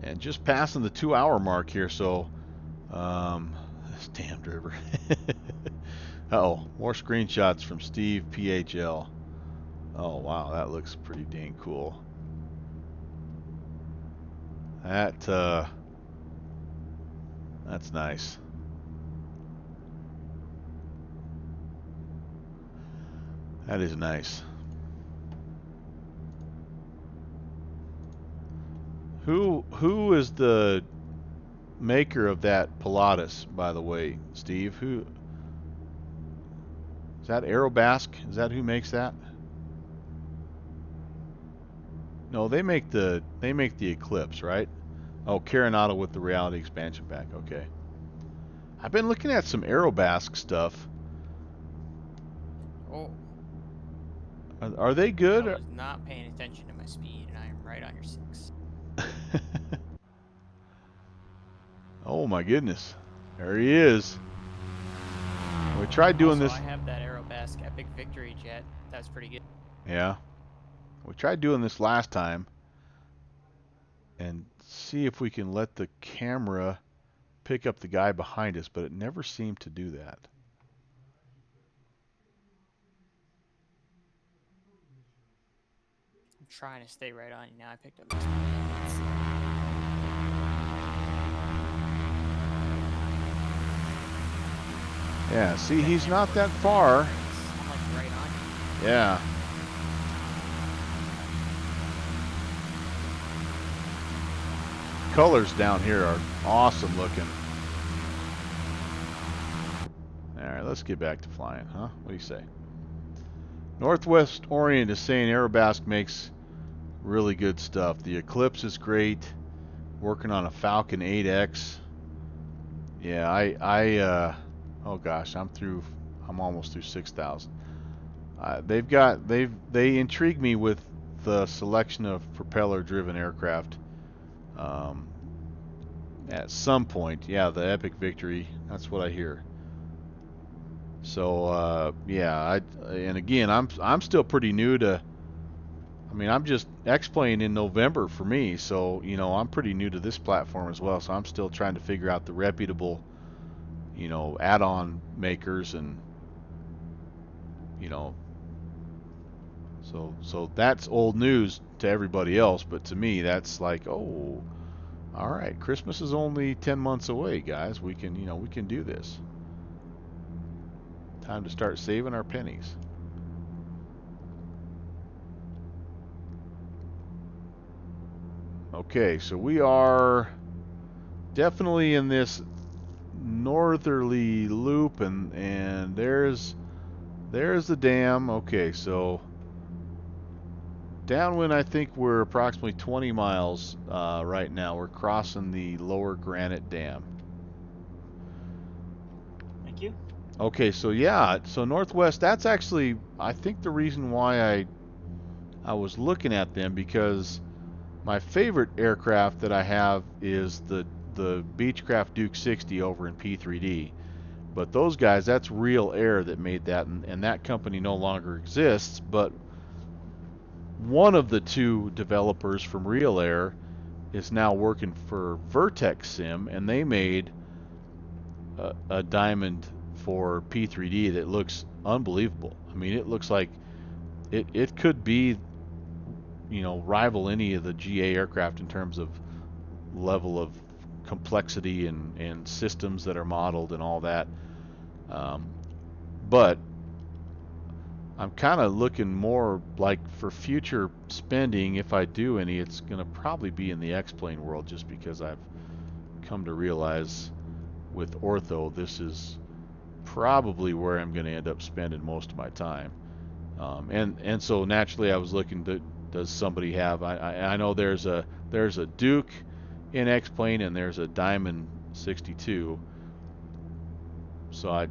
S1: And just passing the 2-hour mark here, so this damned river. Uh-oh, more screenshots from Steve PHL. Oh wow, that looks pretty dang cool. That's nice. That is nice. Who is the maker of that Pilatus, by the way, Steve? Who is that? Aerobask? Is that who makes that? No, they make the Eclipse, right? Oh, Carinata with the Reality expansion pack. Okay. I've been looking at some Aerobask stuff.
S2: Oh.
S1: Are they good?
S2: I was not paying attention to my speed, and I am right on your 6.
S1: Oh my goodness. There he is. We tried doing
S2: also,
S1: this.
S2: I have that Aerobask Epic Victory jet. That's pretty good.
S1: Yeah. We tried doing this last time and see if we can let the camera pick up the guy behind us, but it never seemed to do that.
S2: I'm trying to stay right on you now. I picked up this one.
S1: Yeah, see, he's not that far.
S2: I'm like right on you.
S1: Yeah. Colors down here are awesome looking. Alright, let's get back to flying, huh? What do you say? Northwest Orient is saying Aerobask makes really good stuff. The Eclipse is great. Working on a Falcon 8X. Yeah, oh gosh, I'm almost through 6,000. They intrigue me with the selection of propeller-driven aircraft. At some point, yeah, the Epic Victory. That's what I hear. So yeah, and again, I'm still pretty new to. I mean, I'm just X-Plane in November for me, so you know I'm pretty new to this platform as well. So I'm still trying to figure out the reputable, you know, add-on makers and you know. So that's old news to everybody else, but to me that's like, oh, all right, Christmas is only 10 months away, guys. We can, you know, we can do this. Time to start saving our pennies. Okay, so we are definitely in this northerly loop, and there's the dam. Okay, so Downwind, I think we're approximately 20 miles right now. We're crossing the Lower Granite Dam.
S3: Thank you.
S1: Okay, so yeah, so Northwest, that's actually, I think the reason why I was looking at them, because my favorite aircraft that I have is the Beechcraft Duke 60 over in P3D. But those guys, that's Real Air that made that, and that company no longer exists. But one of the two developers from Real Air is now working for Vertex Sim, and they made a Diamond for P3D that looks unbelievable. I mean, it looks like it could be, you know, rival any of the GA aircraft in terms of level of complexity and systems that are modeled and all that. But I'm kind of looking more like for future spending, if I do any, it's going to probably be in the X-Plane world, just because I've come to realize with ortho, this is probably where I'm going to end up spending most of my time. And so naturally I was looking to, does somebody have, I know there's a Duke in X-Plane and there's a Diamond 62. So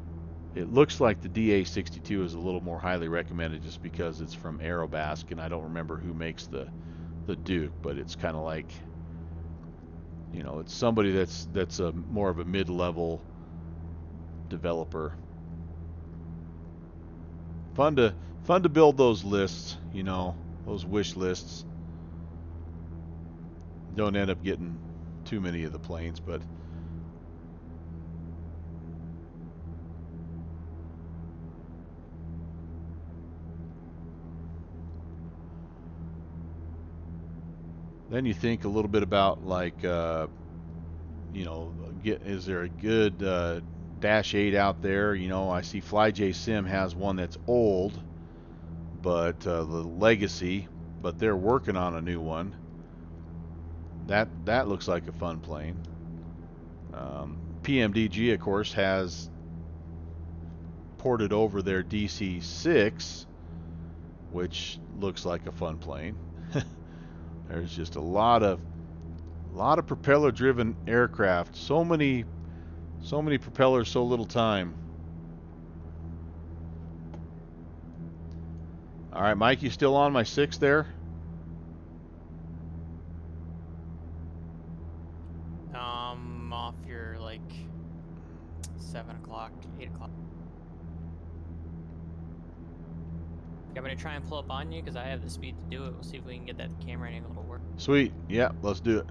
S1: it looks like the DA62 is a little more highly recommended just because it's from Aerobasque, and I don't remember who makes the Duke, but it's kind of like, you know, it's somebody that's a more of a mid-level developer. Fun to build those lists, you know, those wish lists. Don't end up getting too many of the planes, but then you think a little bit about, like, you know, is there a good Dash 8 out there? You know, I see FlyJ Sim has one that's old, but the Legacy, but they're working on a new one. That looks like a fun plane. PMDG, of course, has ported over their DC-6, which looks like a fun plane. There's just a lot of propeller-driven aircraft. So many propellers, so little time. All right, Mike, you still on my 6 there?
S2: Off your like 7 o'clock, 8 o'clock. I'm gonna try and pull up on you because I have the speed to do it. We'll see if we can get that camera angle to work.
S1: Sweet. Yeah, let's do it.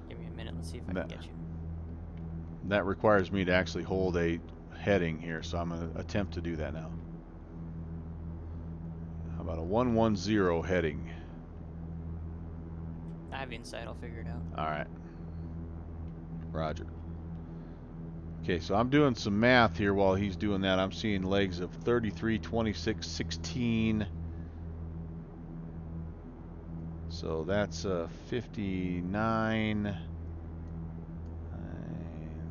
S2: Give me a minute. Let's see if I can get you.
S1: That requires me to actually hold a heading here, so I'm going to attempt to do that now. How about a 110 heading?
S2: I have insight. I'll figure it out.
S1: All right. Roger. Okay, so I'm doing some math here while he's doing that. I'm seeing legs of 33, 26, 16. So that's 59,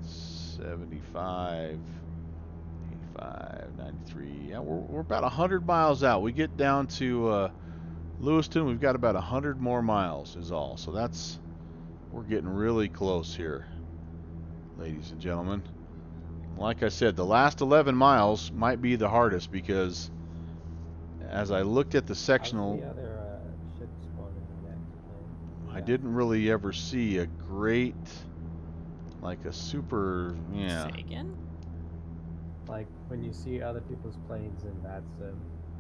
S1: 75, 85, 93. Yeah, we're about 100 miles out. We get down to Lewiston. We've got about 100 more miles is all. So we're getting really close here, ladies and gentlemen. Like I said, the last 11 miles might be the hardest, because as I looked at the sectional,
S6: How's the other ship spawning in the X-Plane?
S1: I didn't really ever see a great, like a super, yeah.
S2: Say again?
S6: Like when you see other people's planes in VATSIM,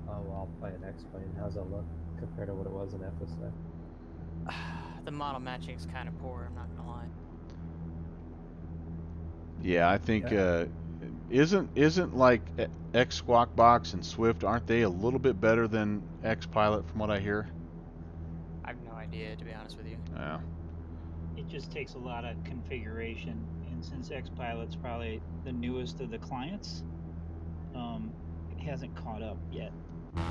S6: oh, I'll play an X-Plane. How's it look compared to what it was in FSA?
S2: The model matching is kind of poor. I'm not gonna lie.
S1: Yeah, I think isn't like X Squawk Box and Swift, aren't they a little bit better than X Pilot from what I hear?
S2: I have no idea, to be honest with you.
S1: Yeah.
S3: It just takes a lot of configuration, and since X-Pilot's probably the newest of the clients, it hasn't caught up yet.
S2: Like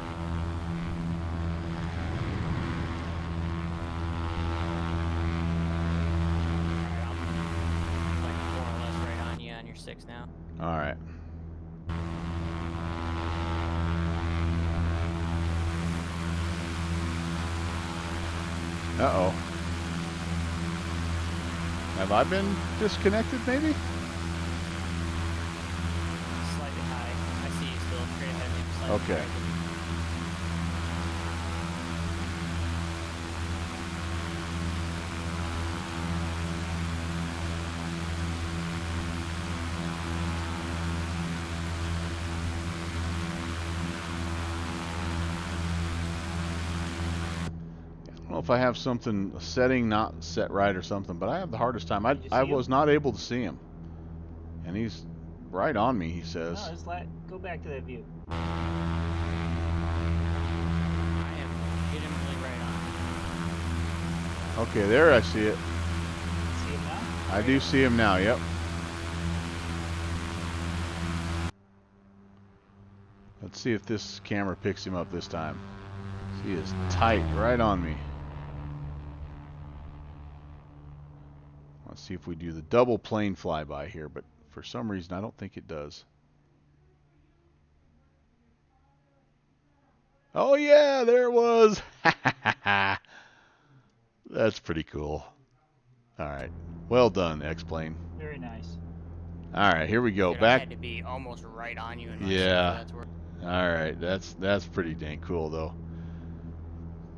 S2: more or less right on you on your 6 now.
S1: All right. Uh-oh. Have I been disconnected, maybe?
S2: Slightly high. I see you still straight ahead. Maybe slightly
S1: Okay.
S2: higher.
S1: I don't know if I have something, a setting not set right or something, but I have the hardest time.
S3: Did you
S1: I
S3: see him?
S1: was not able to see him. And he's right on me, he
S3: No,
S1: says.
S3: just go back to that view.
S2: I am legitimately right on.
S1: Okay, there I see it.
S3: See him now?
S1: I do see him now, yep. Let's see if this camera picks him up this time. He is tight, right on me. Let's see if we do the double plane flyby here, but for some reason I don't think it does. Oh yeah, there it was. That's pretty cool. All right, well done, X-Plane.
S3: Very nice.
S1: All right, here we go.
S2: Dude, I
S1: Back.
S2: had to be almost right on you in my
S1: Yeah.
S2: That's where
S1: All right, that's pretty dang cool though.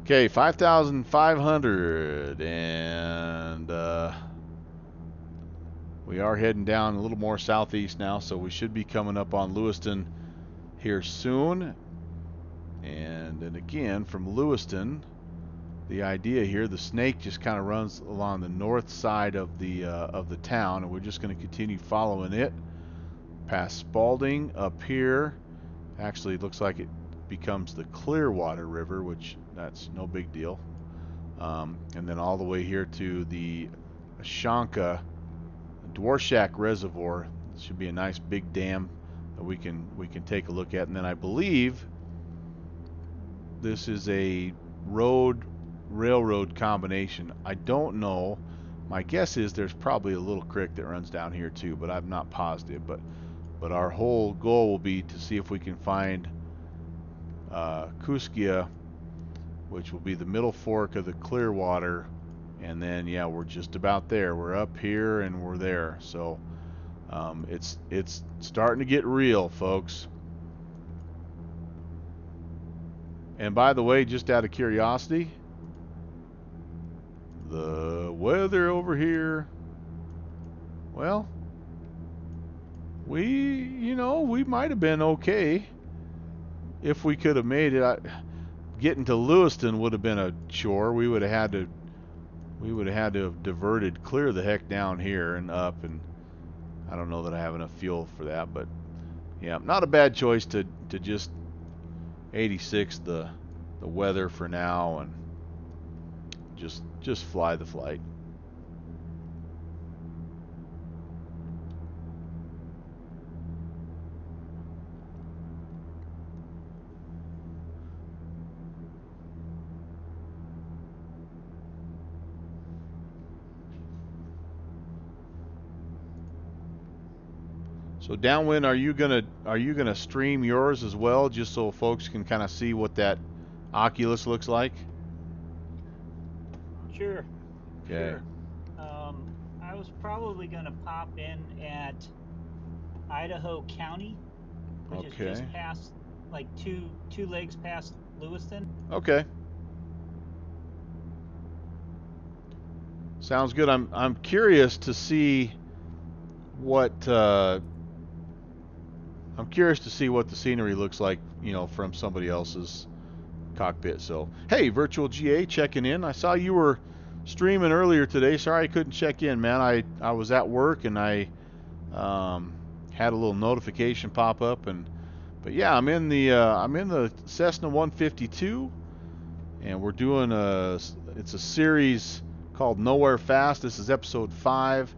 S1: Okay, 5,500, and we are heading down a little more southeast now, so we should be coming up on Lewiston here soon. And then again, from Lewiston, the idea here, the snake just kind of runs along the north side of the town, and we're just going to continue following it past Spalding up here. Actually, it looks like it becomes the Clearwater River, which that's no big deal. And then all the way here to the Ashanka Dworshak Reservoir. This should be a nice big dam that we can take a look at. And then I believe this is a railroad combination. I don't know. My guess is there's probably a little creek that runs down here too, but I'm not positive. But our whole goal will be to see if we can find Kuskia, which will be the middle fork of the Clearwater, and then yeah, we're just about there. We're up here and we're there. So it's starting to get real, folks. And by the way, just out of curiosity, the weather over here, well, we might have been okay if we could have made it. Getting to Lewiston would have been a chore. We would have had to have diverted clear the heck down here and up, and I don't know that I have enough fuel for that, but yeah, not a bad choice to just 86 the weather for now and just fly the flight. So downwind, are you gonna stream yours as well, just so folks can kind of see what that Oculus looks like?
S3: Sure.
S1: Okay.
S3: Sure. I was probably gonna pop in at Idaho County, which is
S1: Okay.
S3: just past, like two legs past Lewiston.
S1: Okay. Sounds good. I'm curious to see what the scenery looks like, from somebody else's cockpit. So, hey, Virtual GA checking in. I saw you were streaming earlier today. Sorry I couldn't check in, man. I was at work and I had a little notification pop up, but yeah, I'm in the Cessna 152, and we're doing it's a series called Nowhere Fast. This is episode 5.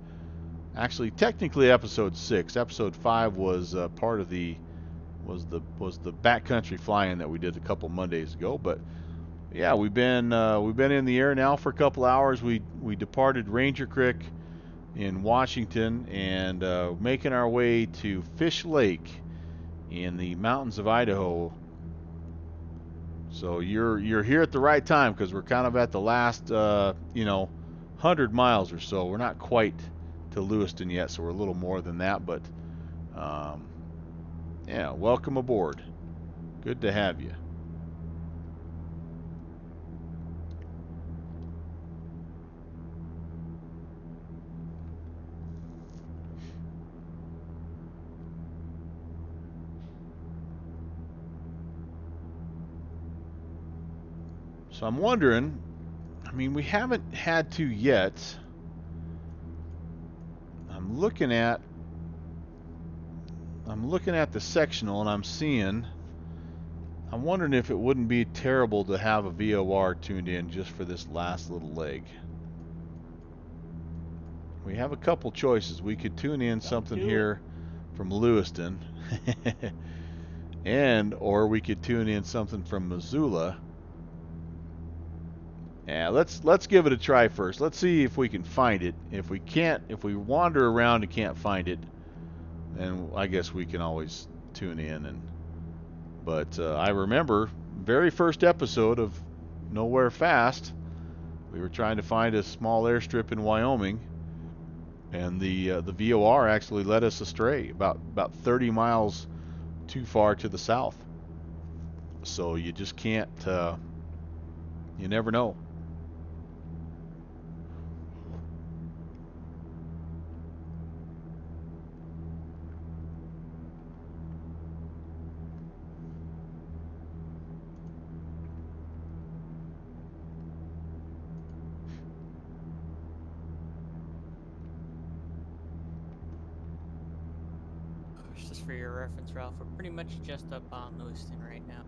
S1: Actually, technically episode 6. Episode 5 was part of the backcountry flying that we did a couple Mondays ago. But yeah, we've been in the air now for a couple hours. We departed Ranger Creek in Washington and making our way to Fish Lake in the mountains of Idaho. So you're here at the right time because we're kind of at the last, 100 miles or so. We're not quite to Lewiston yet, so we're a little more than that. But yeah, welcome aboard. Good to have you. So I'm wondering, I mean, we haven't had to yet. I'm looking at the sectional and I'm wondering if it wouldn't be terrible to have a VOR tuned in just for this last little leg. We have a couple choices. We could tune in something here from Lewiston or we could tune in something from Missoula. Yeah, let's give it a try first. Let's see if we can find it. If we wander around and can't find it, then I guess we can always tune in. But I remember very first episode of Nowhere Fast, we were trying to find a small airstrip in Wyoming, and the VOR actually led us astray about 30 miles too far to the south. So you just can't. You never know.
S2: Just for your reference, Ralph, we're pretty much just up on Lewiston right now.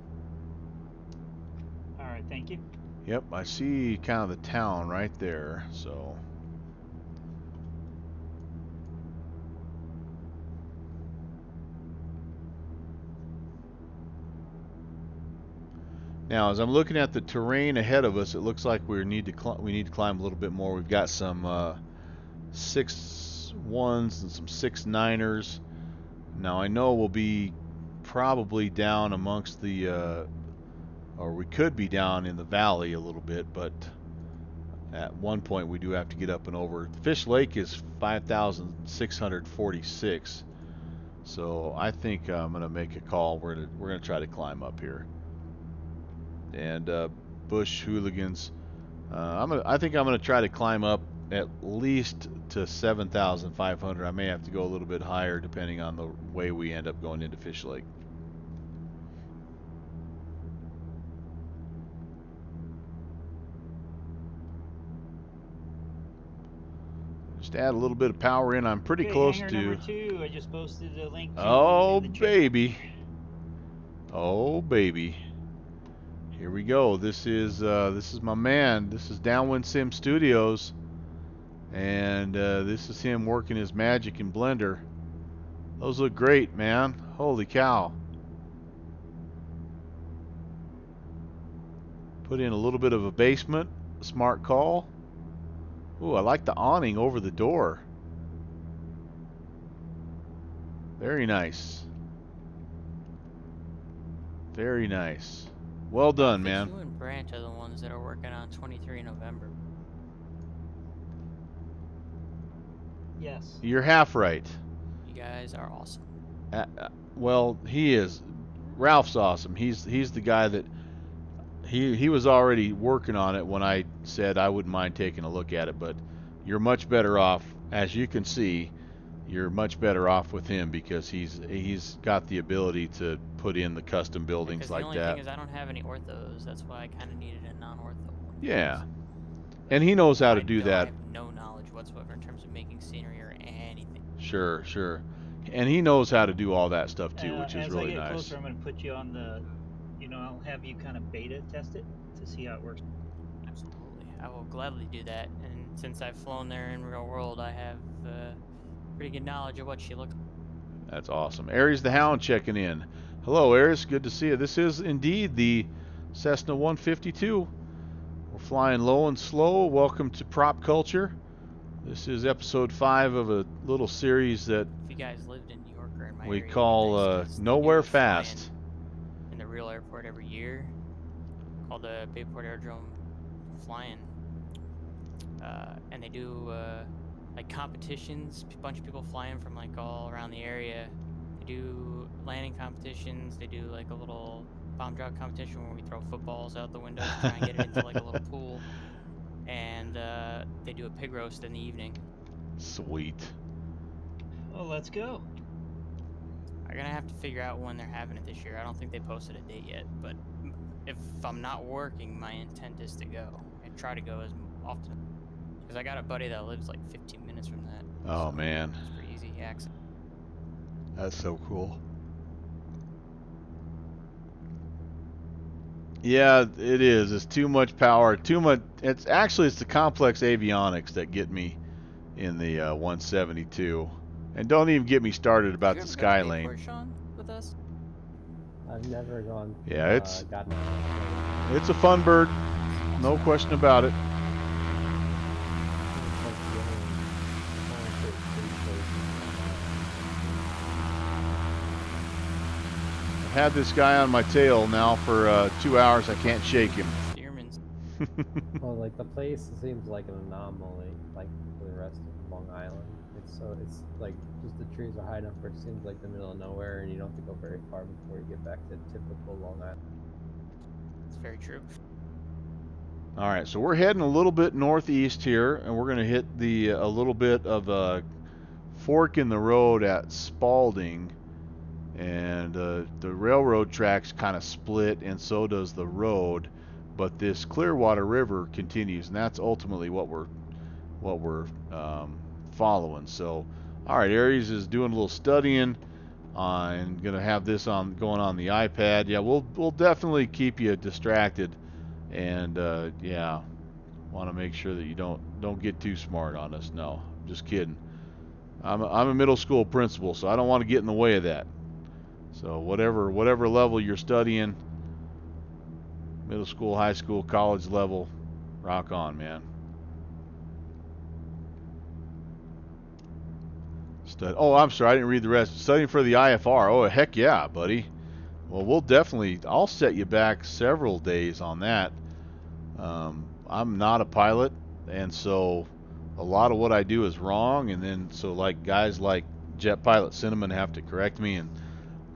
S3: All right, thank you.
S1: Yep, I see kind of the town right there, so. Now, as I'm looking at the terrain ahead of us, it looks like we need to climb a little bit more. We've got some 6.1s and some 6.9ers. Now, I know we'll be probably down amongst the, or we could be down in the valley a little bit, but at one point we do have to get up and over. Fish Lake is 5,646, so I think I'm going to make a call. We're going to try to climb up here. And Bush Hooligans, I think I'm going to try to climb up at least to 7,500. I may have to go a little bit higher depending on the way we end up going into Fish Lake. Just add a little bit of power in. I'm pretty close
S3: hangar
S1: to.
S3: Number 2, I just posted a link to
S1: Oh
S3: in the chat.
S1: baby. Oh baby. Here we go. This is my man. This is Downwind Sim Studios, and this is him working his magic in Blender. Those look great, man. Holy cow. Put in a little bit of a basement. Smart call. Ooh, I like the awning over the door. Very nice. Very nice. Well done,
S2: I think
S1: man.
S2: you and Brant are the ones that are working on 23 November.
S3: Yes.
S1: You're half right.
S2: You guys are awesome.
S1: Well, he is. Ralph's awesome. He's the guy that he was already working on it when I said I wouldn't mind taking a look at it, but you're much better off, as you can see. You're much better off with him because he's got the ability to put in the custom buildings like
S2: the only
S1: that.
S2: thing is I don't have any orthos. That's why I kind of needed a non-ortho one.
S1: Yeah, and he knows how to do
S2: I
S1: that.
S2: have no knowledge whatsoever in terms of making scenery or anything.
S1: Sure, sure. And he knows how to do all that stuff too, which is really
S3: As I get
S1: nice.
S3: closer, I'm going to put you on the, I'll have you kind of beta test it to see how it works.
S2: Absolutely, I will gladly do that. And since I've flown there in real world, I have pretty good knowledge of what she looks like.
S1: That's awesome. Aries the Hound checking in. Hello, Aries. Good to see you. This is indeed the Cessna 152. We're flying low and slow. Welcome to Prop Culture. This is episode 5 of a little series that
S2: If you guys lived in New York or in my
S1: we
S2: area,
S1: call
S2: you guys could
S1: Nowhere
S2: fly
S1: Fast.
S2: in the real airport every year. called the Bayport Aerodrome Flying, and they do like competitions. A bunch of people flying from like all around the area. They do landing competitions. They do like a little bomb drop competition where we throw footballs out the window to try and get it into like a little pool. And they do a pig roast in the evening.
S1: Sweet.
S3: Well, let's go.
S2: I'm gonna have to figure out when they're having it this year. I don't think they posted a date yet, but if I'm not working, my intent is to go and try to go as often. Because I got a buddy that lives like 15 minutes from that.
S1: Oh,
S2: so
S1: man.
S2: it's pretty easy access.
S1: That's so cool. Yeah, it is. It's too much power. Too much. It's the complex avionics that get me in the 172. And don't even get me started about the
S2: Have you ever been to
S1: Skylane.
S2: Bayport, Sean, with us?
S6: I've never gone.
S1: Yeah, it's
S6: gotten a
S1: it's a fun bird, no question about it. I've had this guy on my tail now for 2 hours. I can't shake him.
S2: Stearman's.
S6: Well, like the place seems like an anomaly, like for the rest of Long Island. It's like just the trees are high enough where it seems like the middle of nowhere, and you don't have to go very far before you get back to typical Long Island.
S2: It's very true.
S1: All right, so we're heading a little bit northeast here, and we're going to hit the a little bit of a fork in the road at Spalding, and the railroad tracks kind of split, and so does the road. But this Clearwater River continues, and that's ultimately what we're following. So, all right, Aries is doing a little studying. I'm gonna have this going on the iPad. Yeah, we'll definitely keep you distracted, and yeah, want to make sure that you don't get too smart on us. No, just kidding. I'm a middle school principal, so I don't want to get in the way of that. So whatever level you're studying, middle school, high school, college level, rock on, man. Oh, I'm sorry, I didn't read the rest. Studying for the IFR. Oh, heck yeah, buddy. Well, I'll set you back several days on that. I'm not a pilot, and so a lot of what I do is wrong, and then so like guys like Jet Pilot Cinnamon have to correct me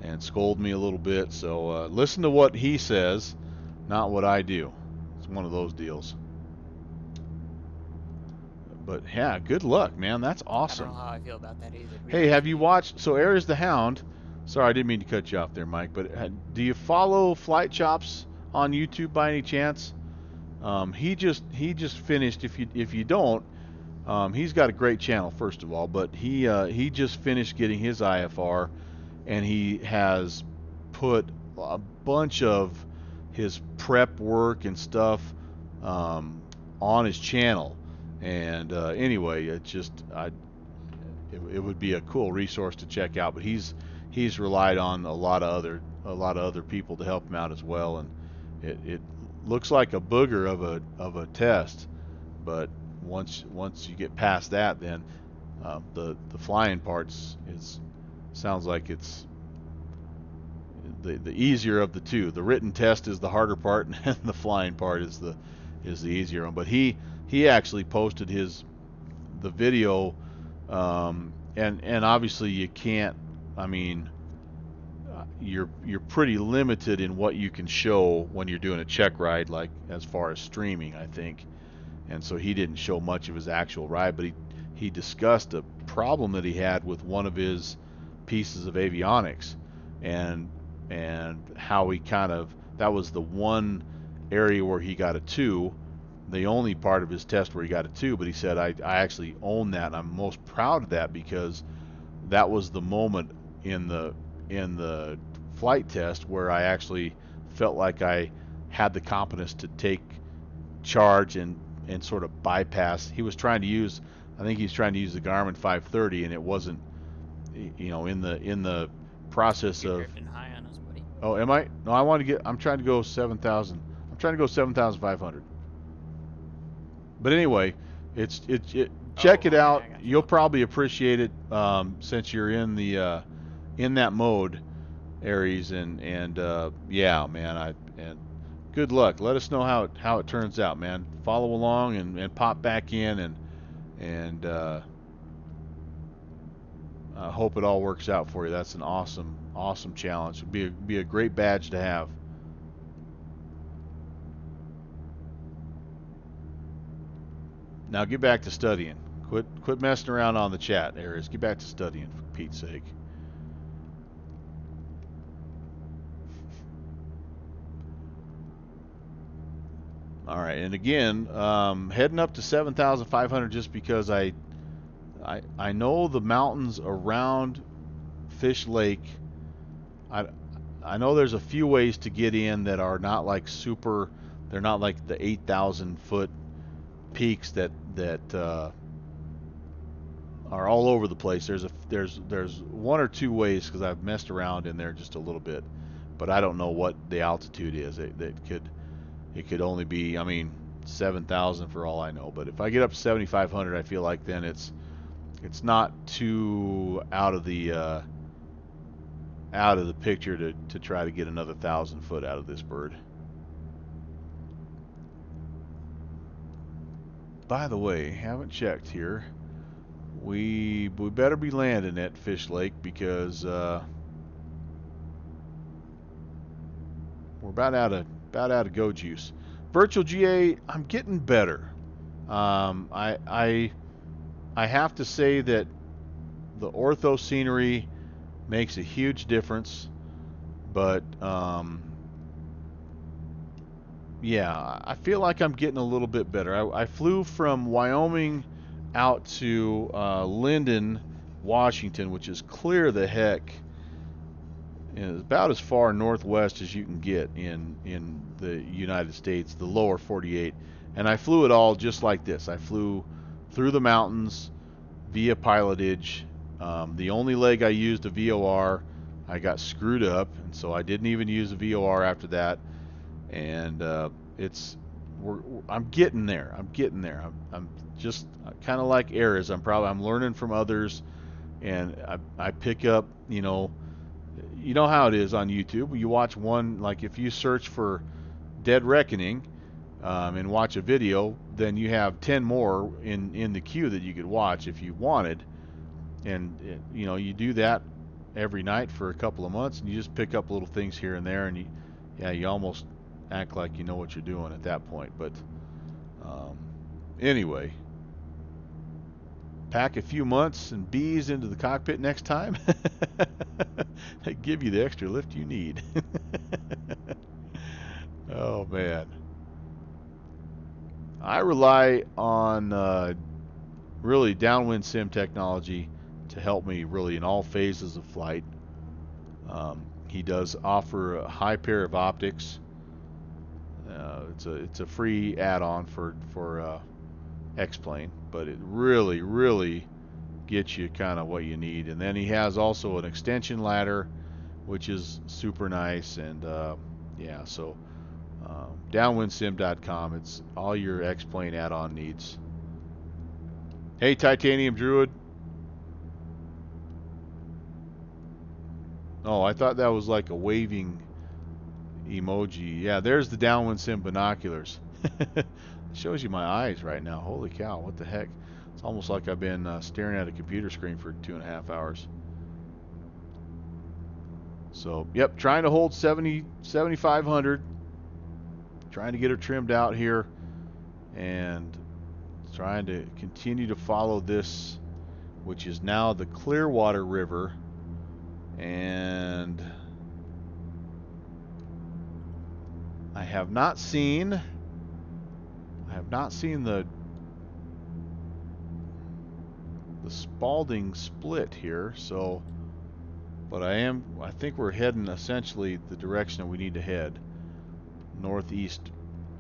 S1: and scold me a little bit. So listen to what he says, not what I do. It's one of those deals. But yeah, good luck, man. That's awesome.
S2: I don't know how I feel about that either.
S1: Hey, have you watched? So Aries the Hound. Sorry, I didn't mean to cut you off there, Mike. But do you follow Flight Chops on YouTube by any chance? He just finished. If you don't, he's got a great channel first of all. But he just finished getting his IFR, and he has put a bunch of his prep work and stuff on his channel. And anyway, it would be a cool resource to check out. But he's relied on a lot of other people to help him out as well. And it looks like a booger of a test, but once you get past that, then the flying parts sounds like it's the easier of the two. The written test is the harder part, and the flying part is the easier one. But he actually posted the video, and obviously you can't. I mean, you're pretty limited in what you can show when you're doing a check ride, like as far as streaming, I think. And so he didn't show much of his actual ride, but he discussed a problem that he had with one of his pieces of avionics, and how he that was the one area where he got a 2. The only part of his test where he got a 2, but he said, I actually own that, and I'm most proud of that, because that was the moment in the flight test where I actually felt like I had the competence to take charge and sort of bypass. He was trying to use, I think he's trying to use the Garmin 530, and it wasn't, in the process
S2: You're
S1: of.
S2: drifting high on us, buddy.
S1: Oh, am I? No, I'm trying to go 7,000. I'm trying to go 7,500. But anyway, check it out. You'll probably appreciate it since you're in that mode, Aries, and yeah, man, and good luck. Let us know how it turns out, man. Follow along and pop back in and I hope it all works out for you. That's an awesome challenge. It'd be a great badge to have. Now get back to studying. Quit messing around on the chat, Aries. Get back to studying, for Pete's sake. All right, and again, heading up to 7,500 just because I know the mountains around Fish Lake. I know there's a few ways to get in that are not like super. They're not like the 8,000 foot peaks that are all over the place. There's one or two ways because I've messed around in there just a little bit, but I don't know what the altitude is. It could only be, I mean, 7,000 for all I know. But if I get up to 7,500, I feel like then it's not too out of the picture to try to get another 1,000 foot out of this bird. By the way, haven't checked here. We better be landing at Fish Lake because we're about out of go juice. Virtual GA, I'm getting better. I have to say that the ortho scenery makes a huge difference, but yeah, I feel like I'm getting a little bit better. I flew from Wyoming out to Linden, Washington, which is clear the heck. It's about as far northwest as you can get in the United States, the lower 48. And I flew it all just like this. I flew through the mountains via pilotage. The only leg I used a VOR, I got screwed up, and so I didn't even use a VOR after that. And I'm getting there. I'm just kind of like Aries. I'm learning from others, and I pick up, you know how it is on YouTube. You watch one, like if you search for Dead Reckoning and watch a video, then you have 10 more in the queue that you could watch if you wanted. And you do that every night for a couple of months, and you just pick up little things here and there, and you almost act like you know what you're doing at that point. But anyway, pack a few months and bees into the cockpit next time. They give you the extra lift you need. Oh man, I rely on really downwind sim technology to help me really in all phases of flight. He does offer a high pair of optics. It's a free add-on for X-Plane, but it really gets you kind of what you need. And then he has also an extension ladder, which is super nice. And yeah, so downwindsim.com, it's all your X-Plane add-on needs. Hey, Titanium Druid. Oh, I thought that was like a waving emoji. Yeah, there's the Downwind Sim binoculars. It shows you my eyes right now. Holy cow, what the heck? It's almost like I've been staring at a computer screen for 2.5 hours. So, yep, trying to hold 7,500. Trying to get her trimmed out here. And trying to continue to follow this, which is now the Clearwater River. And I have not seen the Spalding split here, so but I think we're heading essentially the direction that we need to head, northeast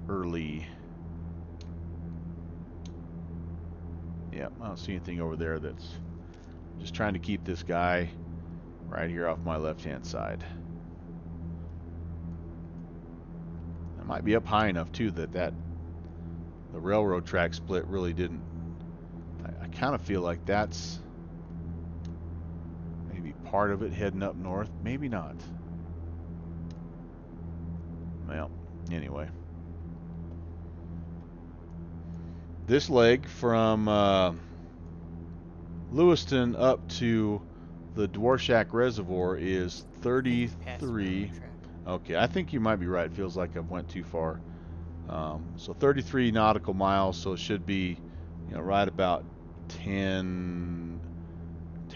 S1: early. Yeah, I don't see anything over there. That's just trying to keep this guy right here off my left hand side. I might be up high enough too that the railroad track split really didn't. I kind of feel like that's maybe part of it heading up north, maybe not. Well, Anyway. This leg from Lewiston up to the Dworshak Reservoir is
S2: Past
S1: 33.
S2: railroad track.
S1: Okay, I think you might be right. It feels like I went too far. So 33 nautical miles, so it should be, right about 10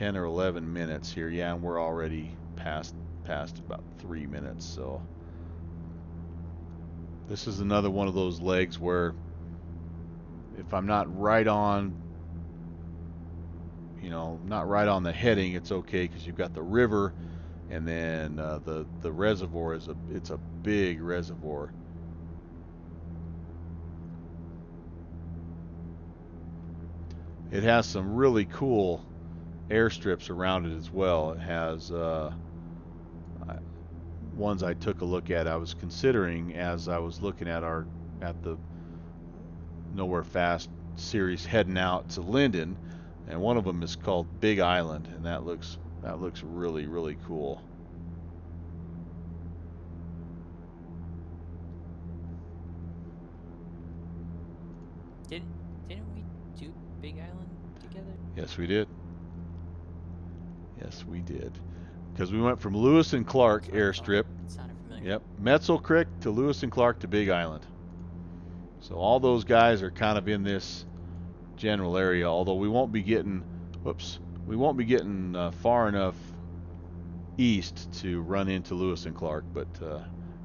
S1: or 11 minutes here. Yeah, and we're already past about 3 minutes. So this is another one of those legs where if I'm not right on, not right on the heading, it's okay because you've got the river, and then the reservoir it's a big reservoir. It has some really cool airstrips around it as well. It has ones I took a look at. I was considering as I was looking at the Nowhere Fast series heading out to Linden, and one of them is called Big Island, and that looks really, really cool.
S2: Didn't we do Big Island together?
S1: Yes, we did. Yes, we did. Because we went from Lewis and Clark
S2: That's what I thought.
S1: airstrip.
S2: It sounded familiar.
S1: Yep, Metzel Creek to Lewis and Clark to Big Island. So all those guys are kind of in this general area, although we won't be getting, far enough east to run into Lewis and Clark. But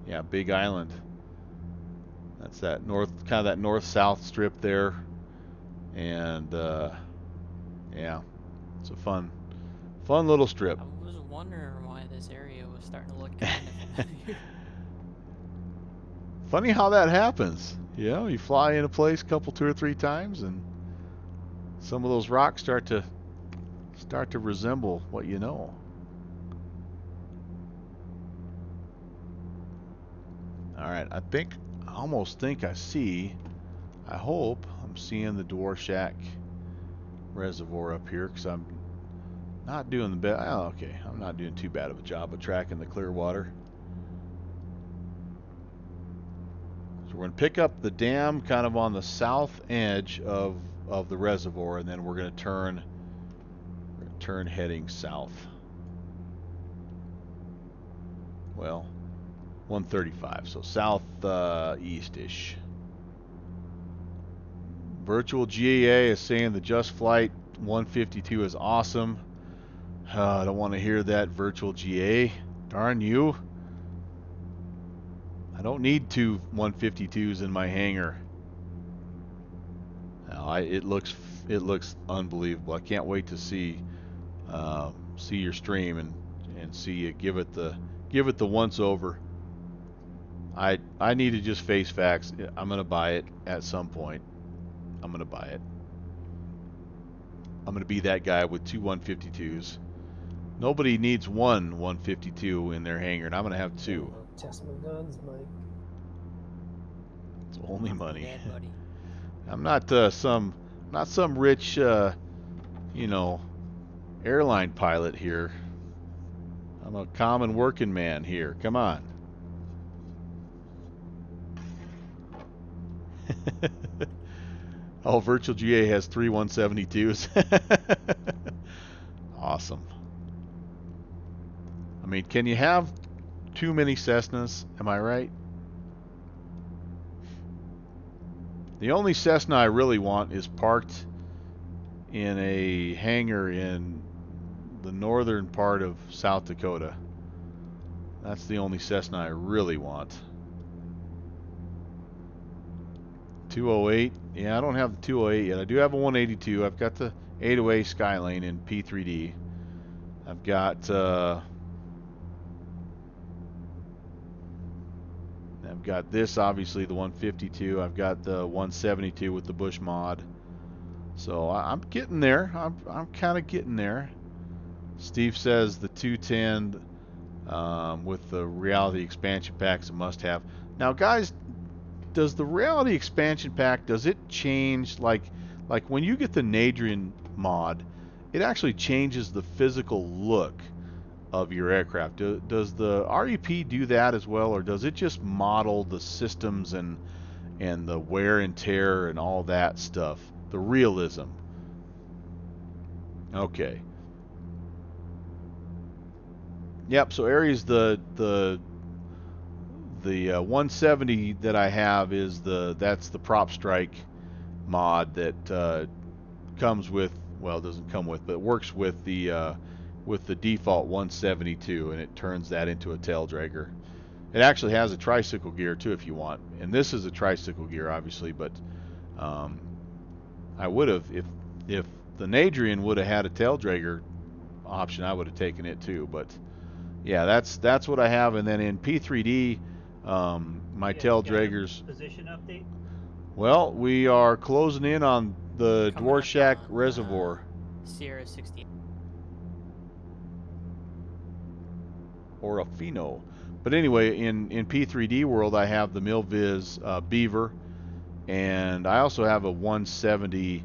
S1: yeah, Big Island. That's that north-south strip there, and yeah, it's a fun little strip.
S2: I was wondering why this area was starting to look kind of familiar.
S1: Funny how that happens. You fly in a place two or three times, and some of those rocks start to resemble what you know. All right, I almost think I hope I'm seeing the Dworshak Reservoir up here, because I'm not doing the best. Oh, okay, I'm not doing too bad of a job of tracking the Clearwater. So we're going to pick up the dam kind of on the south edge of the reservoir, and then we're going to turn heading south. Well, 135, so south east-ish. Virtual GAA is saying the Just Flight 152 is awesome. I don't want to hear that, Virtual GA. Darn you. I don't need two 152s in my hangar. No, it looks unbelievable. I can't wait to see your stream and see you give it the once over. I need to just face facts. I'm gonna buy it at some point. I'm gonna buy it. I'm gonna be that guy with two 152s. Nobody needs one 152 in their hangar, and I'm gonna have two.
S6: Test my guns, Mike.
S1: It's only money.
S2: Yeah, buddy.
S1: I'm not some rich airline pilot here. I'm a common working man here. Come on. Oh, Virtual GA has 3 172s. Awesome. I mean, can you have too many Cessnas? Am I right? The only Cessna I really want is parked in a hangar in the northern part of South Dakota. That's the only Cessna I really want. 208. Yeah, I don't have the 208 yet. I do have a 182. I've got the 808 Skylane in P3D. I've got this, obviously, the 152. I've got the 172 with the Bush mod. So I'm getting there. I'm kind of getting there. Steve says the 210 with the Reality expansion pack is a must-have. Now, guys, does the Reality expansion pack, does it change, like when you get the Nadrian mod, it actually changes the physical look of your aircraft. Does the REP do that as well, or does it just model the systems and the wear and tear and all that stuff, the realism? Okay. Yep. So Ares, the 170 that I have is that's the Prop Strike mod that comes with, well, it doesn't come with, but works with the default 172, and it turns that into a tail dragger. It actually has a tricycle gear too if you want, and this is a tricycle gear obviously, but I would have, if the Nadrian would have had a tail dragger option, I would have taken it too. But yeah, that's what I have. And then in P3D, my tail draggers.
S3: Position update.
S1: Well, we are closing in on the
S2: Coming up
S1: Dworshak
S2: on,
S1: Reservoir.
S2: Sierra 60.
S1: Or a Pheno. But anyway, in P3D world, I have the Milviz Beaver, and I also have a 170.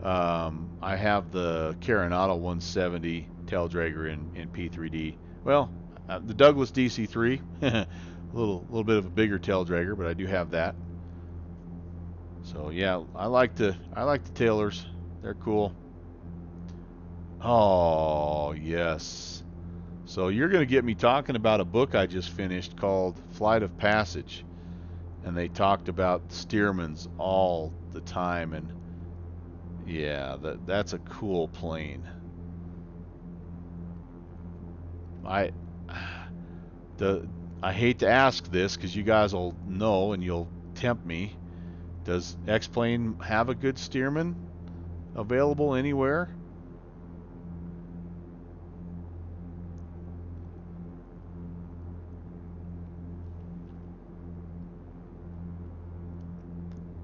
S1: I have the Carenata 170 tail dragger in P3D. Well, the Douglas DC3, a little bit of a bigger tail dragger, but I do have that. So yeah, I like the tailers. They're cool. Oh yes. So you're going to get me talking about a book I just finished called Flight of Passage, and they talked about Stearmans all the time, and yeah, that's a cool plane. I hate to ask this because you guys will know and you'll tempt me. Does X-Plane have a good Stearman available anywhere?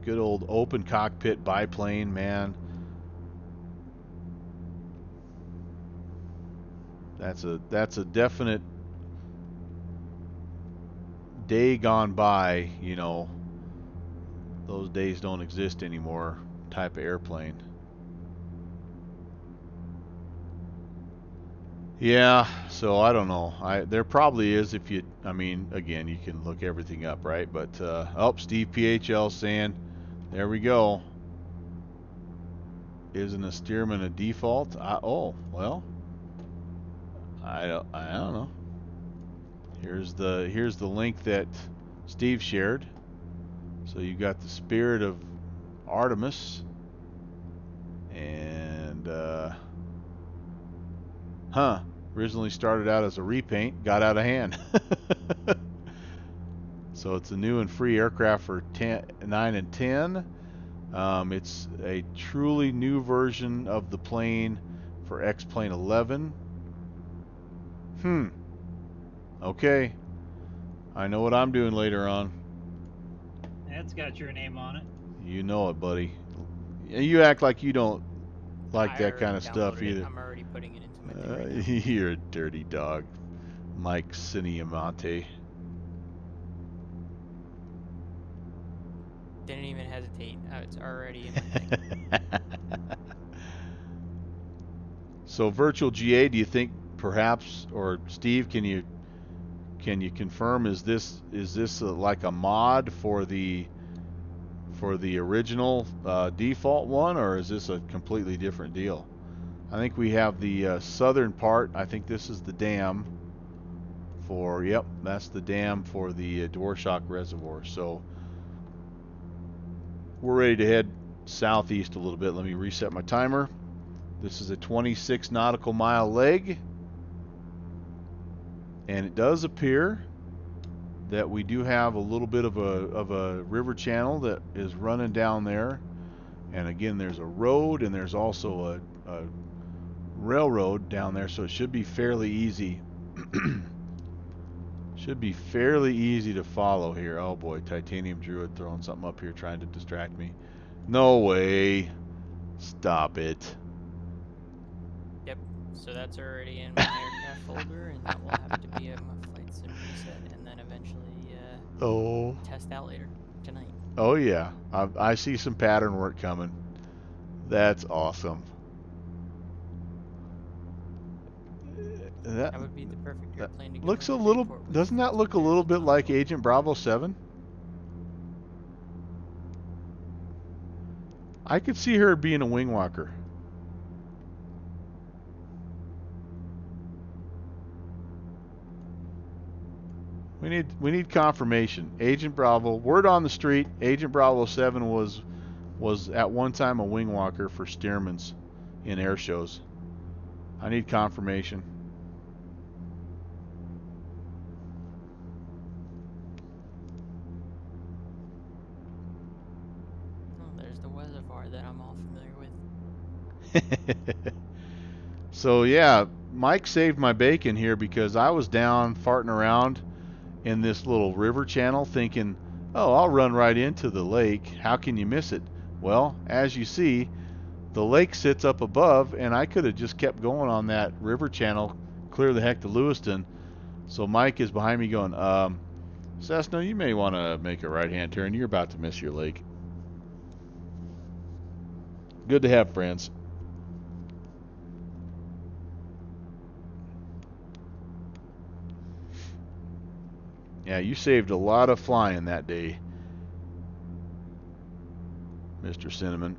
S1: Good old open cockpit biplane, man. That's a definite day gone by, you know. Those days don't exist anymore type of airplane. Yeah, so I don't know. There probably is if you, I mean, again, you can look everything up, right? But oh, Steve PHL saying, there we go. Isn't a Stearman a default? Oh, well, I don't know. Here's the link that Steve shared. So you got the Spirit of Artemis, and originally started out as a repaint, got out of hand. So it's a new and free aircraft for 9 and 10. It's a truly new version of the plane for X-Plane 11. Okay. I know what I'm doing later on.
S3: That's got your name on it.
S1: You know it, buddy. You act like you don't like that kind of stuff
S2: downloaded it.
S1: either.
S2: I'm already putting it into my thing right now.
S1: You're a dirty dog, Mike Cineamante.
S2: Didn't even hesitate. It's already in my thing.
S1: So virtual GA, do you think perhaps, or Steve, can you confirm, is this like a mod for the original default one, or is this a completely different deal? I think we have the southern part. I think this is the dam for, yep, that's the dam for the Dworshak Reservoir. So we're ready to head southeast a little bit. Let me reset my timer. This is a 26 nautical mile leg, and it does appear that we do have a little bit of a river channel that is running down there. And again, there's a road, and there's also a railroad down there, so it should be fairly easy. Should be fairly easy to follow here. Oh boy, Titanium Druid throwing something up here trying to distract me. No way. Stop it.
S2: Yep. So that's already in my aircraft folder, and that will have to be a flight sim reset, and then eventually test out later tonight.
S1: Oh yeah, I see some pattern work coming. That's awesome.
S2: That would be the perfect
S1: that
S2: airplane to go
S1: looks a
S2: into
S1: little.
S2: Mayport with.
S1: Doesn't that look a
S2: There's
S1: little bit
S2: ton
S1: like
S2: of them.
S1: Agent Bravo 7? I could see her being a wing walker. We need confirmation. Agent Bravo, word on the street, Agent Bravo 7 was at one time a wing walker for Stearman's in air shows. I need confirmation.
S2: Oh, there's the reservoir that I'm all familiar with.
S1: So yeah, Mike saved my bacon here because I was down farting around in this little river channel thinking, oh, I'll run right into the lake. How can you miss it? Well, as you see, the lake sits up above, and I could have just kept going on that river channel, clear the heck to Lewiston. So Mike is behind me going, Cessna, you may want to make a right-hand turn. You're about to miss your lake. Good to have friends. Yeah, you saved a lot of flying that day, Mr. Cinnamon.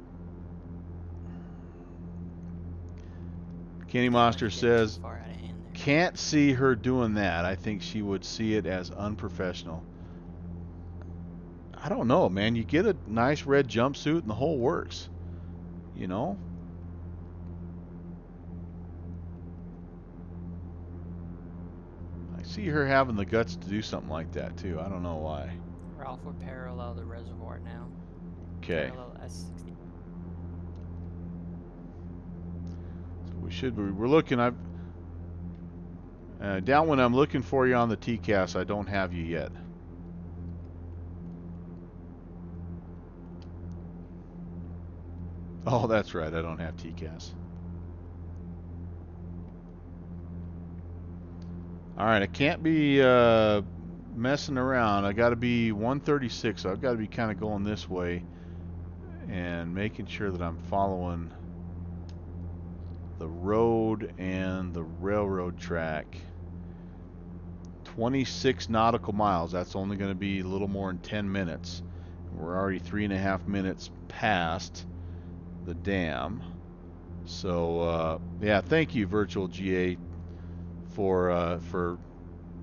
S1: Kenny Monster
S2: Let's get too
S1: says,
S2: far out of hand there.
S1: can't see her doing that. I think she would see it as unprofessional. I don't know, man. You get a nice red jumpsuit and the whole works. You know? I see her having the guts to do something like that, too. I don't know why.
S2: Ralph, we're parallel the reservoir now.
S1: Okay.
S2: Parallel S60.
S1: So we should be, we're looking, down when I'm looking for you on the TCAS, I don't have you yet. Oh, that's right. I don't have TCAS. All right, I can't be messing around. I got to be 136, so I've got to be kind of going this way and making sure that I'm following the road and the railroad track. 26 nautical miles. That's only going to be a little more than 10 minutes. We're already 3.5 minutes past the dam. So yeah, thank you, Virtual GA, for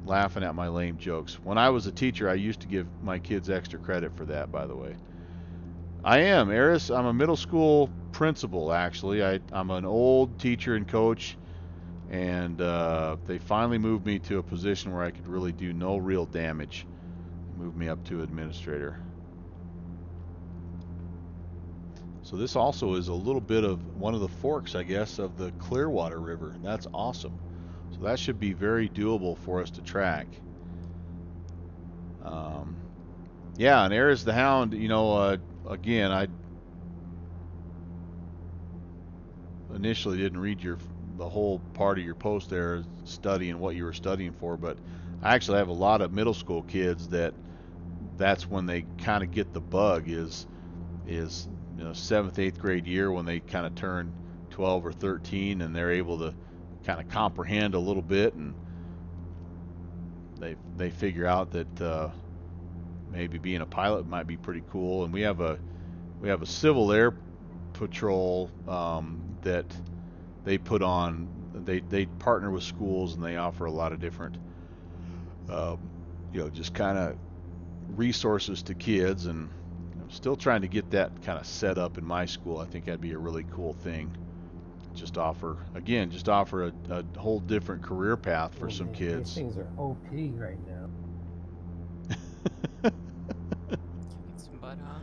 S1: laughing at my lame jokes. When I was a teacher, I used to give my kids extra credit for that, by the way. I am, Eris. I'm a middle school principal, actually. I'm an old teacher and coach, and they finally moved me to a position where I could really do no real damage. Moved me up to administrator. So this also is a little bit of one of the forks, I guess, of the Clearwater River. That's awesome. So that should be very doable for us to track. Yeah, and Eris the Hound, you know, again, I initially didn't read the whole part of your post there, studying what you were studying for, but I actually have a lot of middle school kids that's when they kind of get the bug is you know, 7th, 8th grade year, when they kind of turn 12 or 13 and they're able to kind of comprehend a little bit, and they figure out that maybe being a pilot might be pretty cool. And we have a Civil Air Patrol that they put on. They partner with schools, and they offer a lot of different you know, just kind of resources to kids, and I'm still trying to get that kind of set up in my school. I think that'd be a really cool thing. Just offer a whole different career path for some
S6: man,
S1: kids.
S6: These things are OP right now.
S2: Kicking some butt, huh?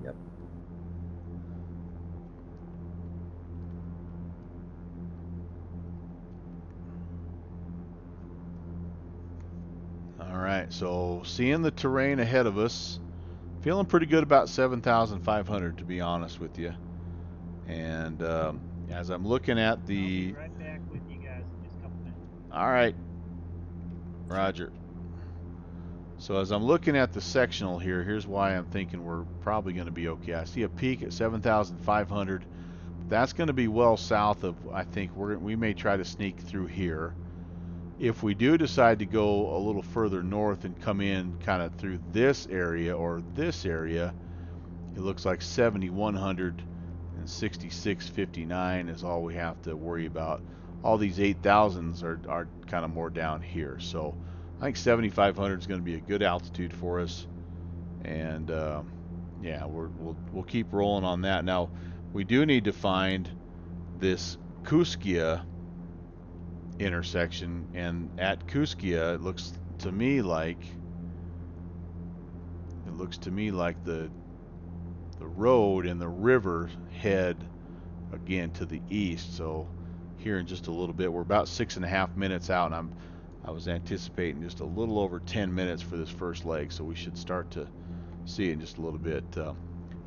S6: Yep.
S1: All right, so seeing the terrain ahead of us, feeling pretty good about 7,500, to be honest with you. And as I'm looking at
S3: I'll be
S1: the,
S3: right back with you guys in just a couple minutes.
S1: all right, Roger. So as I'm looking at the sectional here, here's why I'm thinking we're probably going to be okay. I see a peak at 7,500, that's going to be well south of, I think we may try to sneak through here. If we do decide to go a little further north and come in kind of through this area or this area, it looks like 7100 and 6659 is all we have to worry about. All these 8000s are kind of more down here. So I think 7500 is going to be a good altitude for us. And yeah, we'll keep rolling on that. Now, we do need to find this Kuskia intersection, and at Kuskia, it looks to me like the road and the river head again to the east. So here in just a little bit, we're about 6.5 minutes out, and I was anticipating just a little over 10 minutes for this first leg, so we should start to see it in just a little bit.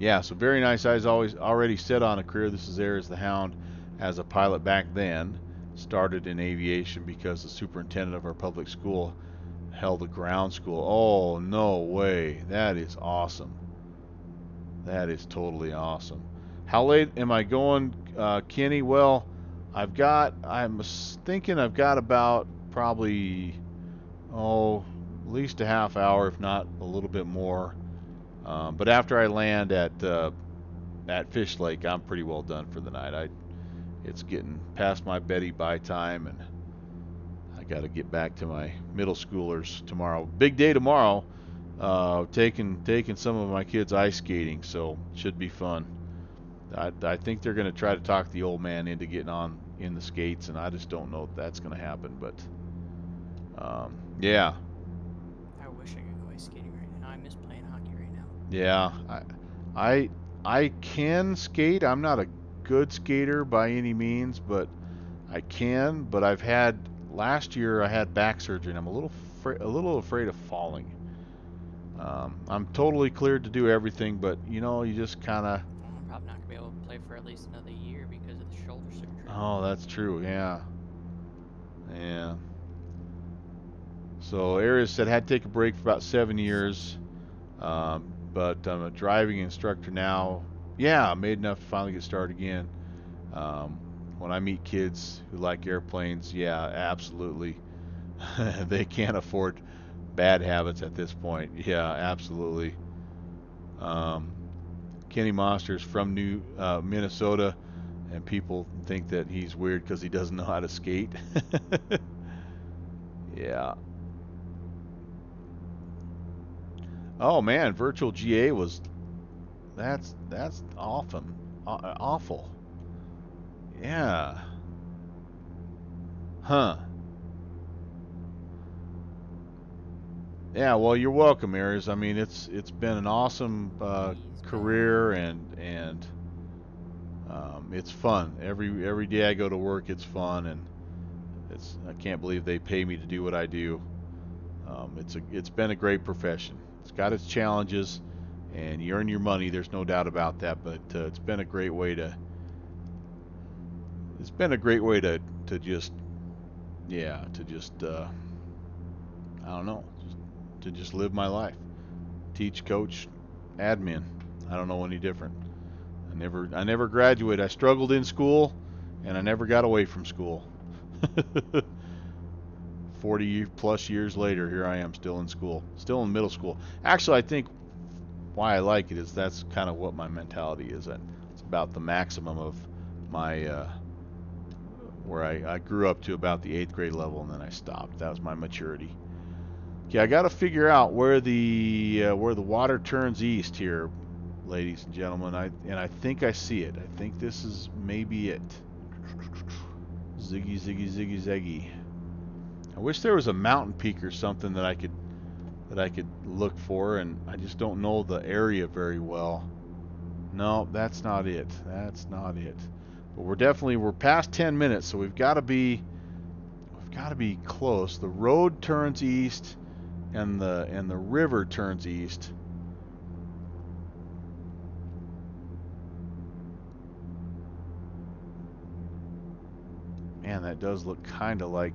S1: Yeah, so very nice. I was already set on a career. This is Ayres the Hound as a pilot back then. Started in aviation because the superintendent of our public school held a ground school. Oh, no way. That is awesome. That is totally awesome. How late am I going, Kenny? Well, I'm thinking I've got about probably, at least a half hour, if not a little bit more. But after I land at Fish Lake, I'm pretty well done for the night. It's getting past my Betty bye time, and I got to get back to my middle schoolers tomorrow. Big day tomorrow. Taking some of my kids ice skating, so should be fun. I think they're going to try to talk the old man into getting on in the skates, and I just don't know if that's going to happen. But yeah.
S2: I wish I could go ice skating right now. I miss playing hockey right now.
S1: Yeah, I can skate. I'm not a good skater by any means, but I can. But last year I had back surgery, and I'm a little afraid of falling. I'm totally cleared to do everything, but you just kind of.
S2: I'm probably not gonna be able to play for at least another year because of the shoulder surgery.
S1: Oh, that's true. Yeah. Yeah. So Ayres said had to take a break for about 7 years. But I'm a driving instructor now. Yeah, made enough to finally get started again. When I meet kids who like airplanes, yeah, absolutely. They can't afford bad habits at this point. Yeah, absolutely. Kenny Monster's from Minnesota, and people think that he's weird because he doesn't know how to skate. Yeah. Oh man, virtual GA that's awful. Yeah. Huh. Yeah, well, you're welcome, Ayres. I mean, it's been an awesome career, and it's fun. Every day I go to work, it's fun, and I can't believe they pay me to do what I do. It's been a great profession. It's got its challenges, and you earn your money. There's no doubt about that. But it's been a great way to. It's been a great way to just, yeah, to just I don't know, to just live my life, teach, coach, admin. I don't know any different. I never graduated. I struggled in school, and I never got away from school. 40 plus years later, here I am still in school, still in middle school. Actually, I think why I like it is that's kind of what my mentality is. It's about the maximum of my where I grew up to about the 8th grade level, and then I stopped. That was my maturity. Okay, I got to figure out where the water turns east here, ladies and gentlemen. I think I see it. I think this is maybe it. Ziggy, ziggy, ziggy, zaggy. I wish there was a mountain peak or something that I could look for, and I just don't know the area very well. No, that's not it. That's not it. But we're past 10 minutes, so we've got to be close. The road turns east, and the river turns east. Man, that does look kind of like.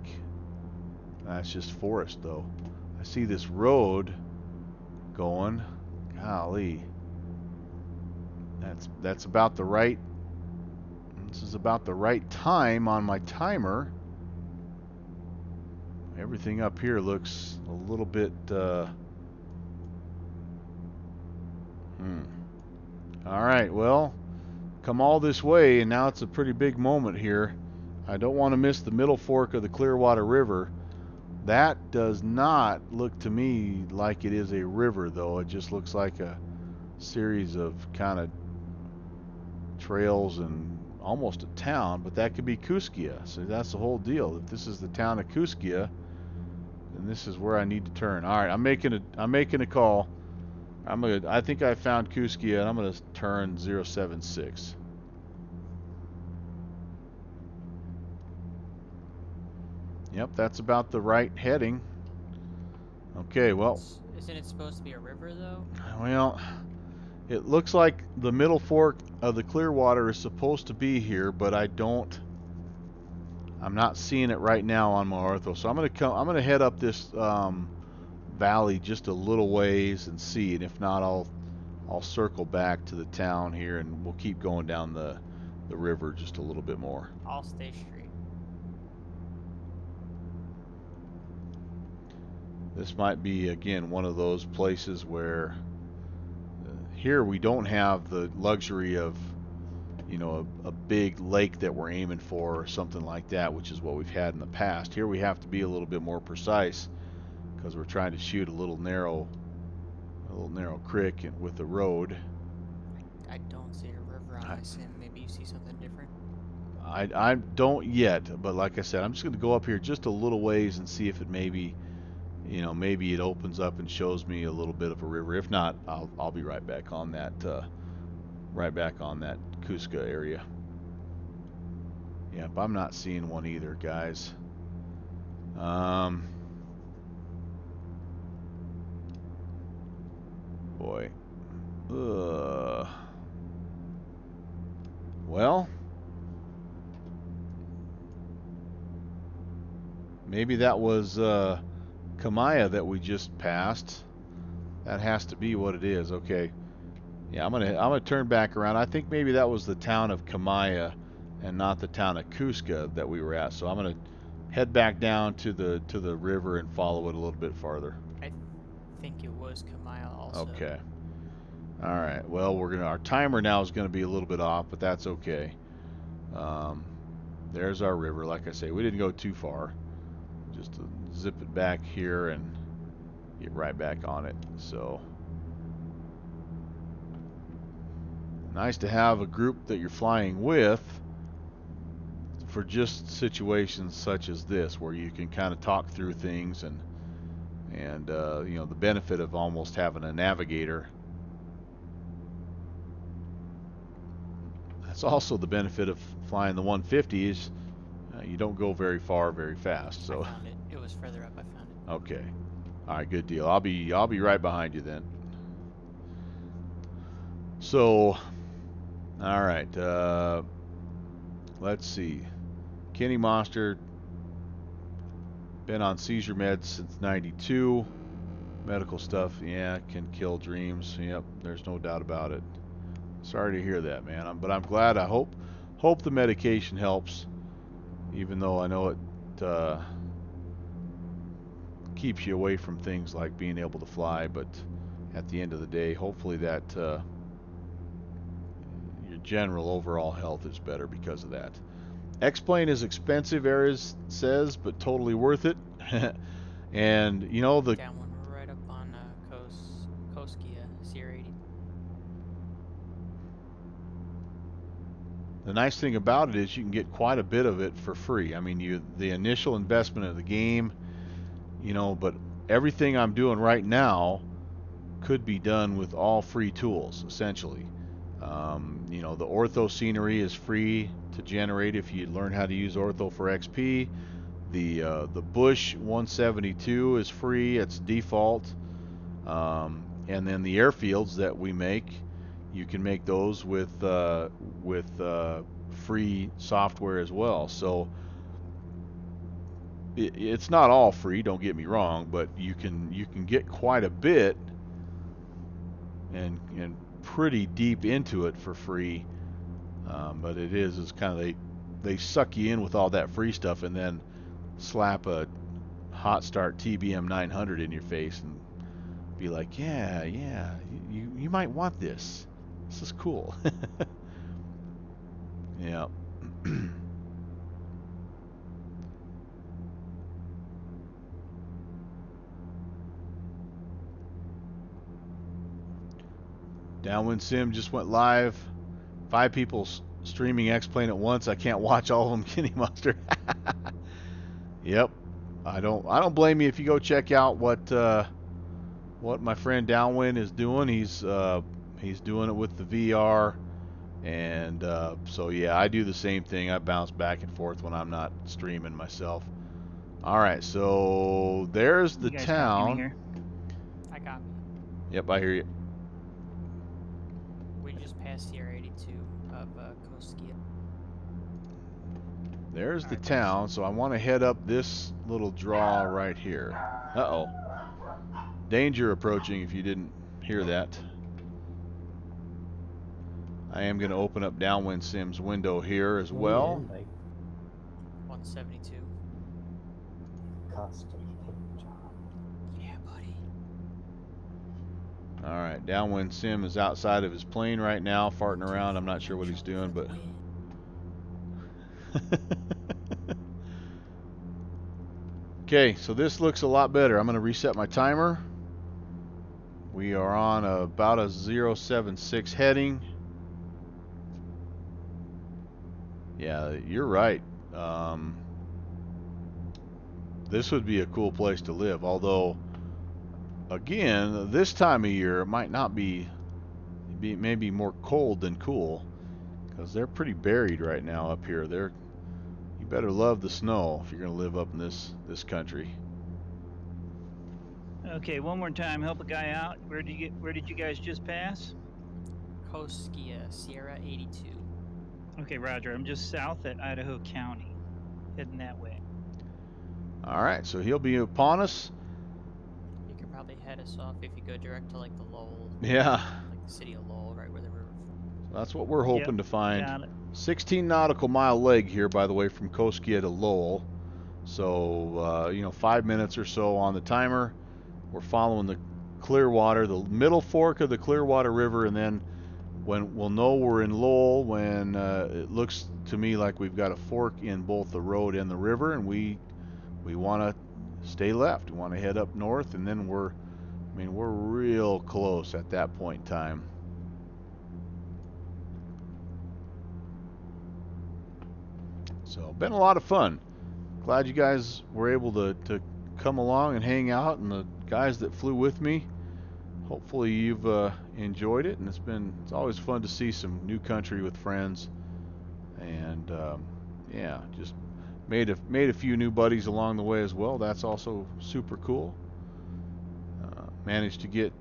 S1: That's just forest, though. I see this road going. Golly. That's about the right. This is about the right time on my timer. Everything up here looks a little bit, Alright, well, come all this way, and now it's a pretty big moment here. I don't want to miss the middle fork of the Clearwater River. That does not look to me like it is a river, though. It just looks like a series of kind of trails and almost a town, but that could be Kooskia. So that's the whole deal. If this is the town of Kooskia, then this is where I need to turn. All right, I'm making a call. I think I found Kooskia, and I'm gonna turn 076. Yep, that's about the right heading. Okay, well,
S2: Isn't it supposed to be a river though?
S1: well, it looks like the middle fork of the Clearwater is supposed to be here, but I'm not seeing it right now on my ortho. So I'm gonna head up this valley just a little ways and see, and if not, I'll circle back to the town here, and we'll keep going down the river just a little bit more.
S2: I'll stay straight.
S1: This might be, again, one of those places where here we don't have the luxury of, you know, a big lake that we're aiming for or something like that, which is what we've had in the past. Here we have to be a little bit more precise because we're trying to shoot a little narrow creek with the road.
S2: I don't see a river on my sim. Maybe you see something different.
S1: I don't yet, but like I said, I'm just going to go up here just a little ways and see if it maybe, you know, maybe it opens up and shows me a little bit of a river. If not, I'll be right back on that Kooska area. Yep, I'm not seeing one either, guys. Boy. Well, maybe that was Kamaya that we just passed. That has to be what it is. Okay. Yeah, I'm gonna turn back around. I think maybe that was the town of Kamaya and not the town of Kooska that we were at. So I'm gonna head back down to the river and follow it a little bit farther.
S2: I think it was Kamaya also.
S1: Okay. All right. Well, our timer now is gonna be a little bit off, but that's okay. There's our river. Like I say, we didn't go too far. Just to zip it back here and get right back on it. So nice to have a group that you're flying with for just situations such as this, where you can kind of talk through things and you know, the benefit of almost having a navigator. That's also the benefit of flying the 150s. You don't go very far very fast. So
S2: I found it. It was further up. I found it.
S1: okay. All right, good deal. I'll be right behind you then. So, all right. Let's see. Kenny Monster, been on seizure meds since '92. Medical stuff, yeah, can kill dreams. Yep, there's no doubt about it. Sorry to hear that, man. But I'm glad. I hope the medication helps, even though I know it keeps you away from things like being able to fly. But at the end of the day, hopefully that your general overall health is better because of that. X-Plane is expensive, Ares says, but totally worth it. And you know, the
S2: Down one right up on Kooskia, Sierra 80.
S1: the nice thing about it is you can get quite a bit of it for free. I mean, the initial investment of the game, you know, but everything I'm doing right now could be done with all free tools, essentially. You know, the ortho scenery is free to generate if you learn how to use ortho for XP. The Bush 172 is free, it's default. And then the airfields that we make, you can make those with free software as well. So it's not all free, don't get me wrong, but you can get quite a bit and pretty deep into it for free But it's kind of they suck you in with all that free stuff and then slap a Hot Start TBM 900 in your face and be like, yeah, you might want this. This is cool. Yeah. Downwind Sim just went live. 5 people streaming X-Plane at once. I can't watch all of them, Kenny Monster. Yep. I don't blame you if you go check out what my friend Downwind is doing. He's doing it with the VR, and so yeah, I do the same thing. I bounce back and forth when I'm not streaming myself. All right, so there's the
S3: You guys copy me
S1: town.
S3: here?
S2: I got me.
S1: Yep, I hear you.
S2: We just passed Sierra 82 of Koskia.
S1: There's the
S2: Alright, thanks.
S1: town, so I want to head up this little draw right here. Uh-oh. Danger approaching if you didn't hear that. I am going to open up Downwind Sim's window here as well.
S6: Yeah, like
S2: 172.
S6: custom paint job.
S2: Yeah, buddy.
S1: All right, Downwind Sim is outside of his plane right now, farting around. I'm not sure what he's doing, but... Okay, so this looks a lot better. I'm going to reset my timer. We are on about a 076 heading. Yeah, you're right. This would be a cool place to live, although, again, this time of year it might not be, maybe more cold than cool, because they're pretty buried right now up here. You better love the snow if you're going to live up in this country.
S3: Okay, one more time. Help a guy out. Where did you guys just pass?
S2: Koskia, Sierra 82.
S3: Okay, Roger. I'm just south at Idaho County, heading that way.
S1: All right, so he'll be upon us.
S2: You could probably head us off if you go direct to like the Lowell.
S1: Yeah,
S2: Like the city of Lowell, right where the river.
S1: that's what we're hoping to find.
S3: Got it.
S1: 16 nautical mile leg here, by the way, from Koskia to Lowell. So, 5 minutes or so on the timer. We're following the Clearwater, the middle fork of the Clearwater River, and then when we'll know we're in Lowell when it looks to me like we've got a fork in both the road and the river, and we want to stay left. We want to head up north, and then we're real close at that point in time. So, been a lot of fun. Glad you guys were able to come along and hang out, and the guys that flew with me. Hopefully you've enjoyed it, and it's always fun to see some new country with friends, and yeah, just made a few new buddies along the way as well. That's also super cool. Managed to get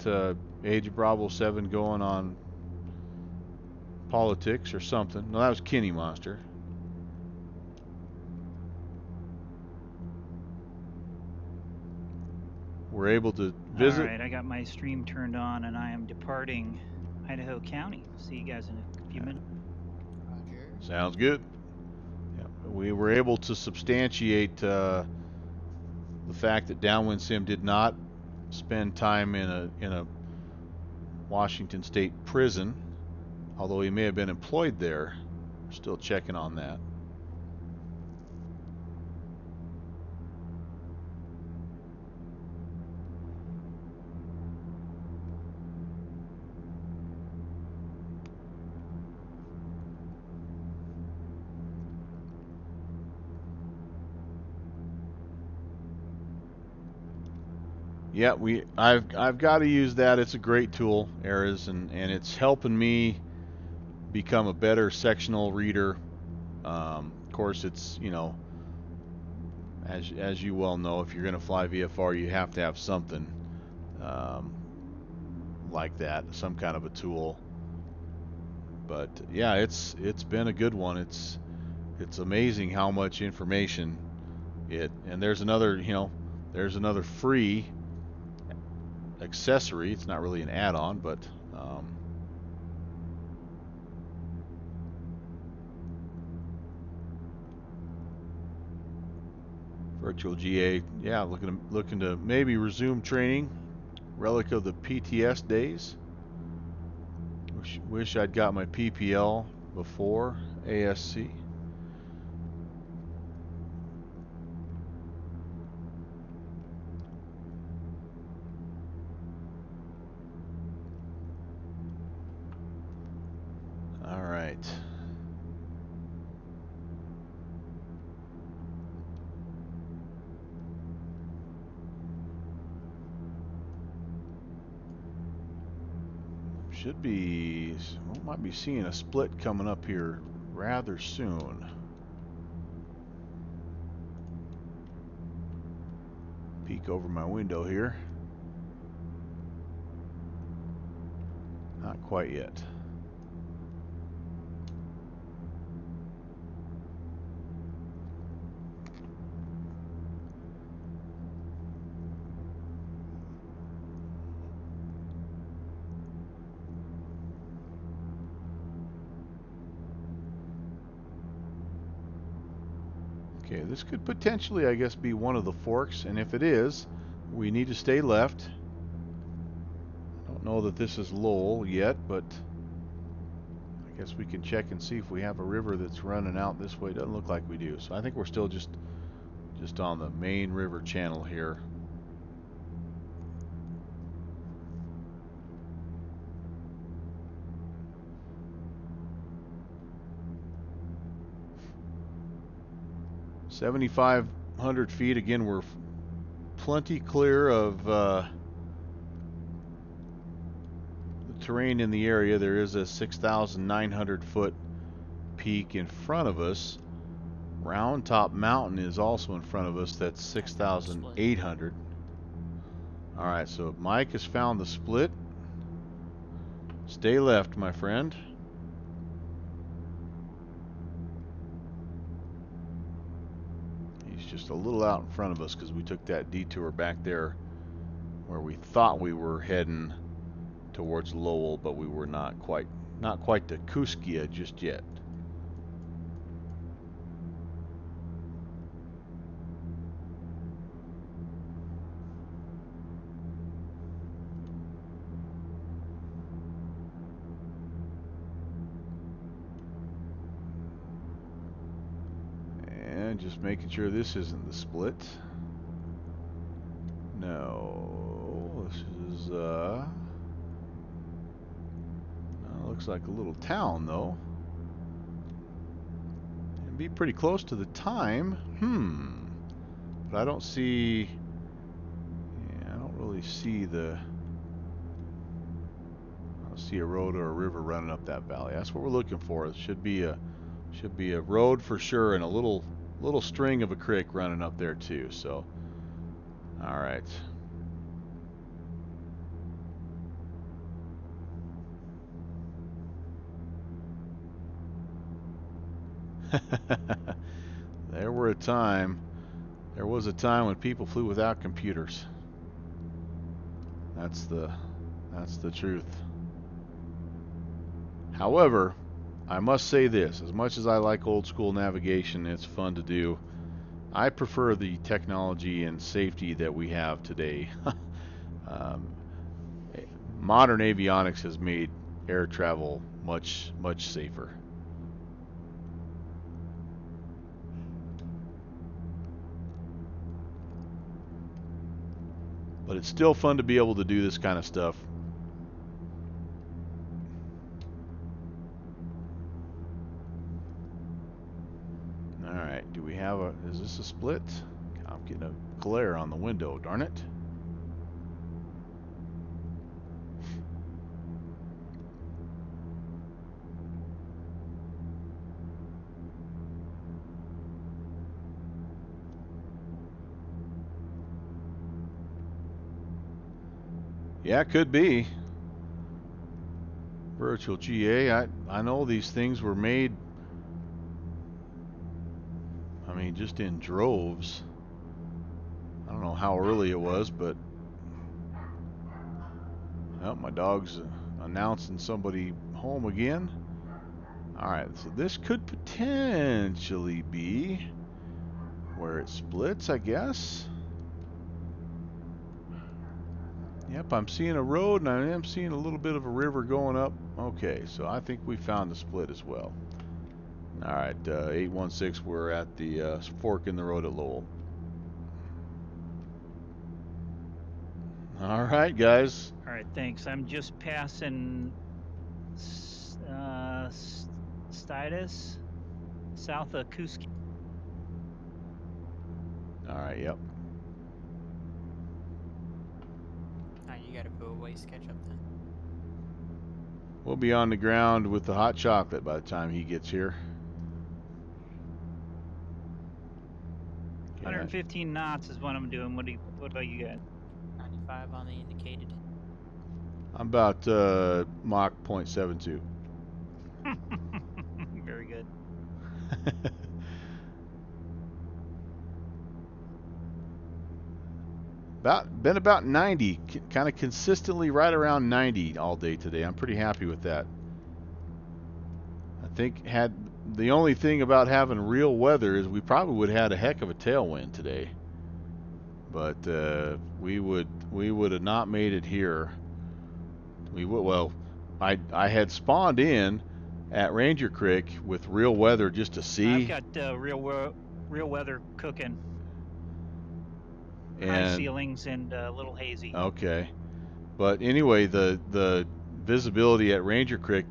S1: Age of Bravo 7 going on politics or something. No, that was Kenny Monster. We're able to visit.
S3: All right, I got my stream turned on, and I am departing Idaho County. See you guys in a few minutes.
S2: Roger.
S1: Sounds good. Yeah, we were able to substantiate the fact that Downwind Sim did not spend time in a Washington State prison, although he may have been employed there. We're still checking on that. Yeah, I've got to use that. It's a great tool, Eras, and it's helping me become a better sectional reader. Of course, it's as you well know, if you're going to fly VFR, you have to have something like that, some kind of a tool. But yeah, it's been a good one. It's amazing how much information and there's another free accessory. It's not really an add-on, but Virtual GA, yeah, looking to maybe resume training. Relic of the PTS days. Wish I'd got my PPL before ASC. All right. Should be, well, might be seeing a split coming up here rather soon. Peek over my window here. Not quite yet. Okay, this could potentially, I guess, be one of the forks, and if it is, we need to stay left. I don't know that this is Lowell yet, but I guess we can check and see if we have a river that's running out this way. Doesn't look like we do, so I think we're still just on the main river channel here. $7,500 feet. Again, we're plenty clear of the terrain in the area. There is a 6,900 foot peak in front of us. Round Top Mountain is also in front of us. That's 6,800. All right, so Mike has found the split. Stay left, my friend. He's just a little out in front of us because we took that detour back there where we thought we were heading towards Lowell, but we were not quite to Kuskia just yet. And just making sure this isn't the split. No, this is looks like a little town though. It'd be pretty close to the time. But I don't see, I don't really see I don't see a road or a river running up that valley. That's what we're looking for. It should be a road for sure, and a little string of a creek running up there too. So, all right. There was a time when people flew without computers. That's the truth. However, I must say this, as much as I like old school navigation, it's fun to do, I prefer the technology and safety that we have today. Modern avionics has made air travel much safer. But it's still fun to be able to do this kind of stuff. Alright, do we have is this a split? I'm getting a glare on the window, darn it. Yeah, it could be. Virtual GA, I know these things were made, I mean, just in droves. I don't know how early it was, but oh, my dog's announcing somebody home again. Alright, so this could potentially be where it splits, I guess. Yep, I'm seeing a road and I am seeing a little bit of a river going up. Okay, so I think we found the split as well. All right, 816, we're at the fork in the road at Lowell. All right, guys.
S3: All right, thanks. I'm just passing Stitus, south of Kuski.
S1: All right, yep.
S2: Alright, you gotta go away, sketch up then.
S1: We'll be on the ground with the hot chocolate by the time he gets here. Yeah.
S3: 115 knots is what I'm doing. What about you guys?
S2: 95 on the indicated.
S1: I'm about Mach 0.72.
S3: Very good.
S1: Been about 90, kind of consistently right around 90 all day today. I'm pretty happy with that. I think the only thing about having real weather is we probably would have had a heck of a tailwind today, but we would have not made it here. I had spawned in at Ranger Creek with real weather just to see.
S3: I've got real weather cooking. High
S1: And
S3: ceilings and a little hazy.
S1: okay, but anyway, the visibility at Ranger Creek,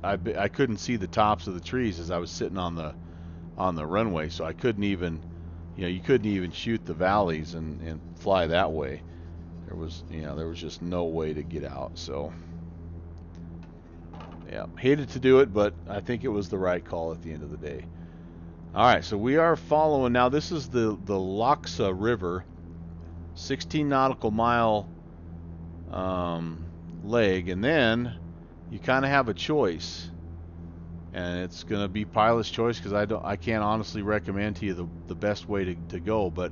S1: I couldn't see the tops of the trees as I was sitting on the runway, so I couldn't even, you couldn't even shoot the valleys and fly that way. There was just no way to get out. So yeah, hated to do it, but I think it was the right call at the end of the day. All right, so we are following now. This is the Loxa River, 16 nautical mile leg, and then you kind of have a choice, and it's going to be pilot's choice because I can't honestly recommend to you the best way to go. But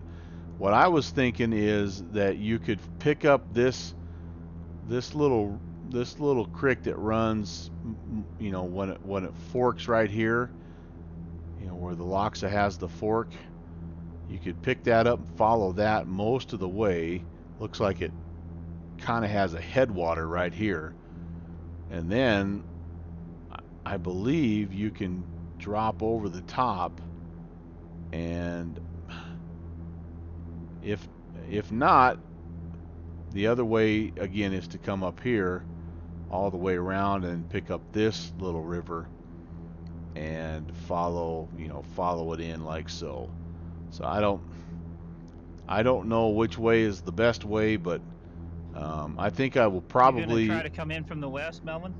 S1: what I was thinking is that you could pick up this little creek that runs, when it forks right here, where the Loxa has the fork. You could pick that up and follow that most of the way. Looks like it kind of has a headwater right here. And then I believe you can drop over the top, and if not, the other way again is to come up here all the way around and pick up this little river and follow it in like so. So I don't know which way is the best way, but I think I will probably.
S3: You gonna try to come in from the west, Melvin?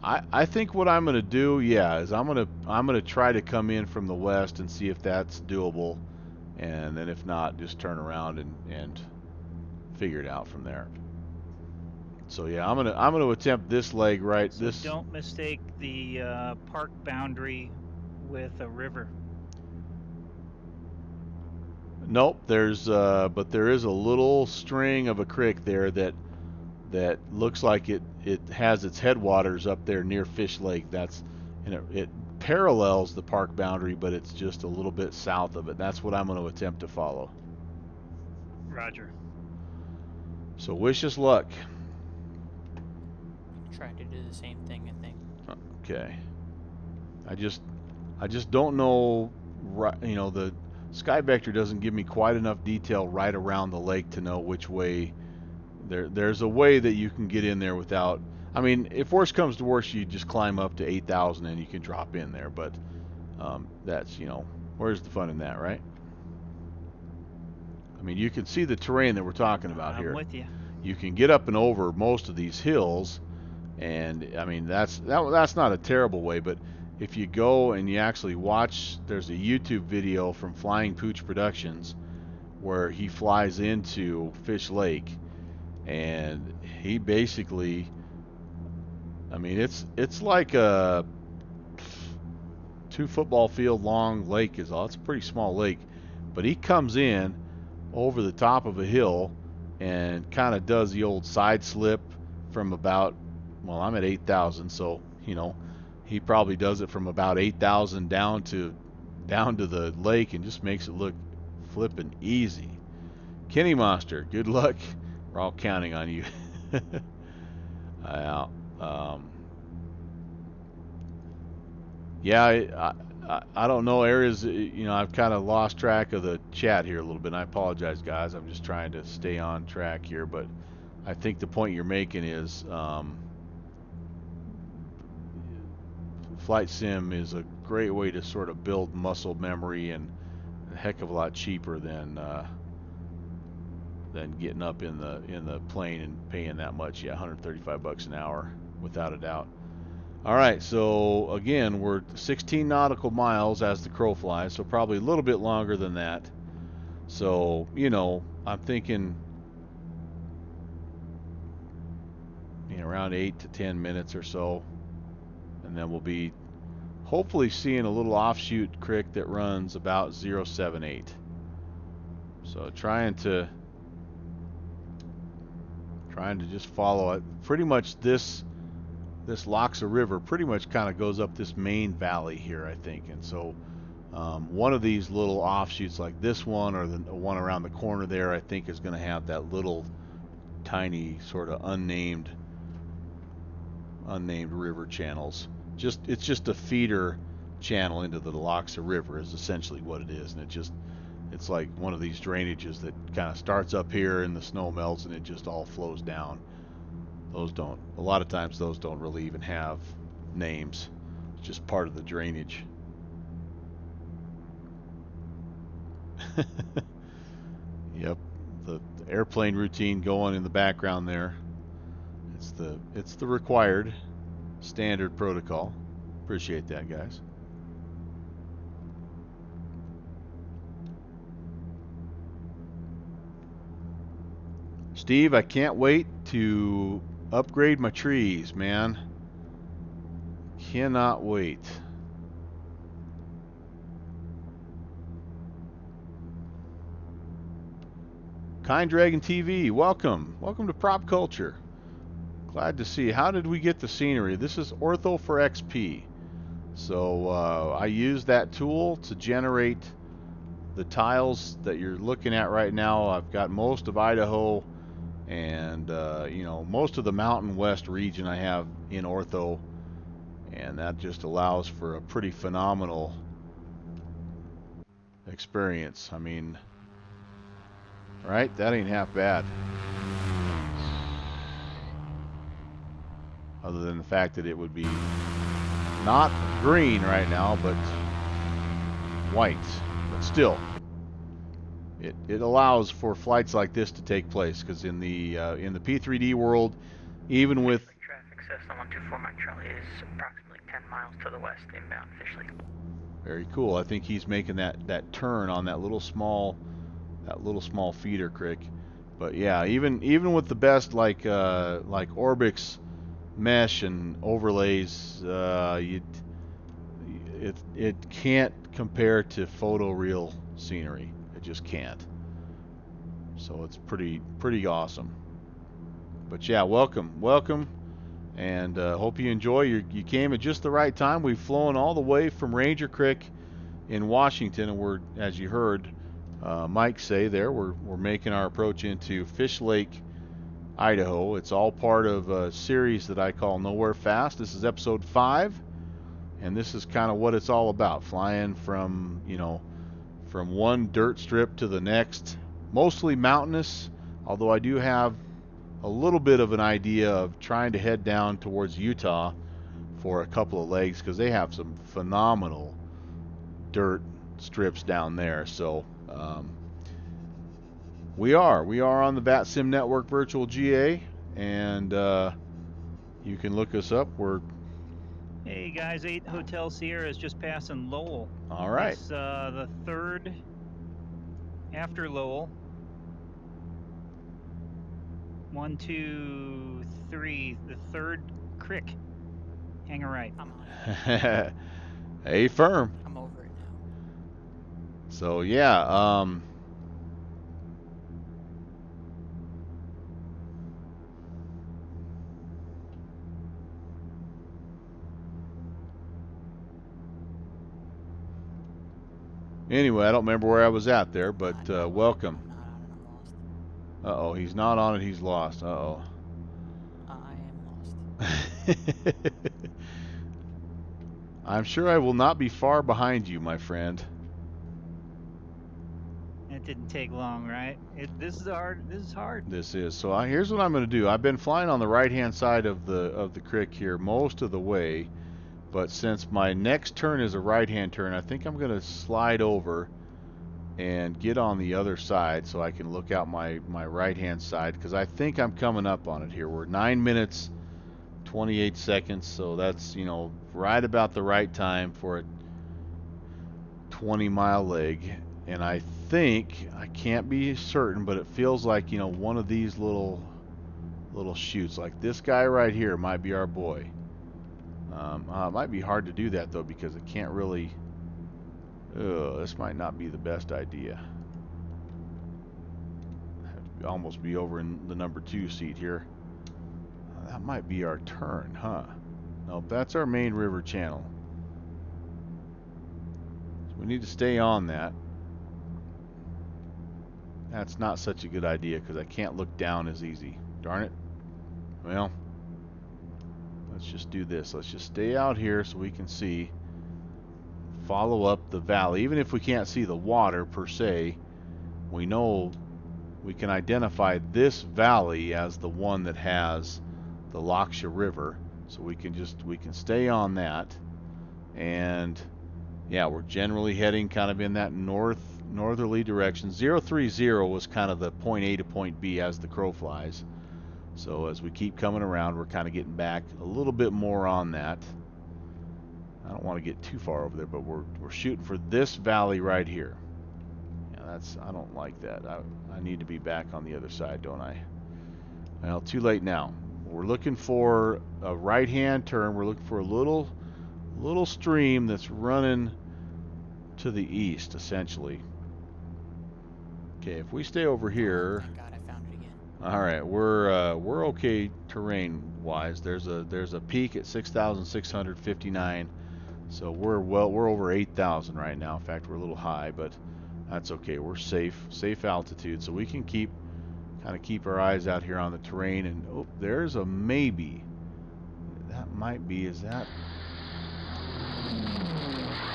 S1: I think what I'm gonna do, is I'm gonna try to come in from the west and see if that's doable, and then if not, just turn around and figure it out from there. So yeah, I'm gonna attempt this leg right.
S3: So don't mistake the park boundary with a river.
S1: Nope, but there is a little string of a creek there that looks like it has its headwaters up there near Fish Lake. It parallels the park boundary, but it's just a little bit south of it. That's what I'm going to attempt to follow.
S3: Roger.
S1: So wish us luck.
S2: Try to do the same thing, I think.
S1: Okay. I just don't know. The Sky Vector doesn't give me quite enough detail right around the lake to know which way. There's a way that you can get in there without. I mean, if worse comes to worse, you just climb up to 8,000 and you can drop in there. But that's where's the fun in that, right? I mean, you can see the terrain that we're talking about here.
S3: I'm with you.
S1: You can get up and over most of these hills, and I mean that's not a terrible way. But if you go and you actually watch, there's a YouTube video from Flying Pooch Productions where he flies into Fish Lake, and he basically, I mean, it's like a 2 football field long lake is all. It's a pretty small lake, but he comes in over the top of a hill and kind of does the old side slip from about, well, I'm at 8,000, so he probably does it from about 8,000 down to down to the lake and just makes it look flippin' easy. Kenny Monster, good luck. We're all counting on you. um, yeah, I don't know areas. You know, I've kind of lost track of the chat here a little bit. And I apologize, guys. I'm just trying to stay on track here, but I think the point you're making is flight sim is a great way to sort of build muscle memory, and a heck of a lot cheaper than getting up in the plane and paying that much. Yeah, 135 bucks an hour, without a doubt. All right, so again, we're 16 nautical miles as the crow flies, so probably a little bit longer than that. So, you know, I'm thinking, you know, around 8 to 10 minutes or so, and then we'll be hopefully seeing a little offshoot creek that runs about 078. So trying to just follow it. Pretty much this Loxa River pretty much kind of goes up this main valley here, I think. And so one of these little offshoots like this one, or the one around the corner there, I think is going to have that little tiny sort of unnamed river channels. It's just a feeder channel into the Loxa River is essentially what it is. And it's like one of these drainages that kind of starts up here and the snow melts and it just all flows down. A lot of times those don't really even have names. It's just part of the drainage. Yep, the airplane routine going in the background there. It's the required standard protocol. Appreciate that, guys. Steve, I can't wait to upgrade my trees, man. Cannot wait. Kind Dragon TV, welcome. Welcome to Prop Culture. Glad to see. How did we get the scenery? This is Ortho for XP. So I use that tool to generate the tiles that you're looking at right now. I've got most of Idaho and you know, most of the Mountain West region I have in Ortho, and that just allows for a pretty phenomenal experience. I mean, right? That ain't half bad. Other than the fact that it would be not green right now, but white. But still, it allows for flights like this to take place, because in the P3D world, even with
S5: traffic says the 124 Mike Charlie is approximately 10 miles to the west inbound officially.
S1: Very cool. I think he's making that turn on that little small feeder creek. But yeah, even with the best like Orbix mesh and overlays, it can't compare to photoreal scenery. It just can't. So it's pretty awesome. But yeah, welcome, and hope you enjoy. You came at just the right time. We've flown all the way from Ranger Creek in Washington, and we're, as you heard Mike say there, we're making our approach into Fish Lake, Idaho. It's all part of a series that I call Nowhere Fast. This is episode 5, and this is kind of what it's all about, flying from, you know, from one dirt strip to the next, mostly mountainous, although I do have a little bit of an idea of trying to head down towards Utah for a couple of legs, because they have some phenomenal dirt strips down there. So we are on the VATSIM Network Virtual GA, and you can look us up.
S3: Hey guys, 8 Hotel Sierra is just passing Lowell.
S1: All right.
S3: It's the third after Lowell. 1, 2, 3, the third crick. Hang a right.
S2: I'm on it.
S1: Hey, firm.
S2: I'm over it now.
S1: So yeah, Anyway, I don't remember where I was at there,
S2: I'm
S1: but
S2: not-
S1: welcome.
S2: I'm not on it. I'm lost.
S1: Uh-oh, he's not on it. He's lost. Uh-oh.
S2: I am lost.
S1: I'm sure I will not be far behind you, my friend.
S3: It didn't take long, right? This is hard. This is hard.
S1: This is. So here's what I'm going to do. I've been flying on the right-hand side of the creek here most of the way, but since my next turn is a right-hand turn, I think I'm going to slide over and get on the other side so I can look out my right-hand side, because I think I'm coming up on it here. We're 9 minutes 28 seconds, so that's, you know, right about the right time for a 20-mile leg. And I think, I can't be certain, but it feels like, you know, one of these little chutes, like this guy right here, might be our boy. It might be hard to do that though, because it can't really. This might not be the best idea. Have to almost be over in the number 2 seat here. That might be our turn, huh? Nope, that's our main river channel. So we need to stay on that. That's not such a good idea because I can't look down as easy. Darn it. Well, let's just do this. Let's just stay out here so we can see. Follow up the valley. Even if we can't see the water per se, we know we can identify this valley as the one that has the Laksha River. So we can stay on that. And yeah, we're generally heading kind of in that northerly direction. 030 was kind of the point A to point B as the crow flies. So as we keep coming around, we're kind of getting back a little bit more on that. I don't want to get too far over there, but we're shooting for this valley right here. Yeah, I don't like that. I need to be back on the other side, don't I? Well, too late now. We're looking for a right-hand turn. We're looking for a little stream that's running to the east, essentially. Okay, if we stay over here.
S2: Thank God I found it again.
S1: All right, we're okay terrain-wise. There's a peak at 6,659. So we're over 8,000 right now. In fact, we're a little high, but that's okay. We're safe altitude, so we can keep our eyes out here on the terrain. And oh, there's a maybe. That might be. Is that?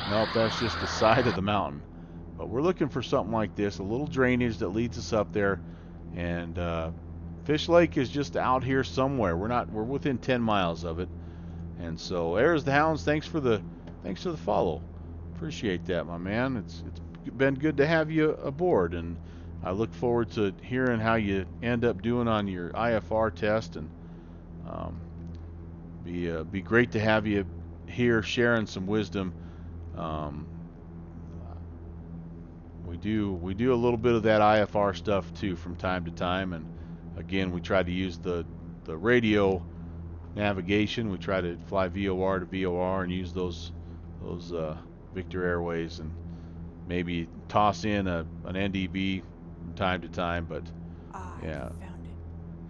S1: Nope, that's just the side of the mountain. But we're looking for something like this, a little drainage that leads us up there. And Fish Lake is just out here somewhere. We're within 10 miles of it. And so there's the Hounds. Thanks for the follow. Appreciate that, my man. It's been good to have you aboard, and I look forward to hearing how you end up doing on your IFR test. And be great to have you here sharing some wisdom. We do a little bit of that IFR stuff too from time to time, and again we try to use the radio navigation. We try to fly VOR to VOR and use those Victor Airways, and maybe toss in an NDB from time to time. But yeah.
S2: I found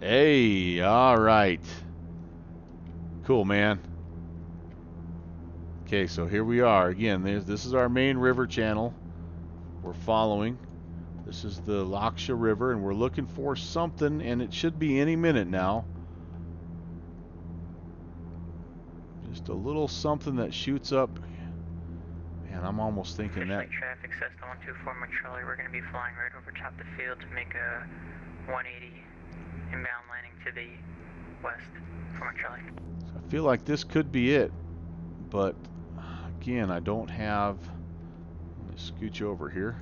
S2: it.
S1: Hey, all right, cool, man. Okay, so here we are again. This is our main river channel. We're following. This is the Laksha River, and we're looking for something, and it should be any minute now. Just a little something that shoots up. Man, I'm almost thinking that.
S5: Traffic Cessna 124 Charlie. We're going to be flying right over top the field to make a 180 inbound landing to the west for Charlie.
S1: So I feel like this could be it, but again, I don't have. Let me scooch over here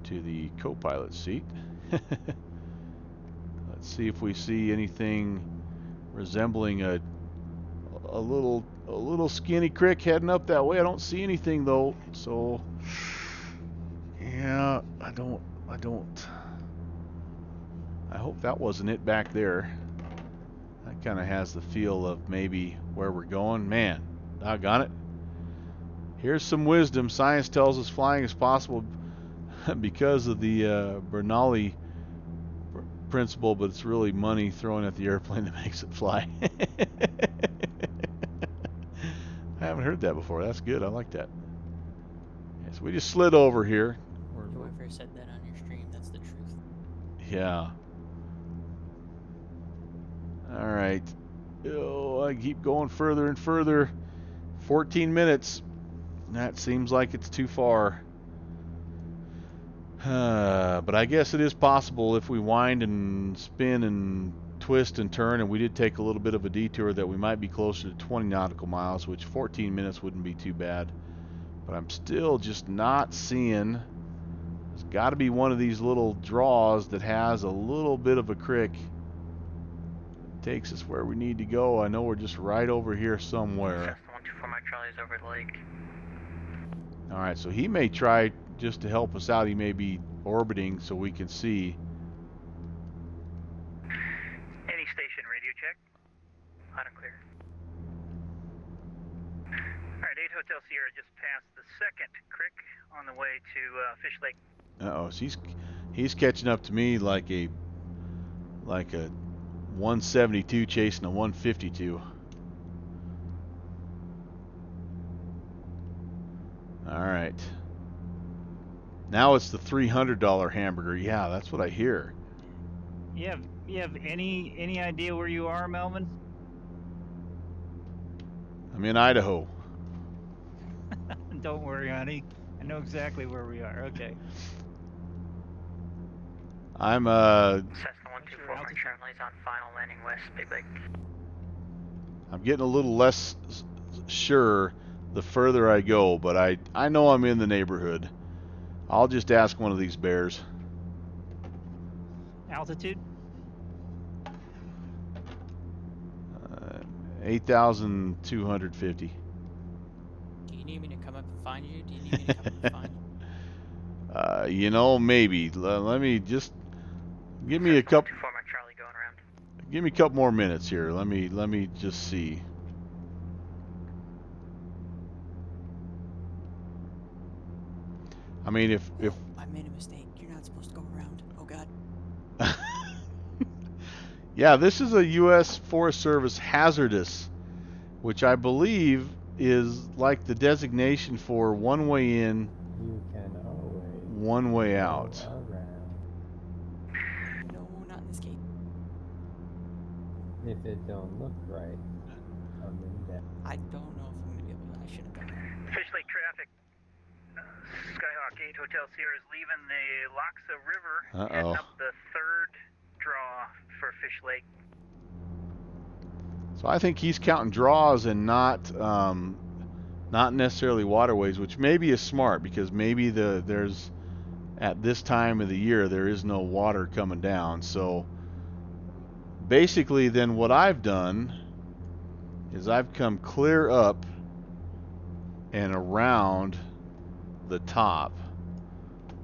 S1: to the co-pilot seat. Let's see if we see anything resembling a little skinny creek heading up that way. I don't see anything though, so yeah, I don't. I hope that wasn't it back there. That kind of has the feel of maybe where we're going. Man, doggone it. Here's some wisdom. Science tells us flying is possible because of the Bernoulli principle, but it's really money thrown at the airplane that makes it fly. I haven't heard that before. That's good. I like that. So we just slid over here.
S2: Whoever said that on your stream, that's the truth.
S1: Yeah. All right. Oh, I keep going further and further. 14 minutes. That seems like it's too far. But I guess it is possible if we wind and spin and twist and turn, and we did take a little bit of a detour, that we might be closer to 20 nautical miles, which 14 minutes wouldn't be too bad. But I'm still just not seeing. There's got to be one of these little draws that has a little bit of a crick. Takes us where we need to go. I know we're just right over here somewhere.
S5: Cessna 124, Mike Charlie's over the lake.
S1: All right, so he may try just to help us out. He may be orbiting so we can see.
S4: Any station radio check?
S5: Loud and clear.
S4: Alright, 8 Hotel Sierra just passed the second crick on the way to Fish Lake.
S1: Uh-oh, so he's catching up to me like a 172 chasing a 152. All right. Now it's the $300 hamburger. Yeah, that's what I hear.
S3: You have any idea where you are, Melvin?
S1: I'm in Idaho.
S3: Don't worry, honey. I know exactly where we are. Okay.
S1: I'm
S5: Cessna 124, Mike
S3: altitude?
S5: Charlie's on final landing west Big Lake.
S1: I'm getting a little less sure the further I go, but I know I'm in the neighborhood. I'll just ask one of these bears.
S3: Altitude?
S1: 8,250.
S2: Do you need me to come up and find you? Do you need me to come up and find you?
S1: You know, maybe. Let me just give me a couple.
S5: 124, Mike Charlie going around.
S1: Give me a couple more minutes here. Let me just see. I mean, if
S2: I made a mistake. You're not supposed to go around. Oh God.
S1: yeah, this is a U.S. Forest Service hazardous, which I believe is like the designation for one way in,
S6: You can always
S1: one way
S6: go
S1: out.
S6: around.
S2: No, not in this case.
S6: If it don't look right, come in down.
S2: I don't know if I'm gonna be able to. I shouldn't have done that.
S4: Fish Lake traffic. Skyhawk 8 Hotel Sierra is leaving the Loxa River, heading up the third draw for Fish Lake.
S1: So I think he's counting draws and not necessarily waterways, which maybe is smart because maybe there's at this time of the year there is no water coming down. So basically, then what I've done is I've come clear up and around the top.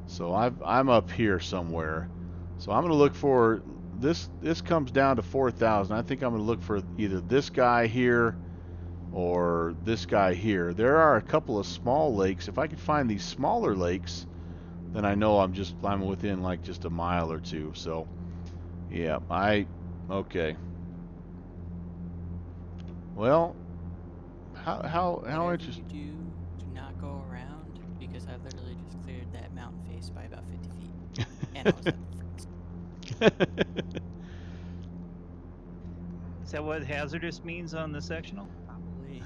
S1: So I'm up here somewhere. So I'm going to look for this. This comes down to 4,000. I think I'm going to look for either this guy here or this guy here. There are a couple of small lakes. If I could find these smaller lakes, then I know I'm within like just a mile or two. So yeah, okay. Well, how
S2: Whatever
S1: interesting.
S2: you do not go around because I literally just cleared that mountain face by about 50 feet, and I was at the freaking.
S3: Is that what hazardous means on the sectional?
S2: Probably.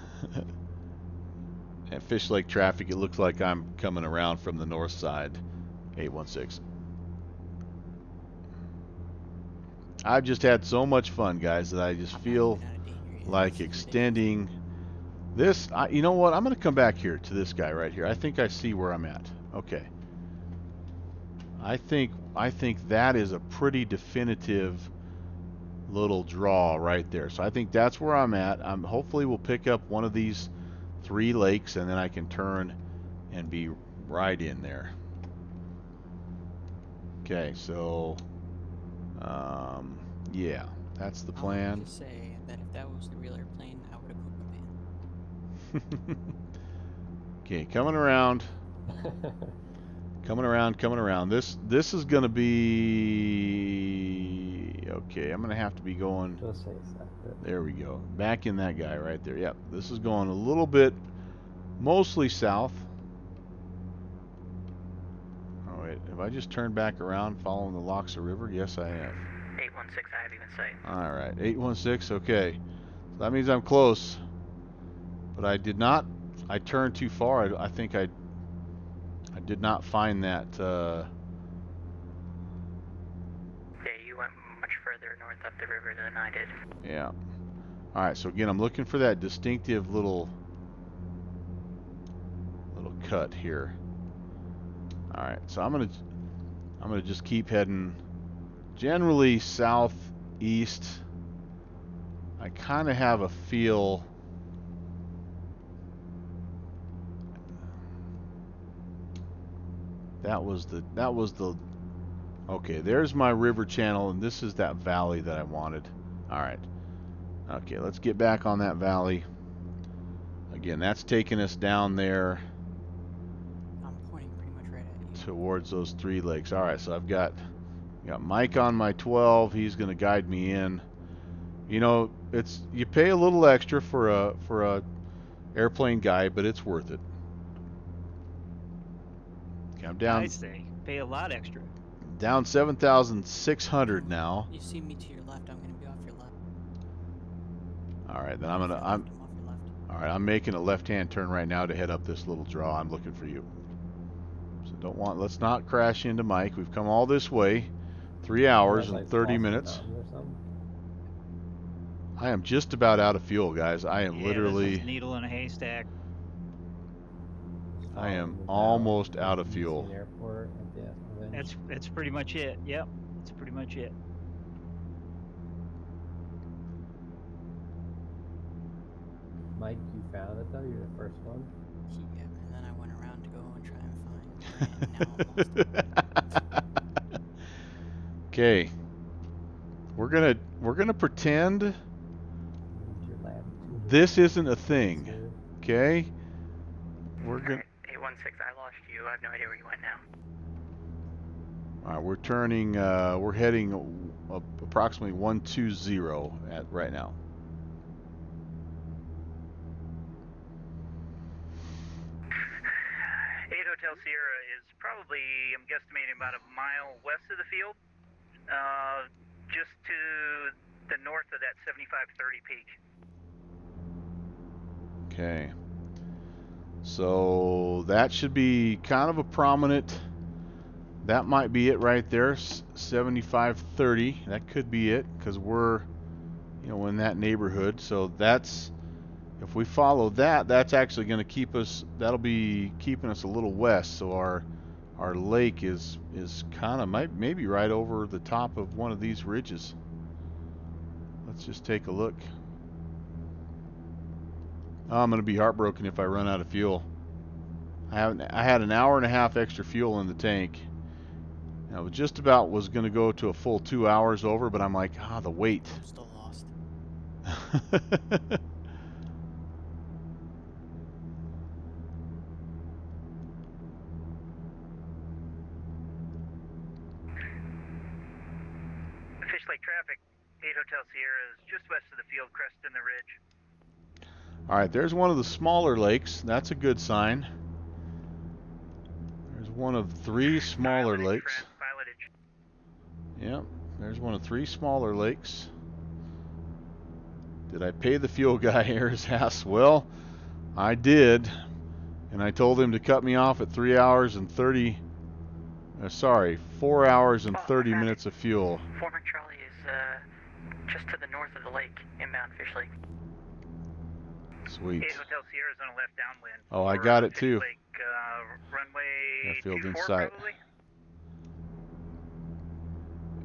S1: At Fish Lake traffic, it looks like I'm coming around from the north side, 816. I've just had so much fun, guys, that I just
S2: I'm not
S1: feel
S2: even out of danger yet.
S1: like
S2: This is ridiculous.
S1: extending this. You know what? I'm going to come back here to this guy right here. I think I see where I'm at. Okay. I think that is a pretty definitive little draw right there. So I think that's where I'm at. Hopefully we'll pick up one of these 3 lakes and then I can turn and be right in there. Okay, so yeah, that's the
S2: I
S1: plan.
S2: would just say that if that was the real airplane, I would have pooped my pants.
S1: Okay, coming around. Coming around. This is gonna be okay. I'm gonna have to be going.
S6: Just say something.
S1: There we go. Back in that guy right there. Yep. This is going a little bit, mostly south. I just turned back around following the Loxa River? Yes, I have.
S5: 816, I have you in sight.
S1: All right, 816. Okay, so that means I'm close. But I did not. I turned too far. I think I did not find that.
S5: Yeah, you went much further north up the river than I did.
S1: Yeah. All right. So again, I'm looking for that distinctive little cut here. All right. So I'm gonna just keep heading generally southeast. I kind of have a feel. That was the okay, there's my river channel, and this is that valley that I wanted. All right. Okay, let's get back on that valley. Again, that's taking us down there
S2: I'm pointing pretty much right at you.
S1: towards those 3 lakes. All right, so I've got Mike on my 12. He's going to guide me in. You know, you pay a little extra for a airplane guide, but it's worth it. Okay, I'm down.
S3: I say, pay a lot extra.
S1: Down 7,600 now.
S2: You see me to your left, I'm gonna be off your left.
S1: All right, then
S2: Off your left, I'm off your left.
S1: all right, I'm making a left-hand turn right now to head up this little draw. I'm looking for you. So let's not crash into Mike. We've come all this way. 3 hours and 30 minutes. I am just about out of fuel, guys. I am
S3: Yeah,
S1: literally,
S3: this is needle in a haystack.
S1: I am almost out of fuel.
S6: Airport at the event.
S3: That's pretty much it. Yep, that's pretty much it.
S6: Mike, you found it though. You're the first one.
S2: Yeah, and then I went around to go and try and find Brand. Now I'm lost.
S1: Okay. We're gonna pretend
S6: Use your latitude.
S1: this isn't a thing. Okay? We're gonna
S5: 816, I lost you. I have no idea where you went now.
S1: all right, we're turning we're heading approximately 120 at right now.
S4: 8 Hotel Sierra is probably, I'm guesstimating, about a mile west of the field, just to the north of that 7530 peak.
S1: Okay. So that should be kind of a prominent. That might be it right there, 7530. That could be it because we're, in that neighborhood. So that's, if we follow that, that's actually going to keep us. That'll be keeping us a little west. So our lake is kind of maybe right over the top of one of these ridges. Let's just take a look. I'm going to be heartbroken if I run out of fuel. I had an hour and a half extra fuel in the tank. I was just about going to go to a full 2 hours over, but I'm like, the wait.
S2: I'm still lost.
S4: Fish Lake traffic, 8 Hotel Sierra is just west of the field, cresting the ridge.
S1: All right, there's one of the smaller lakes. That's a good sign. There's one of 3 smaller
S4: Pilotage,
S1: lakes.
S4: Fran, pilotage.
S1: Yep, there's one of 3 smaller lakes. Did I pay the fuel guy here his ass? Well, I did. And I told him to cut me off at 4 hours and 30 minutes of fuel.
S5: Foreman Charlie is just to the north of the lake, inbound Fish Lake.
S1: Sweet.
S4: 8 Hotel Sierra is on a left downwind.
S1: Oh, I
S4: for,
S1: got it
S4: Fish
S1: too.
S4: Lake, runway
S1: Field
S4: 24
S1: in sight.
S4: probably.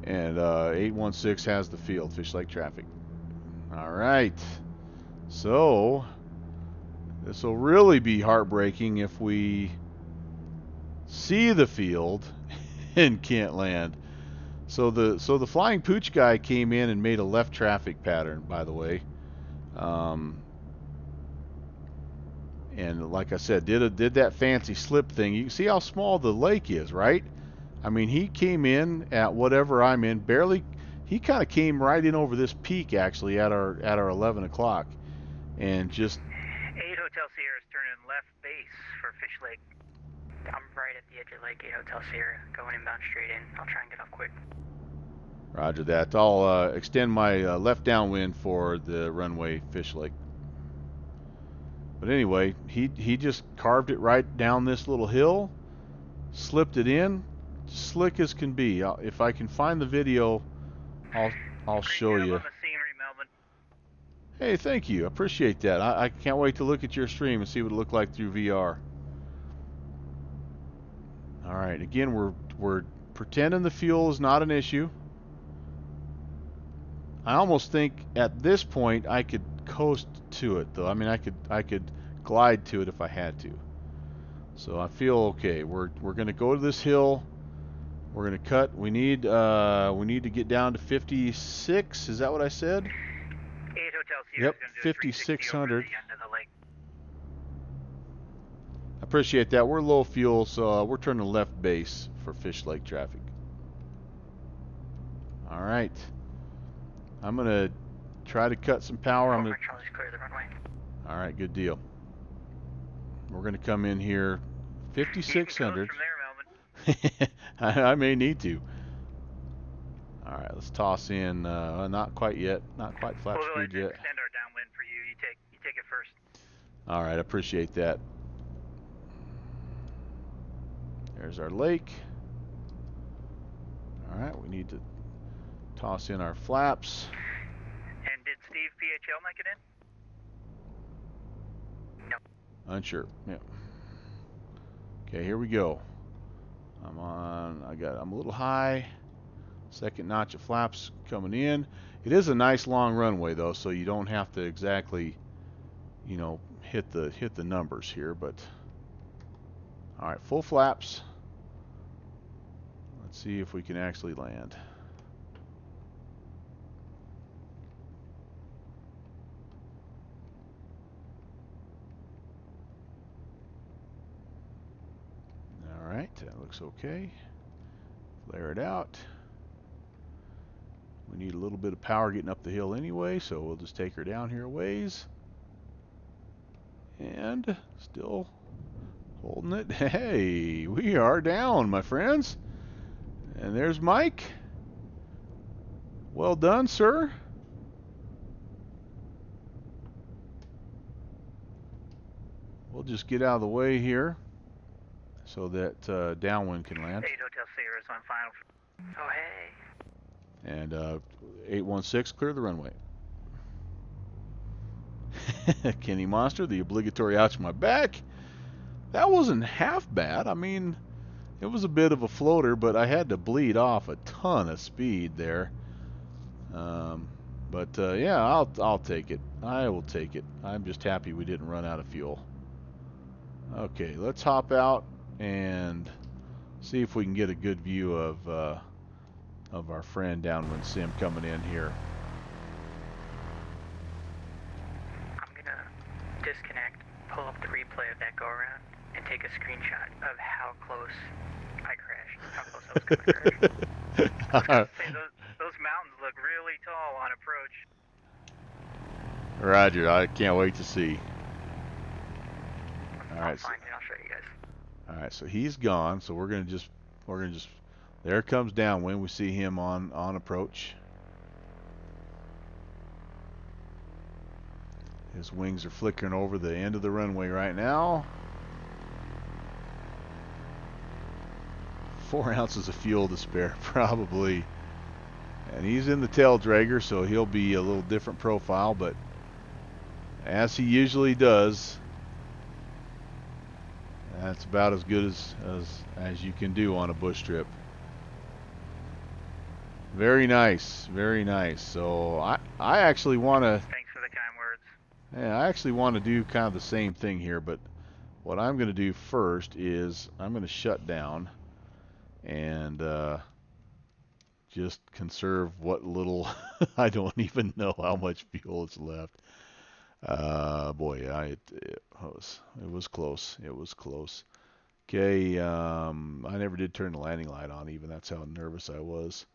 S1: And 816 has the field, Fish Lake traffic. All right. So this will really be heartbreaking if we see the field and can't land. So the flying pooch guy came in and made a left traffic pattern, by the way. And like I said, did that fancy slip thing. You can see how small the lake is, right? I mean, he came in at whatever I'm in, barely. He kind of came right in over this peak actually at our 11 o'clock, and just
S4: 8 Hotel Sierra is turning left base for Fish Lake.
S5: I'm right at the edge of Lake 8 Hotel Sierra, going inbound straight in. I'll try and get off quick.
S1: Roger that. I'll extend my left downwind for the runway Fish Lake. But anyway, he just carved it right down this little hill, slipped it in, slick as can be. If I can find the video, I'll show
S4: Great job
S1: you.
S4: on the scenery, Melvin.
S1: Hey, thank you. I appreciate that. I can't wait to look at your stream and see what it looked like through VR. All right. Again, we're pretending the fuel is not an issue. I almost think at this point I could coast to it, though. I mean, I could glide to it if I had to. So I feel okay. We're going to go to this hill. We're going to cut. We need to get down to 56. Is that what I said?
S4: 8 Hotel Sierra
S1: Yep,
S4: is going to do a 360 over
S1: 5600.
S4: the end of the lake.
S1: I appreciate that. We're low fuel, so we're turning left base for Fish Lake traffic. All right. I'm going to try to cut some power. I'm going to...
S5: Charlie's clear the runway.
S1: All right, good deal. We're going to come in here
S4: You can coast
S1: 5600.
S4: from there, Melvin.
S1: I may need to. All right, let's toss in. Not quite yet. Not quite flat
S4: We'll
S1: speed yet.
S4: extend our downwind for you. You take it first.
S1: All right, I appreciate that. There's our lake. All right, we need to toss in our flaps.
S4: And did Steve PHL make it in? No.
S1: Unsure. Yep. Okay, here we go. I'm a little high. Second notch of flaps coming in. It is a nice long runway though, so you don't have to exactly, hit the numbers here, but all right, full flaps. Let's see if we can actually land. All right, that looks okay. Flare it out. We need a little bit of power getting up the hill anyway, so we'll just take her down here a ways. And still holding it. Hey, we are down, my friends. And there's Mike. Well done, sir. We'll just get out of the way here so that downwind can land.
S4: 8 Hotel Sierra is on final.
S5: Oh, hey.
S1: And 816, clear the runway. Kenny Monster, the obligatory ouch my back. That wasn't half bad. I mean, it was a bit of a floater, but I had to bleed off a ton of speed there. Yeah, I'll take it. I will take it. I'm just happy we didn't run out of fuel. Okay, let's hop out and see if we can get a good view of our friend Downwind Sim coming in here.
S5: I'm gonna disconnect, pull up the replay of that go around, and take a screenshot of how close I crashed. How close I was gonna crash.
S4: Say, those mountains look really tall on approach.
S1: Roger, I can't wait to see. All
S5: I'll
S1: right, so,
S5: find it. I'll show you guys.
S1: all right, so he's gone. So we're gonna just there comes Downwind. We see him on approach. His wings are flickering over the end of the runway right now. 4 ounces of fuel to spare, probably. And he's in the tail dragger, so he'll be a little different profile, but as he usually does, that's about as good as you can do on a bush trip. Very nice, very nice. So I actually want to.
S4: Thanks for the kind words.
S1: Yeah, I actually want to do kind of the same thing here, but what I'm going to do first is I'm going to shut down and just conserve what little. I don't even know how much fuel is left. Boy, yeah, it was close. It was close. Okay, I never did turn the landing light on even. That's how nervous I was.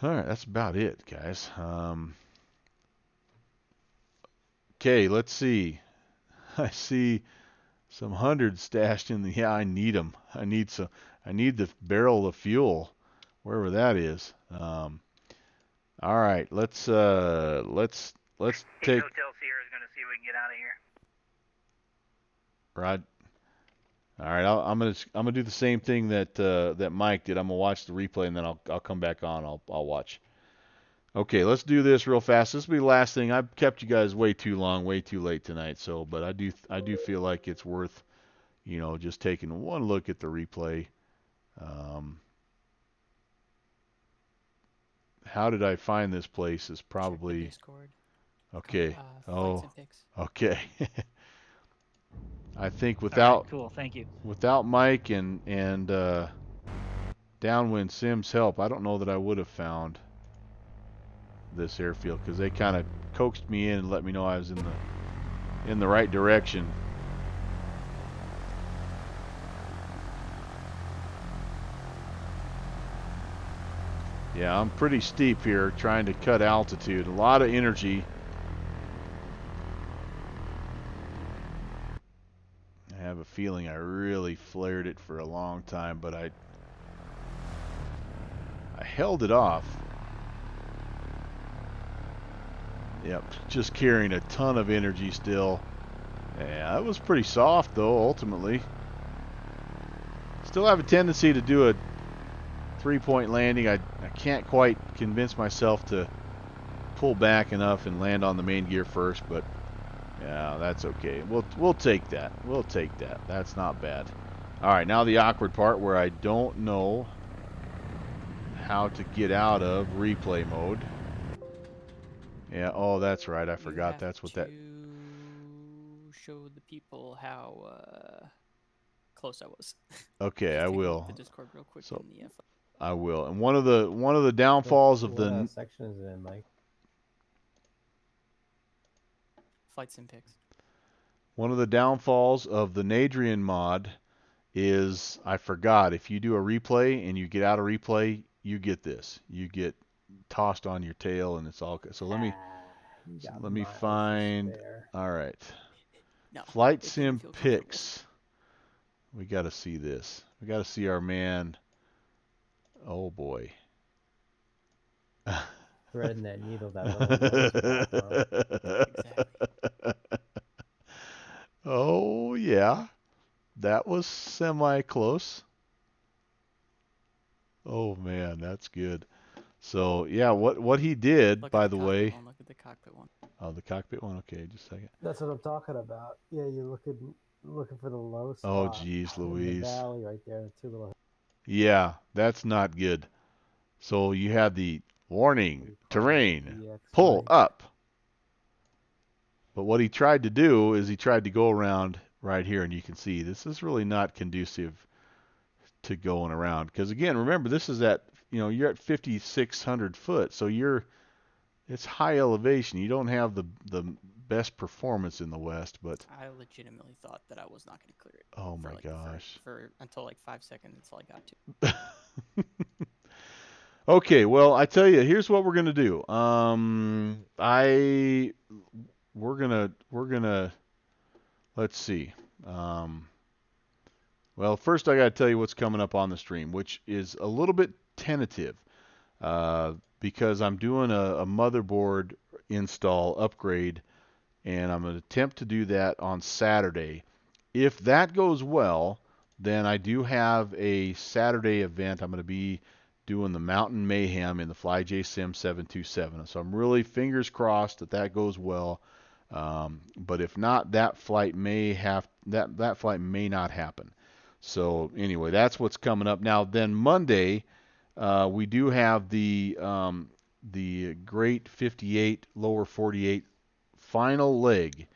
S1: All right, that's about it, guys. Okay, let's see. I see Some hundreds stashed in the. Yeah, I need them. I need some. I need the barrel of fuel, wherever that is. All right, let's
S4: Hey,
S1: take
S4: Hotel Sierra is going to see if we can get out of here.
S1: Rod. All right, I'm gonna do the same thing that Mike did. I'm gonna watch the replay and then I'll come back on. I'll watch. Okay, let's do this real fast. This will be the last thing. I've kept you guys way too long, way too late tonight. So, but I do feel like it's worth, just taking one look at the replay. How did I find this place is
S2: Check the
S1: probably
S2: Discord.
S1: okay.
S2: Flights
S1: Oh,
S2: and pics.
S1: okay. I think
S3: All
S1: without
S3: right, cool. Thank you.
S1: Mike and Downwind Sims help, I don't know that I would have found this airfield because they kind of coaxed me in and let me know I was in the right direction. Yeah, I'm pretty steep here trying to cut altitude. A lot of energy. I have a feeling I really flared it for a long time, but I held it off. Yep, just carrying a ton of energy still. Yeah, that was pretty soft though, ultimately. Still have a tendency to do a 3-point landing. I can't quite convince myself to pull back enough and land on the main gear first, but yeah, that's okay. We'll take that. We'll take that. That's not bad. All right, now the awkward part where I don't know how to get out of replay mode. Yeah, oh, that's right. I forgot that's what that.
S2: Show the people how close I was.
S1: Okay,
S2: Just
S1: I
S2: take a look
S1: will.
S2: at the Discord real quick
S1: So-
S2: in the
S1: I will. And one of the downfalls of
S6: What
S1: the
S6: section is it in, Mike?
S2: flights and pics.
S1: one of the downfalls of the Nadrian mod is I forgot if you do a replay and you get out of replay, you get this. You get tossed on your tail and it's all so let me
S6: You got
S1: let me
S6: miles to
S1: find
S6: spare.
S1: all right.
S2: No,
S1: Flight
S2: it
S1: sim
S2: didn't feel comfortable.
S1: pics. We got to see this. We got to see our man. Oh boy.
S6: Threading that needle that little nose
S2: Exactly.
S1: Oh yeah. That was semi close. Oh man, that's good. So yeah, what he did,
S2: Look
S1: by
S2: at
S1: the
S2: cockpit
S1: way.
S2: one, look at the cockpit one.
S1: Oh, the cockpit one. Okay, just a second.
S6: That's what I'm talking about. Yeah, you're looking for the low spot.
S1: Oh, geez,
S6: in
S1: Louise.
S6: the valley right there, the two little.
S1: Yeah, that's not good. So you had the warning, terrain, pull up. But what he tried to do is he tried to go around right here, and you can see this is really not conducive to going around. Because again, remember this is at you're at 5,600 foot, so it's high elevation. You don't have the best performance in the west, but
S2: I legitimately thought that I was not going to clear it.
S1: oh
S2: for
S1: my
S2: like
S1: gosh.
S2: for until like 5 seconds until I got to.
S1: Okay, well, I tell you, here's what we're gonna do. We're gonna let's see. Well, first I gotta tell you what's coming up on the stream, which is a little bit tentative, because I'm doing a motherboard install upgrade, and I'm gonna attempt to do that on Saturday. If that goes well, then I do have a Saturday event. I'm gonna be doing the Mountain Mayhem in the FlyJ Sim 727. So I'm really fingers crossed that goes well. But if not, that flight may not happen. So anyway, that's what's coming up. Now then Monday, we do have the Great 58 Lower 48 final leg.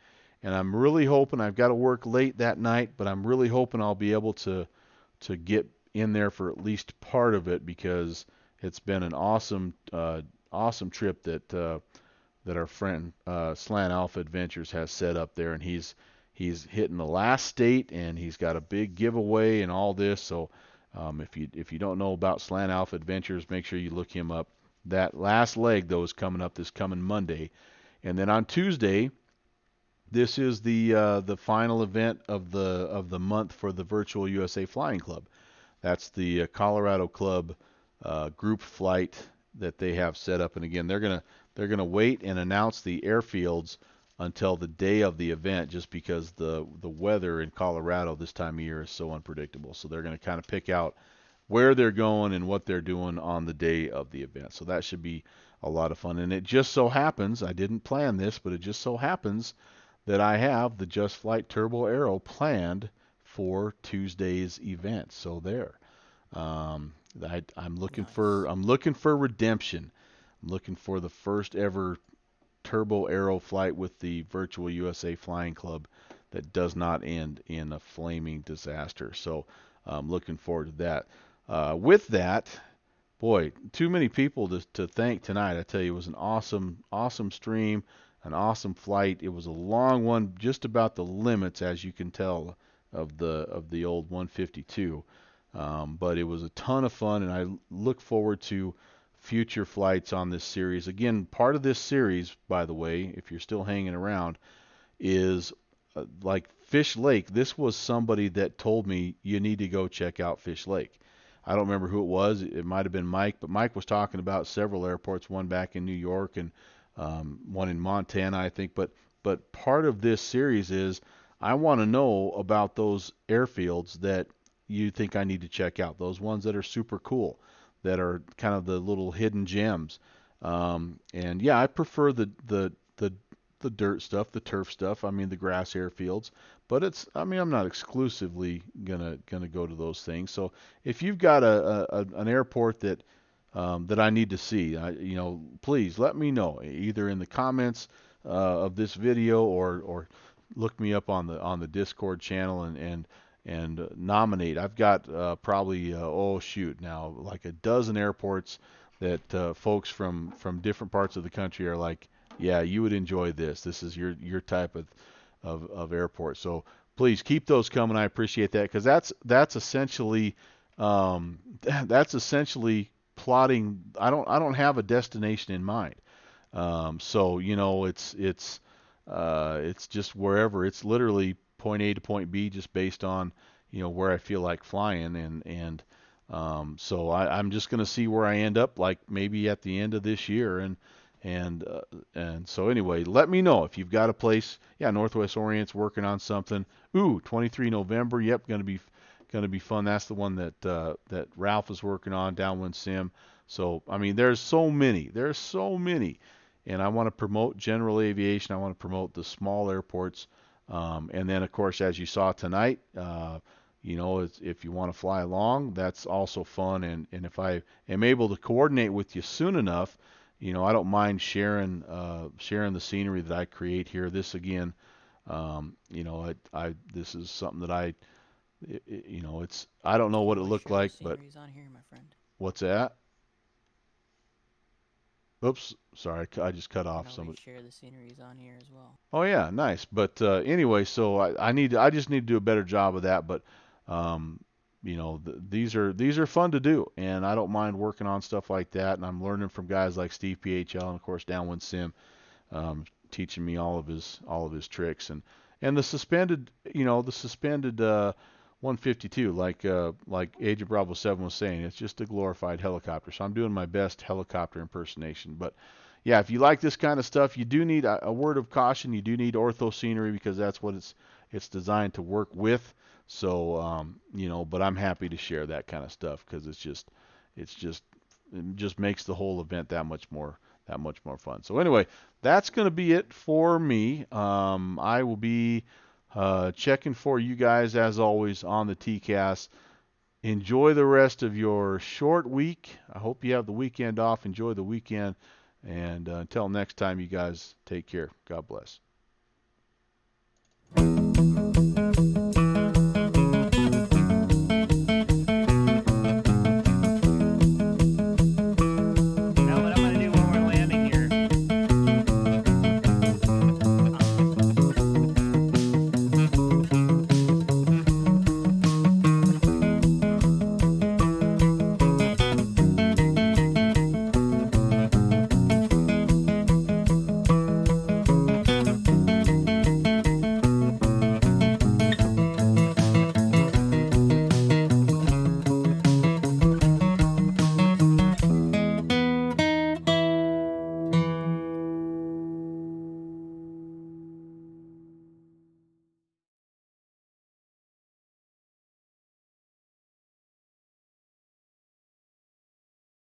S1: And I'm really hoping, I've got to work late that night, but I'm really hoping I'll be able to get in there for at least part of it, because it's been an awesome trip that our friend Slant Alpha Adventures has set up there, and he's hitting the last state, and he's got a big giveaway and all this. So if you don't know about Slant Alpha Adventures, make sure you look him up. That last leg though is coming up this coming Monday, and then on Tuesday this is the final event of the month for the Virtual USA Flying Club. That's the Colorado Club group flight that they have set up. And again, they're gonna wait and announce the airfields until the day of the event, just because the weather in Colorado this time of year is so unpredictable. So they're gonna kind of pick out where they're going and what they're doing on the day of the event. So that should be a lot of fun. And it just so happens, I didn't plan this, but it just so happens that I have the Just Flight Turbo Aero planned for Tuesday's event. So there. I'm looking for redemption. I'm looking for the first ever Turbo Aero flight with the Virtual USA Flying Club that does not end in a flaming disaster. So I'm looking forward to that. With that, boy, too many people to thank tonight. I tell you, it was an awesome stream, an awesome flight. It was a long one, just about the limits, as you can tell, of the old 152. But it was a ton of fun, and I look forward to future flights on this series. Again, part of this series, by the way, if you're still hanging around, is like Fish Lake. This was somebody that told me you need to go check out Fish Lake. I don't remember who it was. It might have been Mike, but Mike was talking about several airports, one back in New York and one in Montana, I think. But part of this series is I want to know about those airfields that you think I need to check out. Those ones that are super cool, that are kind of the little hidden gems. And yeah, I prefer the dirt stuff, the turf stuff. I mean, the grass airfields. But I'm not exclusively gonna go to those things. So if you've got an airport that I need to see, please let me know, either in the comments of this video or look me up on the Discord channel and nominate. I've got probably now like a dozen airports that folks from different parts of the country are like, yeah, you would enjoy this. This is your type of airport. So please keep those coming. I appreciate that, because that's essentially plotting. I don't have a destination in mind. So it's just wherever. It's literally point A to point B, just based on where I feel like flying, and so I'm just going to see where I end up, like maybe at the end of this year, and so anyway, let me know if you've got a place. Yeah, Northwest Orient's working on something. 23 November. Yep, going to be fun. That's the one that Ralph is working on, Downwind Sim. So I mean, there's so many, and I want to promote general aviation. I want to promote the small airports. And then, of course, as you saw tonight, if you want to fly along, that's also fun. And if I am able to coordinate with you soon enough, I don't mind sharing the scenery that I create here. This again, this is something that I don't know what it looked like, but
S2: on here, my friend.
S1: What's that? Oops, sorry, I just cut off somebody.
S2: Share the sceneries on here as well.
S1: Oh yeah, nice. But anyway, so I just need to do a better job of that. But these are fun to do, and I don't mind working on stuff like that. And I'm learning from guys like Steve PHL and of course Downwind Sim, teaching me all of his tricks, and the suspended 152, like Agent Bravo 7 was saying, it's just a glorified helicopter. So I'm doing my best helicopter impersonation. But yeah, if you like this kind of stuff, you do need a word of caution. You do need ortho scenery, because that's what it's designed to work with. So but I'm happy to share that kind of stuff, because it just makes the whole event that much more fun. So anyway, that's going to be it for me. I will be checking for you guys as always on the TCAS. Enjoy the rest of your short week. I hope you have the weekend off. Enjoy the weekend. And until next time, you guys take care. God bless.